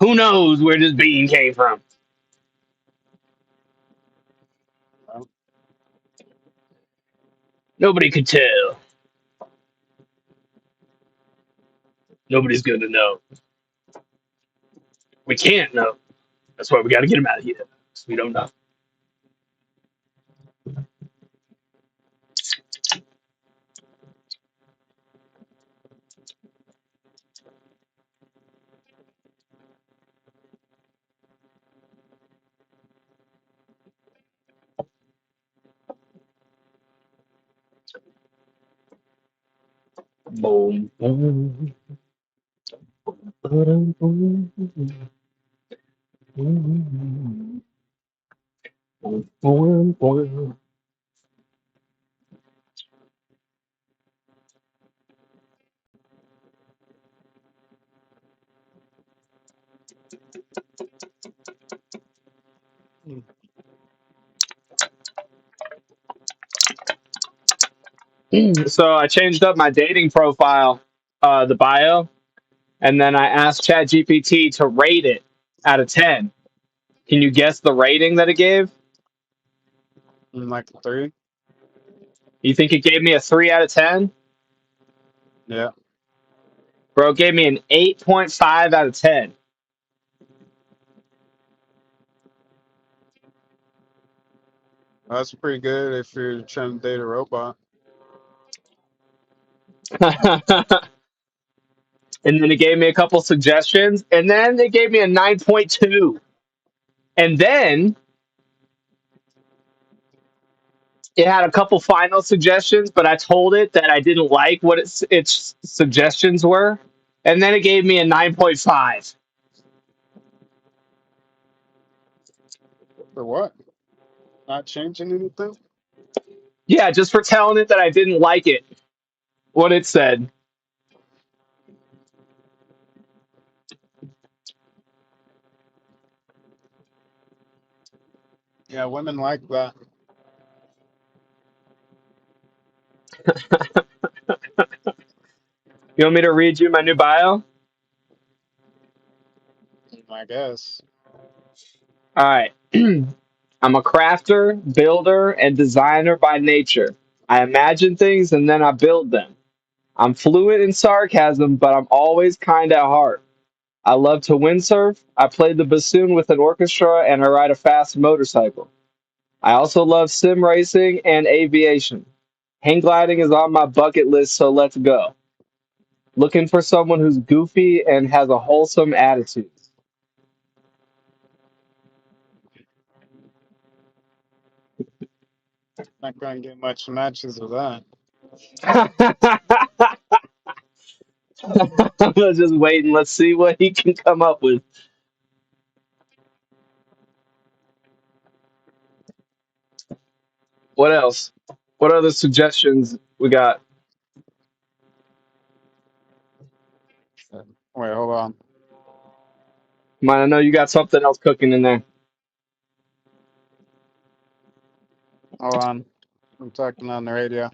Who knows where this bean came from? Nobody could tell. Nobody's gonna know. We can't know. That's why we got to get him out of here. 'Cause we don't know. Boom, boom. Boom, boom, boom. Boom, boom. So I changed up my dating profile, the bio, and then I asked ChatGPT to rate it out of 10. Can you guess the rating that it gave? Like 3? You think it gave me a 3 out of 10? Yeah. Bro, it gave me an 8.5 out of 10. That's pretty good if you're trying to date a robot. And then it gave me a couple suggestions, and then it gave me a 9.2. And then it had a couple final suggestions, but I told it that I didn't like what its suggestions were, and then it gave me a 9.5. For what? Not changing anything? Yeah, just for telling it that I didn't like it, what it said. Yeah, women like that. You want me to read you my new bio? I guess. All right. I'm a crafter, builder, and designer by nature. I imagine things and then I build them. I'm fluent in sarcasm, but I'm always kind at heart. I love to windsurf. I play the bassoon with an orchestra and I ride a fast motorcycle. I also love sim racing and aviation. Hang gliding is on my bucket list, so let's go. Looking for someone who's goofy and has a wholesome attitude. Not gonna get much matches with that. Let's just wait and let's see what he can come up with. What else? What other suggestions we got? Wait, hold on. Mine, I know you got something else cooking in there. Hold on. I'm talking on the radio.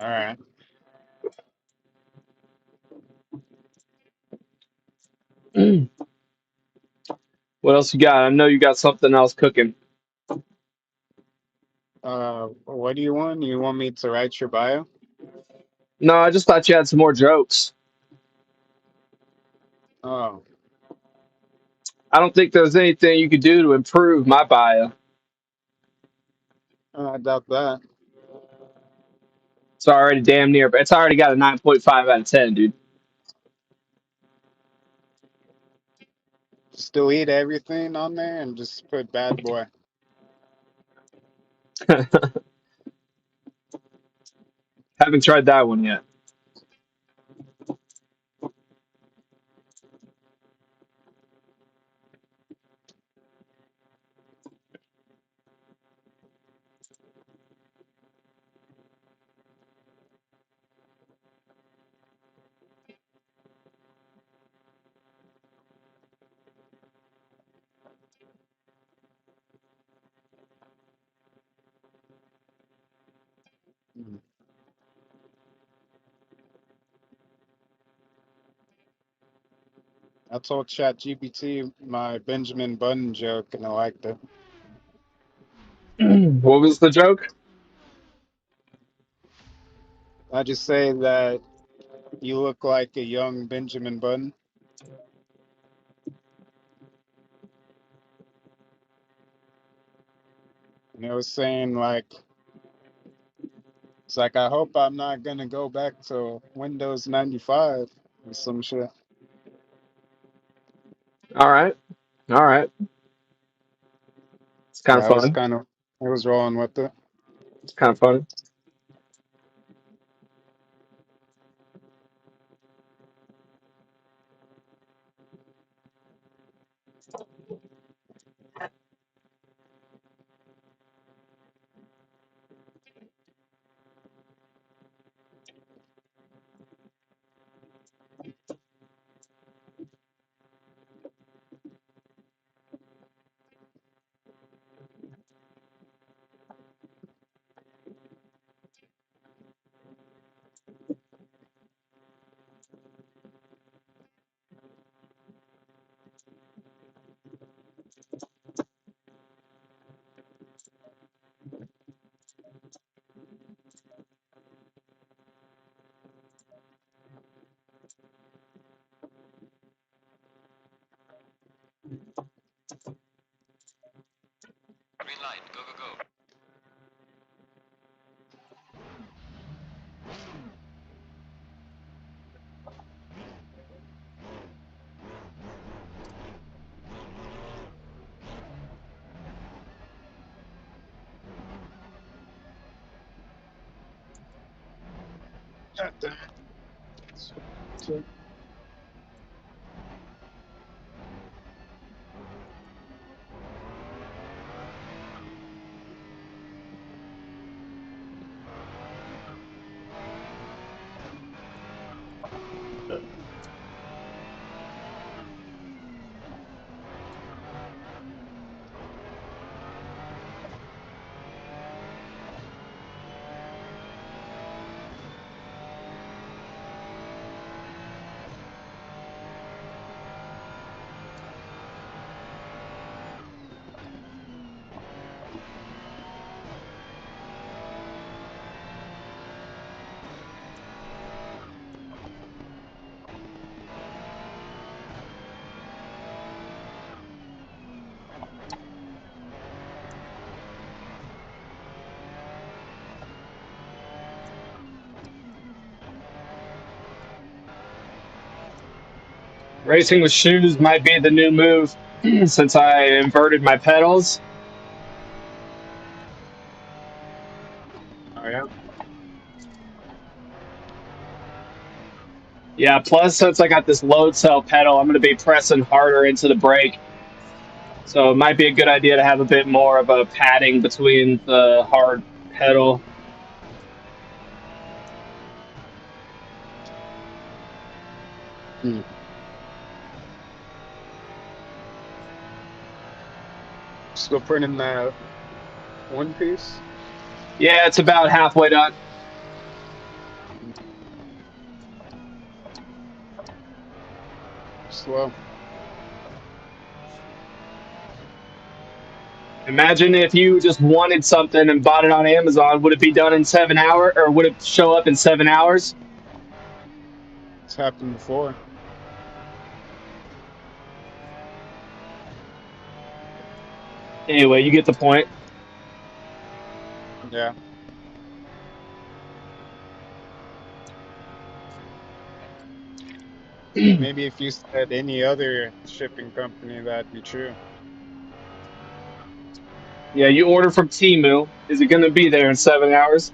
All right. What else you got? I know you got something else cooking. What do you want? You want me to write your bio? No, I just thought you had some more jokes. Oh, I don't think there's anything you could do to improve my bio. I doubt that. It's already damn near, but it's already got a 9.5 out of 10, dude. Just delete everything on there and just put bad boy. Haven't tried that one yet. Mm. I told ChatGPT my Benjamin Button joke and I liked it. What was the joke? I just say that you look like a young Benjamin Button. And it was saying like, it's like, I hope I'm not gonna go back to Windows 95 or some shit. All right. All right. It's kind of Yeah, fun. I was rolling with it. It's kind of funny. tight. Go, go, go. God damn. Racing with shoes might be the new move since I inverted my pedals. Oh yeah. Yeah, plus since I got this load cell pedal, I'm going to be pressing harder into the brake. So it might be a good idea to have a bit more of a padding between the hard pedal. Still printing that one piece. Yeah, it's about halfway done. Slow. Imagine if you just wanted something and bought it on Amazon. Would it be done in 7 hours, or would it show up in 7 hours? It's happened before. Anyway, you get the point. Yeah. Maybe if you said any other shipping company, that'd be true. Yeah, you order from Temu. Is it going to be there in 7 hours?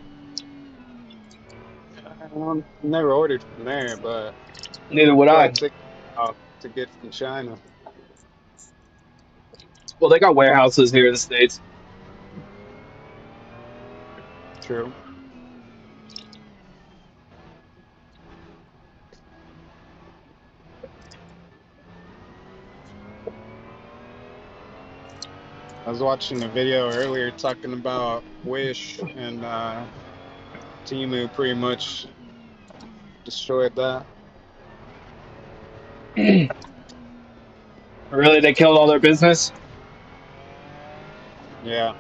Never ordered from there, but Neither would I. probably take out to get from China. Well, they got warehouses here in the States. True. I was watching a video earlier talking about Wish and Temu pretty much destroyed that. Really? They killed all their business? Yeah.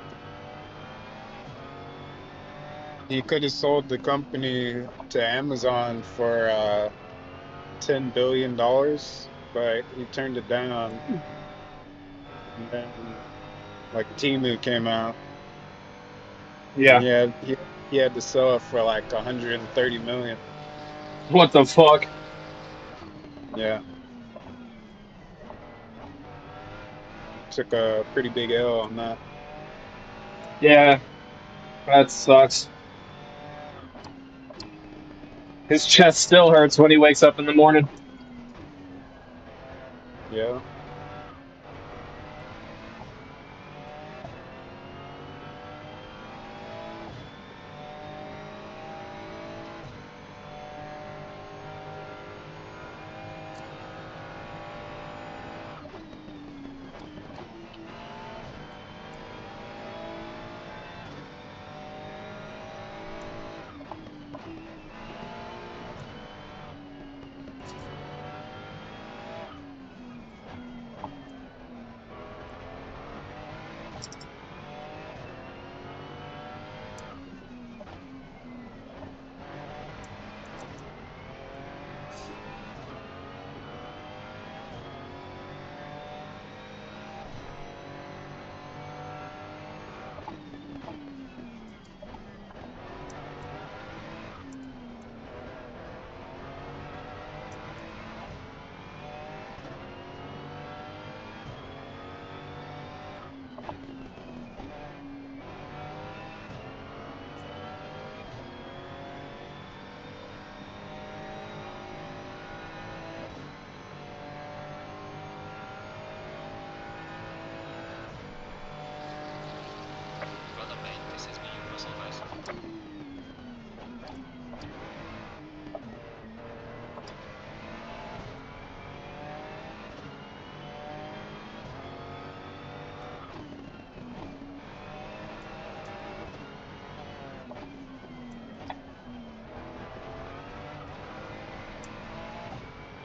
He could have sold the company to Amazon for $10 billion, but he turned it down. And then, like, Temu came out. Yeah. He had to sell it for like 130 million. What the fuck? Yeah. Took a pretty big L on that. Yeah. That sucks. His chest still hurts when he wakes up in the morning. Yeah.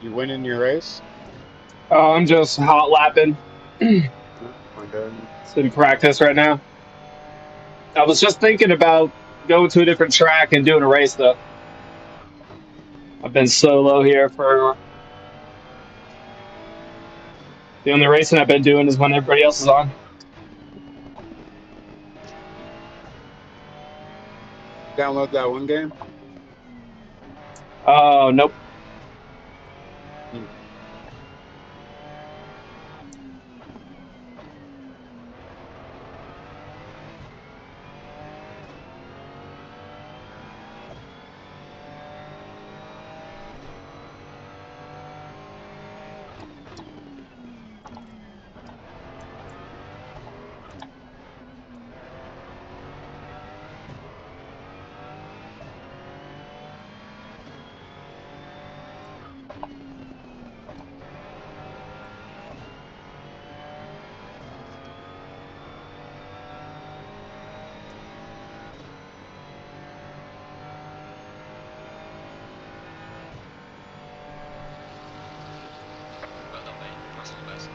You winning your race? Oh, I'm just hot lapping. Oh my god. It's in practice right now. I was just thinking about going to a different track and doing a race though. I've been solo here for the only racing I've been doing is when everybody else is on. Download that one game? Oh, nope. Well done, mate. That's the best.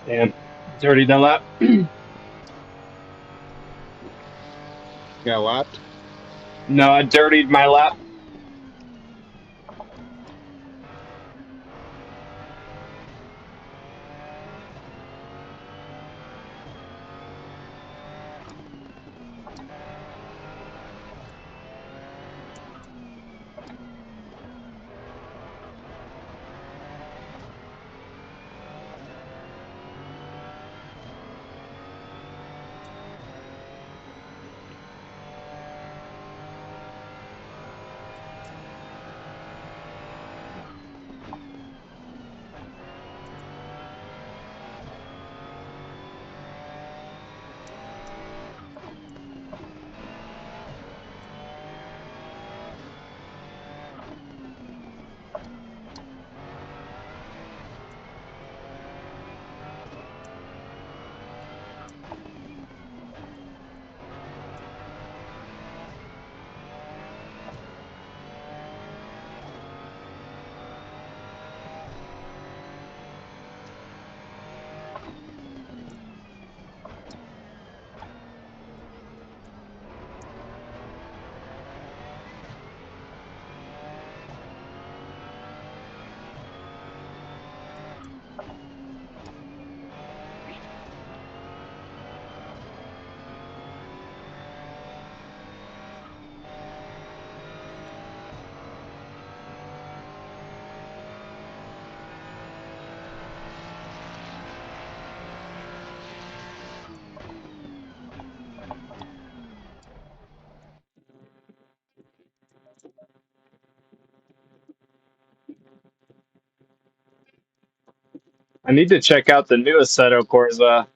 Damn. Dirty that lap. Got lapped? No, I dirtied my lap. I need to check out the new Assetto Corsa.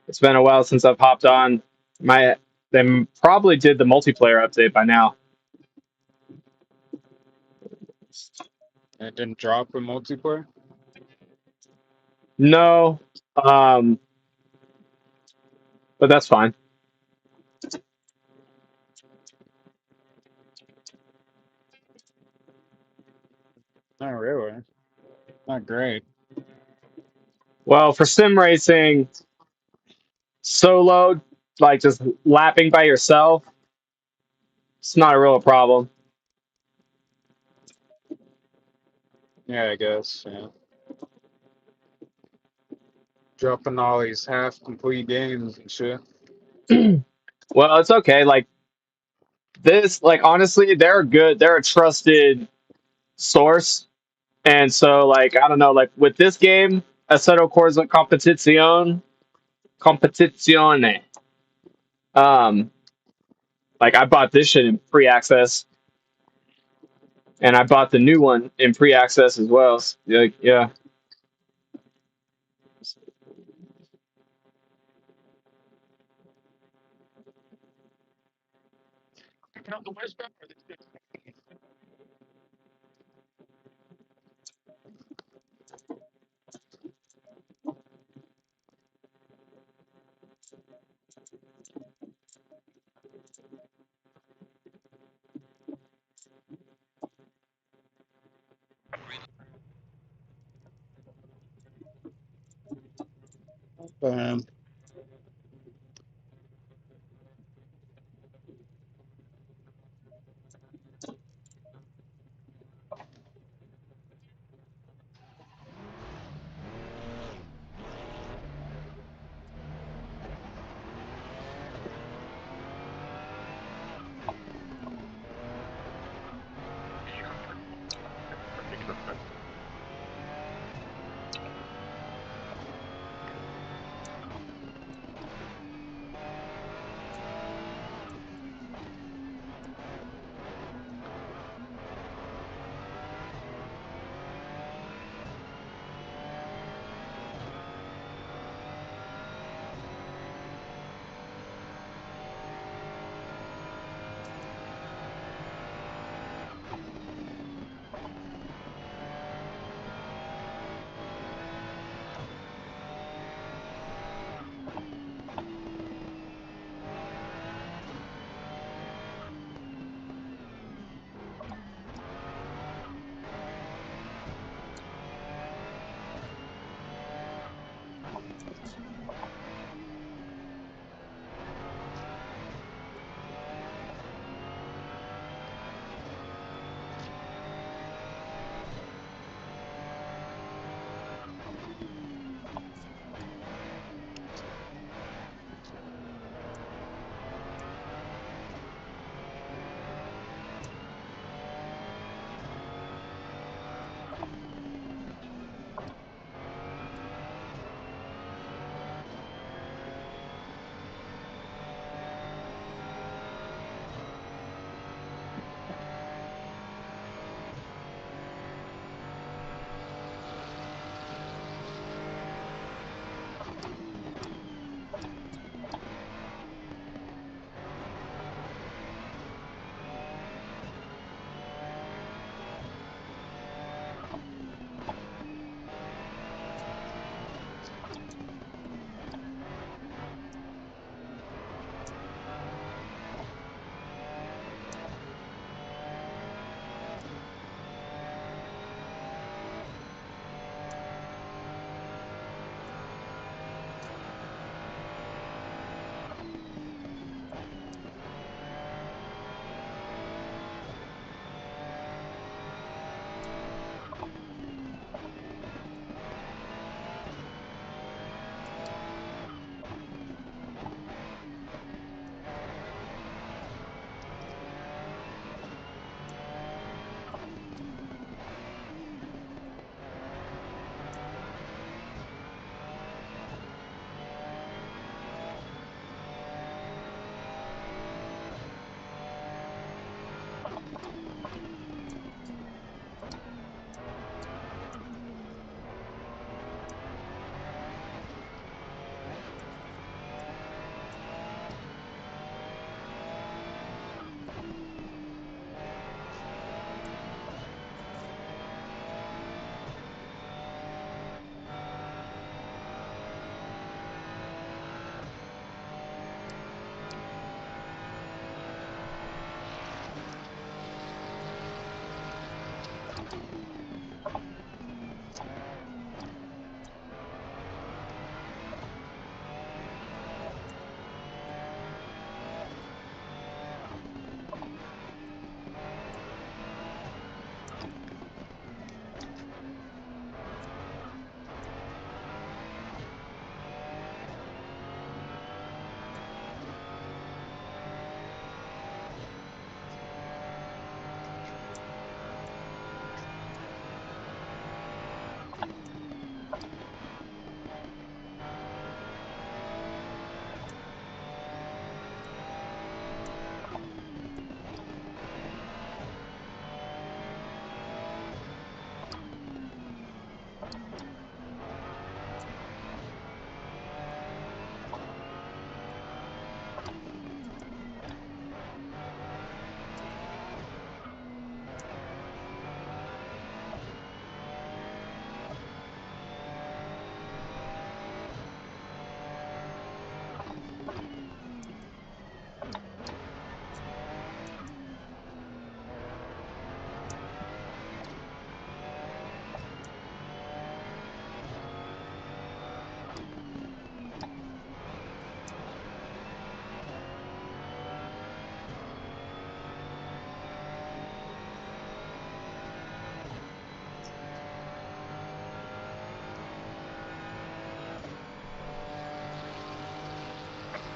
It's been a while since I've hopped on. They probably did the multiplayer update by now. It didn't drop in multiplayer? No, but that's fine. Not really. Not great. Well, for sim racing, solo, like just lapping by yourself, it's not a real problem. Yeah, I guess. Yeah. Dropping all these half complete games and shit. Well, it's okay. Like this, like honestly, they're good. They're a trusted source, and so like I don't know, like with this game, Assetto Corsa Competizione. Um, like I bought this shit in pre-access, and I bought the new one in pre-access as well. So, like, yeah. Um,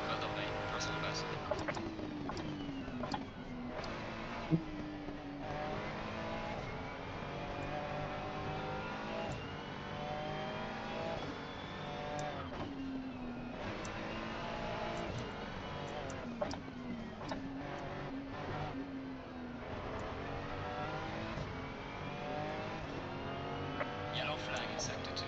Well done, mate. Personal best. Yellow flag in sector 2.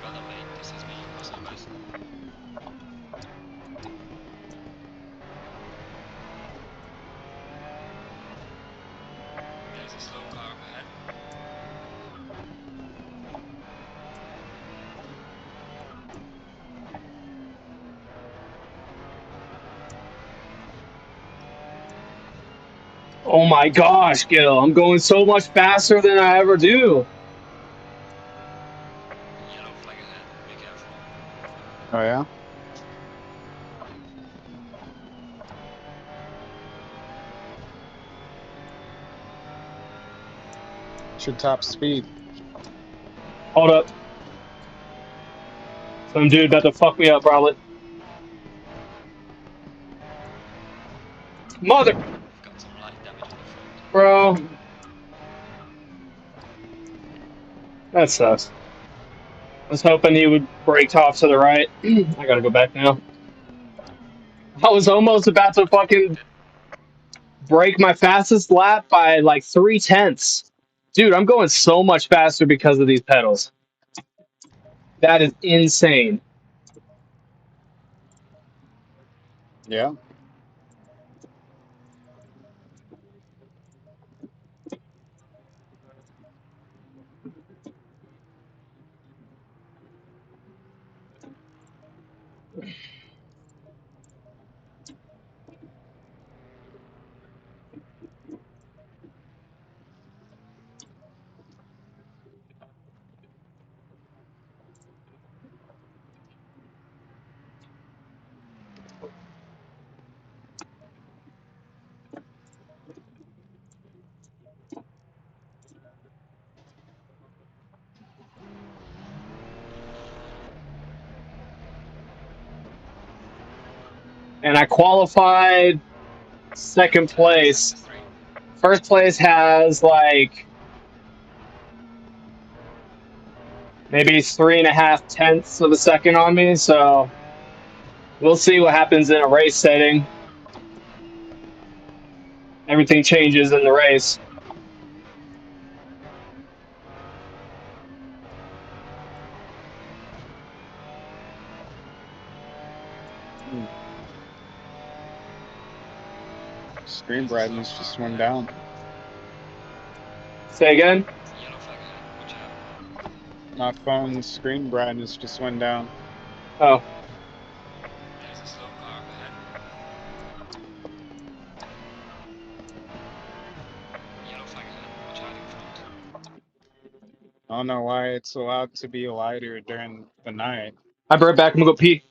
Well done, mate. This is me. Personal best. There's a slow car up ahead. Oh my gosh, Gil, I'm going so much faster than I ever do. Yellow flag ahead. Be careful. Oh yeah. Should top speed. Hold up. Some dude about to fuck me up, probably. Mother, Got some light damage on the front. bro. That sucks. I was hoping he would break off to the right. I gotta go back now. I was almost about to fucking break my fastest lap by like 3/10. Dude, I'm going so much faster because of these pedals. That is insane. Yeah. and I qualified second place. First place has like maybe 3.5 tenths of a second on me, so we'll see what happens in a race setting. Everything changes in the race. Screen brightness just went down. Say again? My phone's screen brightness just went down. Oh. I don't know why it's allowed to be lighter during the night. I'll be right back. I'm gonna go pee.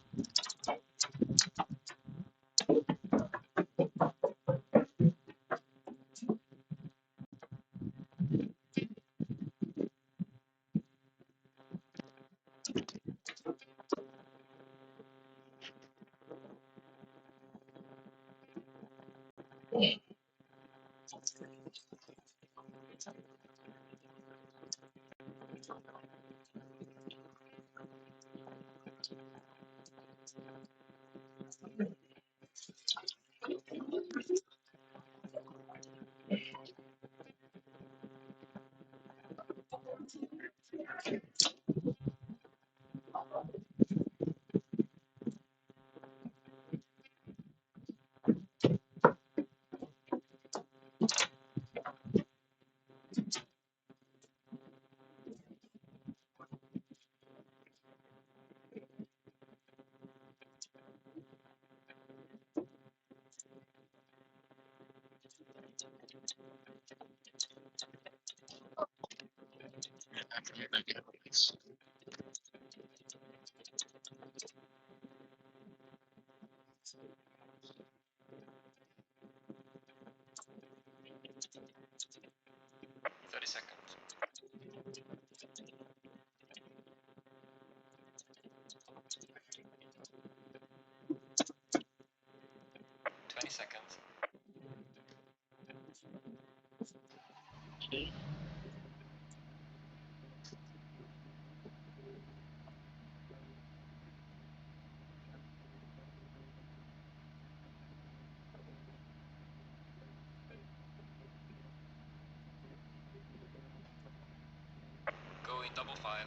Going double file.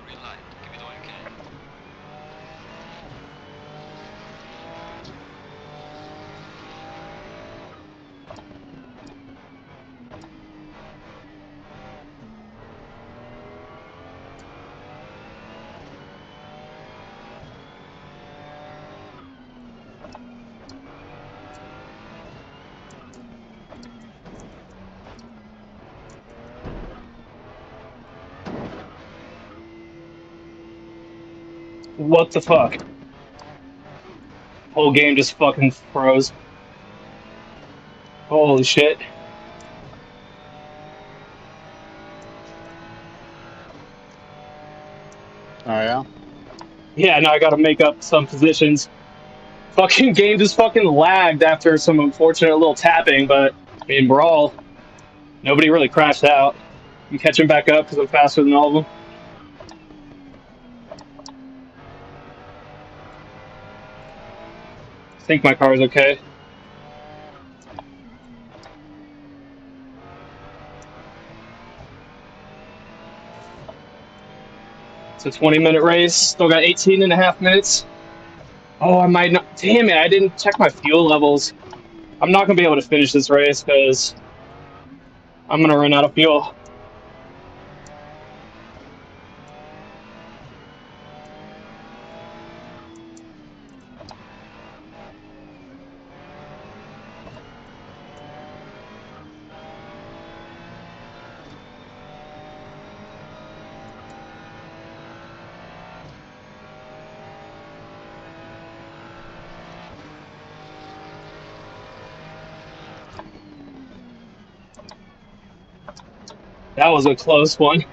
Green light. Give it all you can. What the fuck? Whole game just fucking froze. Holy shit. Oh yeah? Yeah, now I gotta make up some positions. Fucking game just fucking lagged after some unfortunate little tapping, but in Brawl, nobody really crashed out. I'm catching back up because I'm faster than all of them. I think my car is okay. It's a 20-minute race. Still got 18 and a half minutes. Oh, I might not. Damn it, I didn't check my fuel levels. I'm not going to be able to finish this race because I'm going to run out of fuel. That was a close one.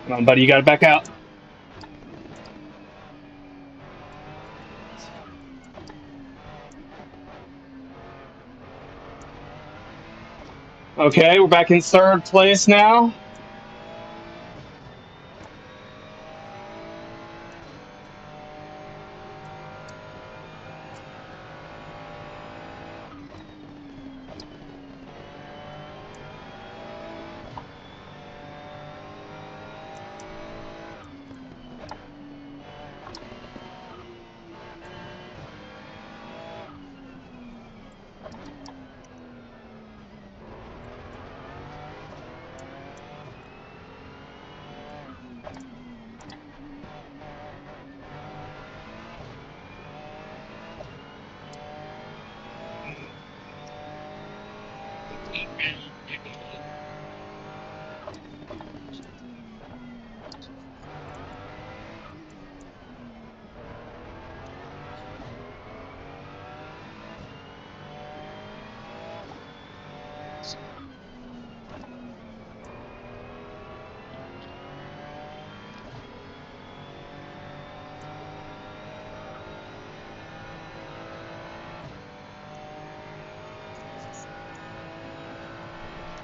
Come on, buddy, you got to back out. Okay, we're back in third place now.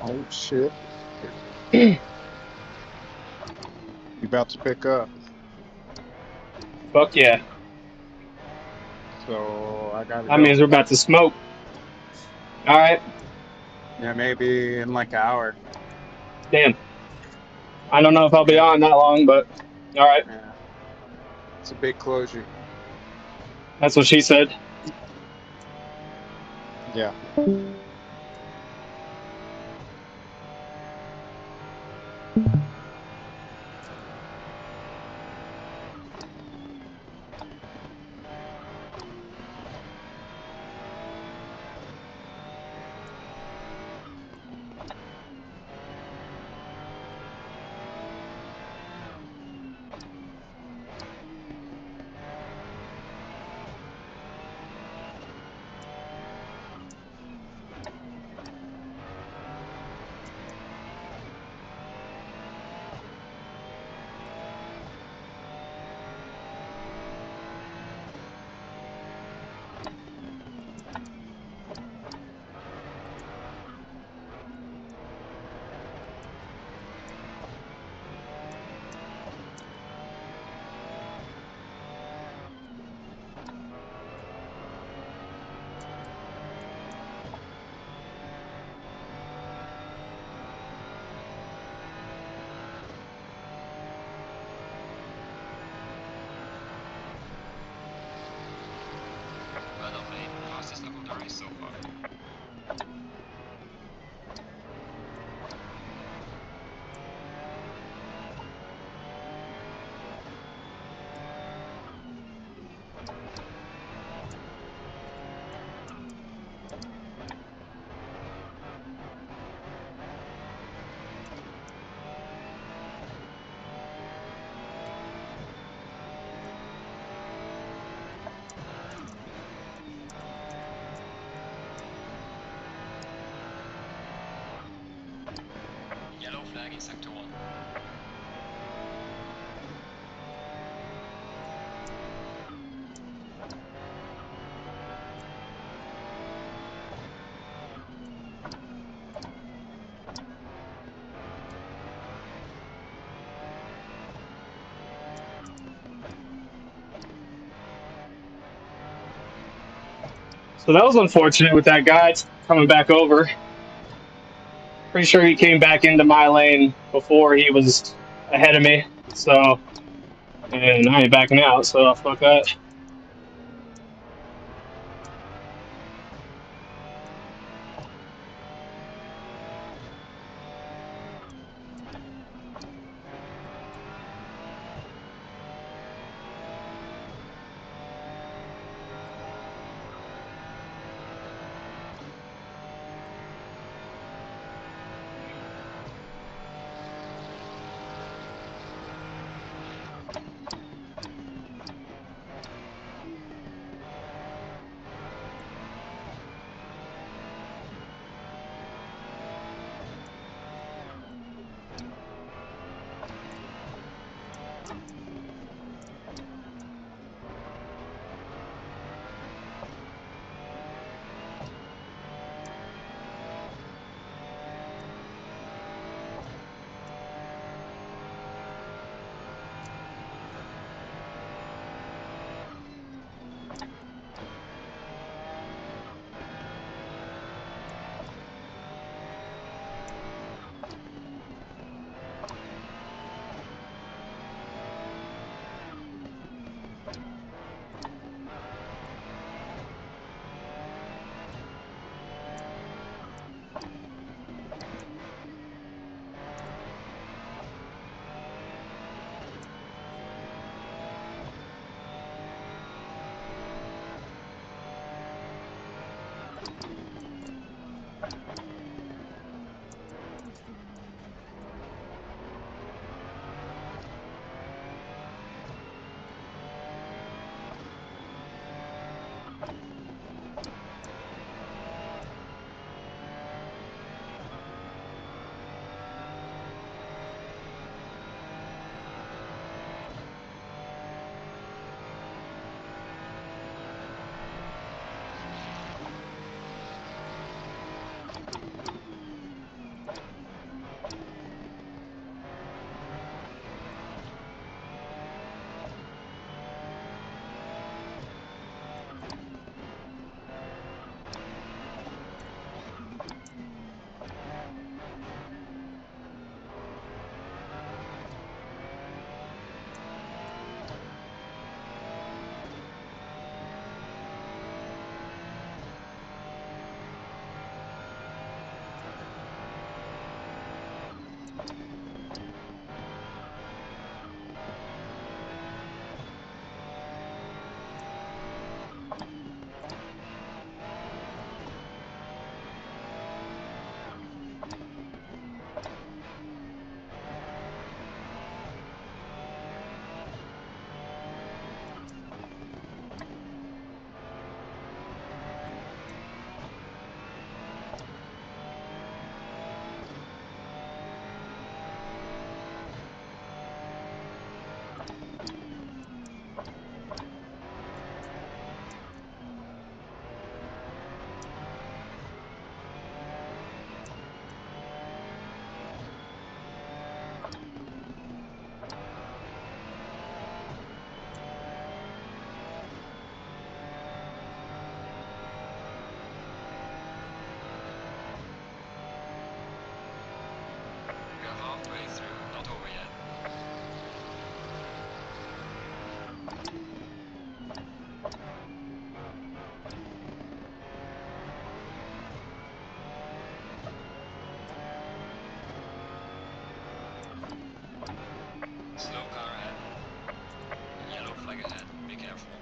Oh shit. You about to pick up. Fuck yeah. So I gotta That go. means we're about to smoke. All right. Yeah, maybe in like an hour. Damn. I don't know if I'll be on that long, but all right. Yeah. It's a big closure. That's what she said. Yeah. Well done, mate. Fastest lap of the race so far. Yellow flag in sector 1. So that was unfortunate with that guy coming back over. Pretty sure he came back into my lane before he was ahead of me. So, and I ain't backing out. So fuck that. You're halfway through, not over yet. Slow car ahead. Yellow flag ahead. Be careful.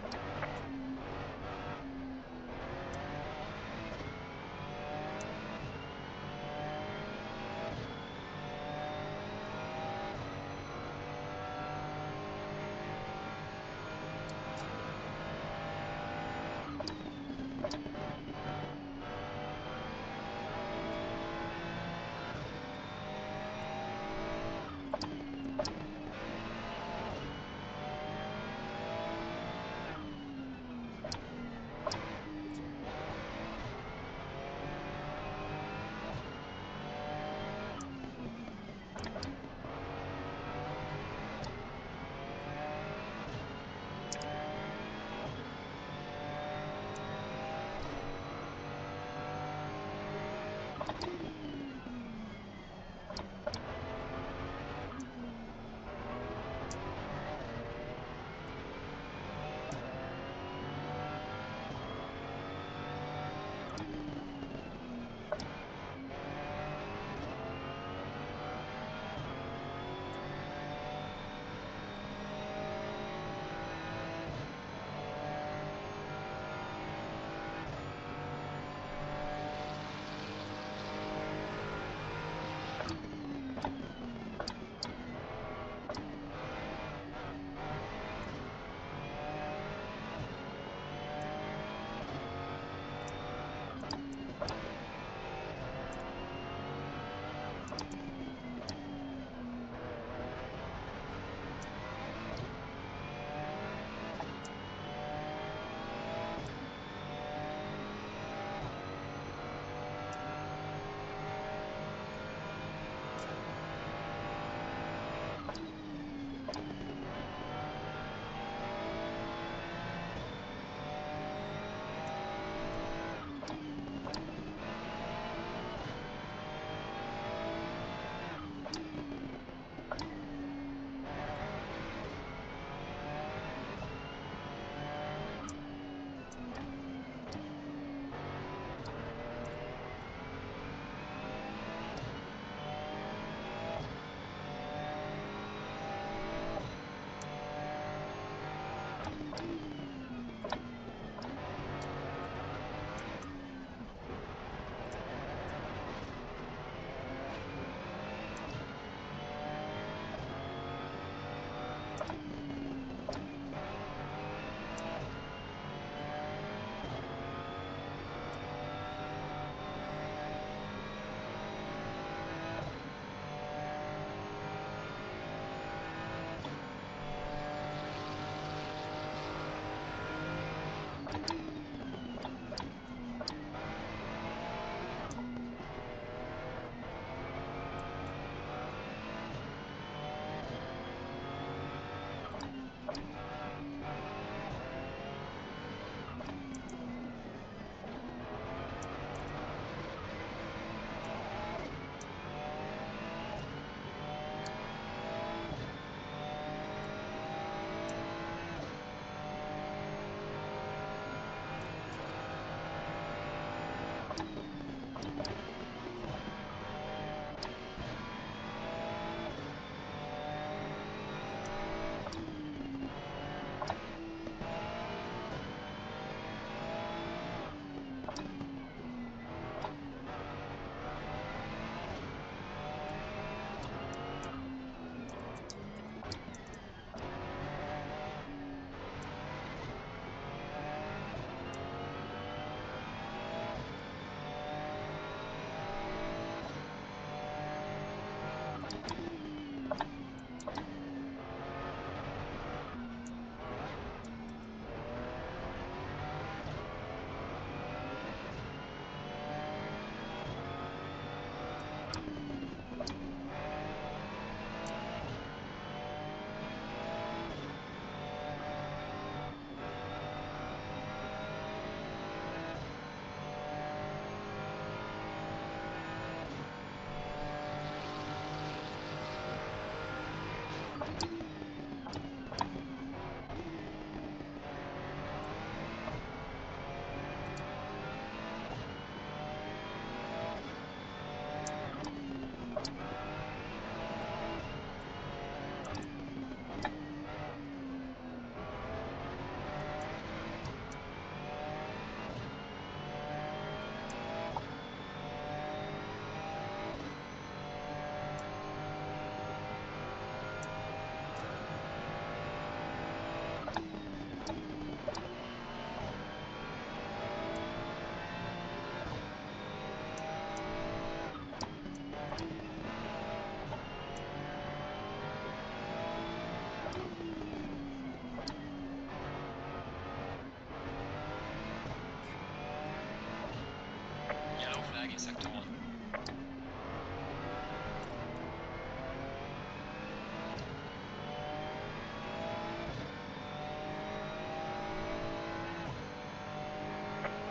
Yellow flag in sector 1.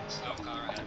Slow car ahead.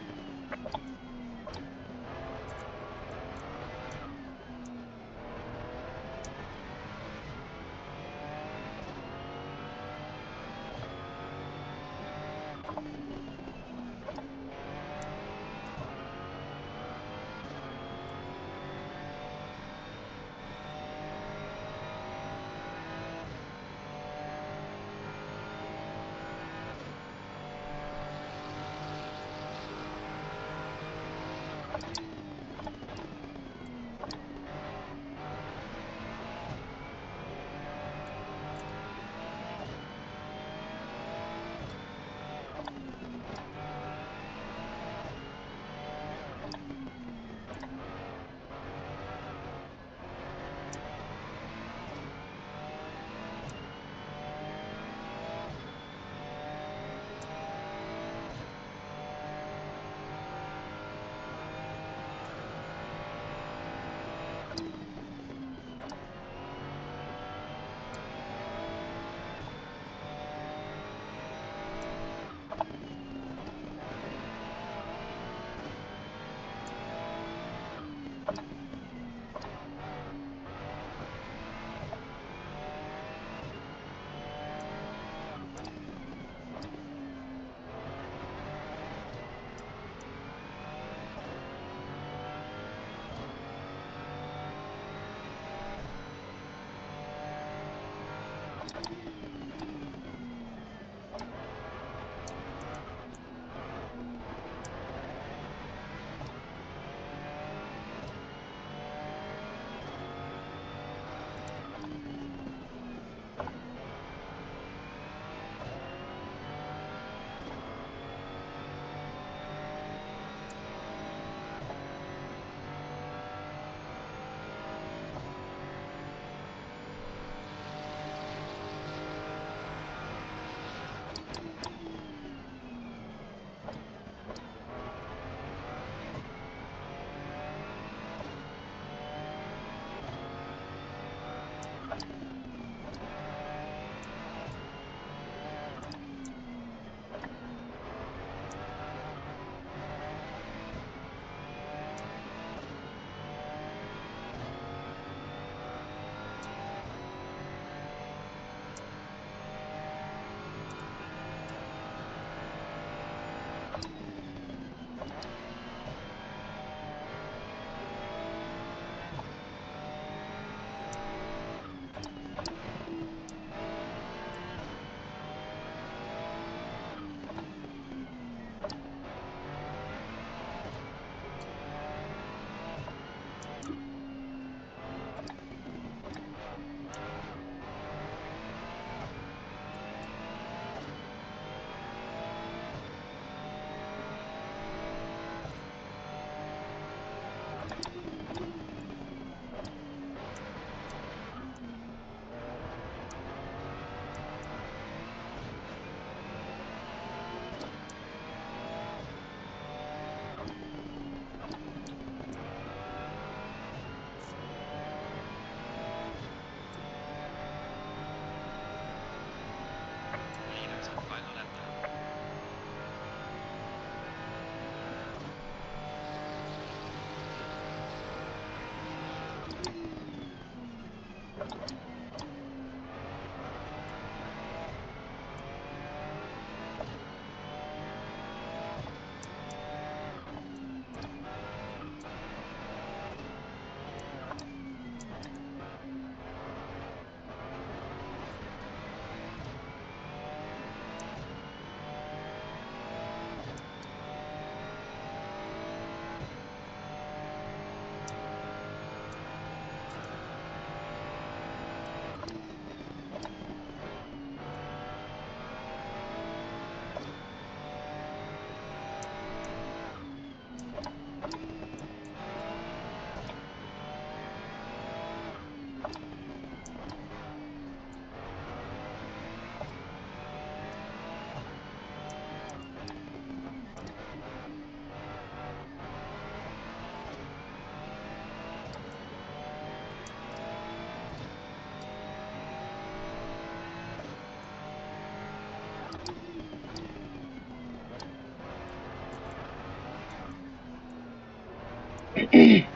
Neither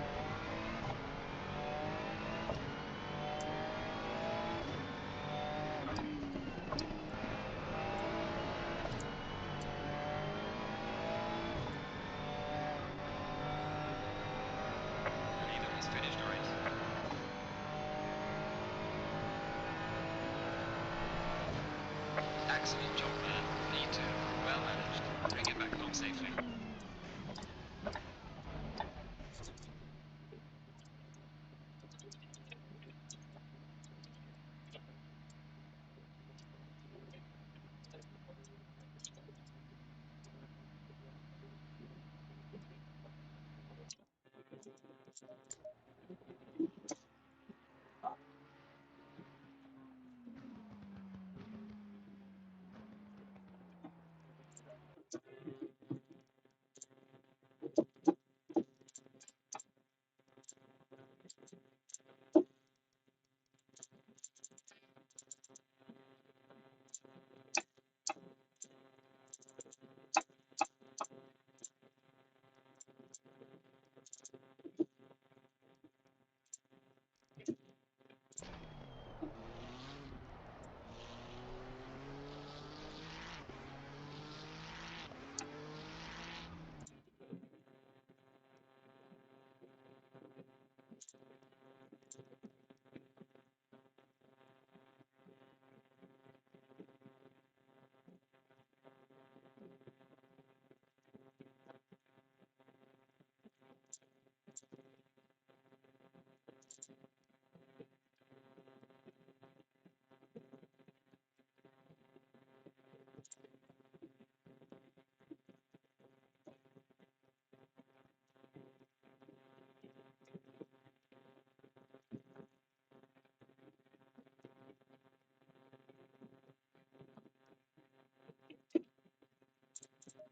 is finished, alright? Excellent job, man. Need to. Well managed. Bring it back home safely.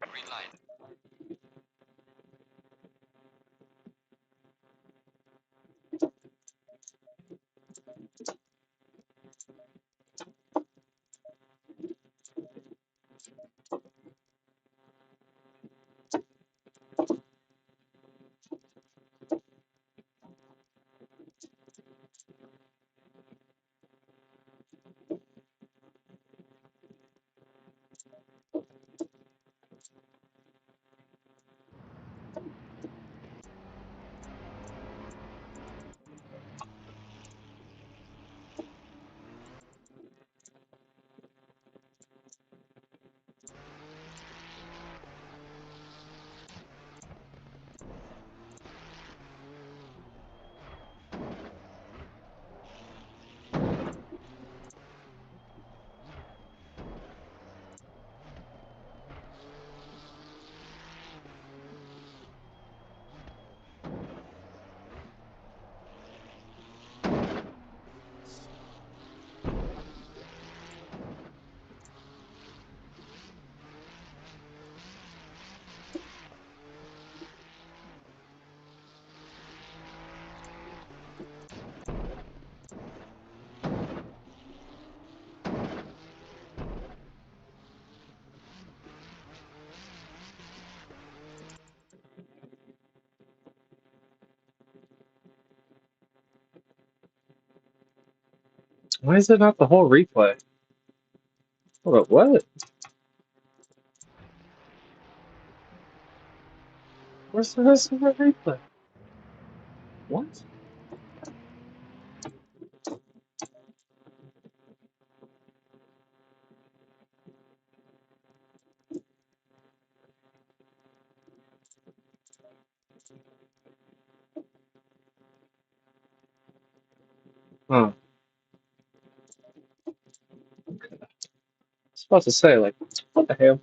Green light. Why is it not the whole replay? Hold up, what? Where's the rest of the replay? What? Huh. I was about to say, like, what the hell?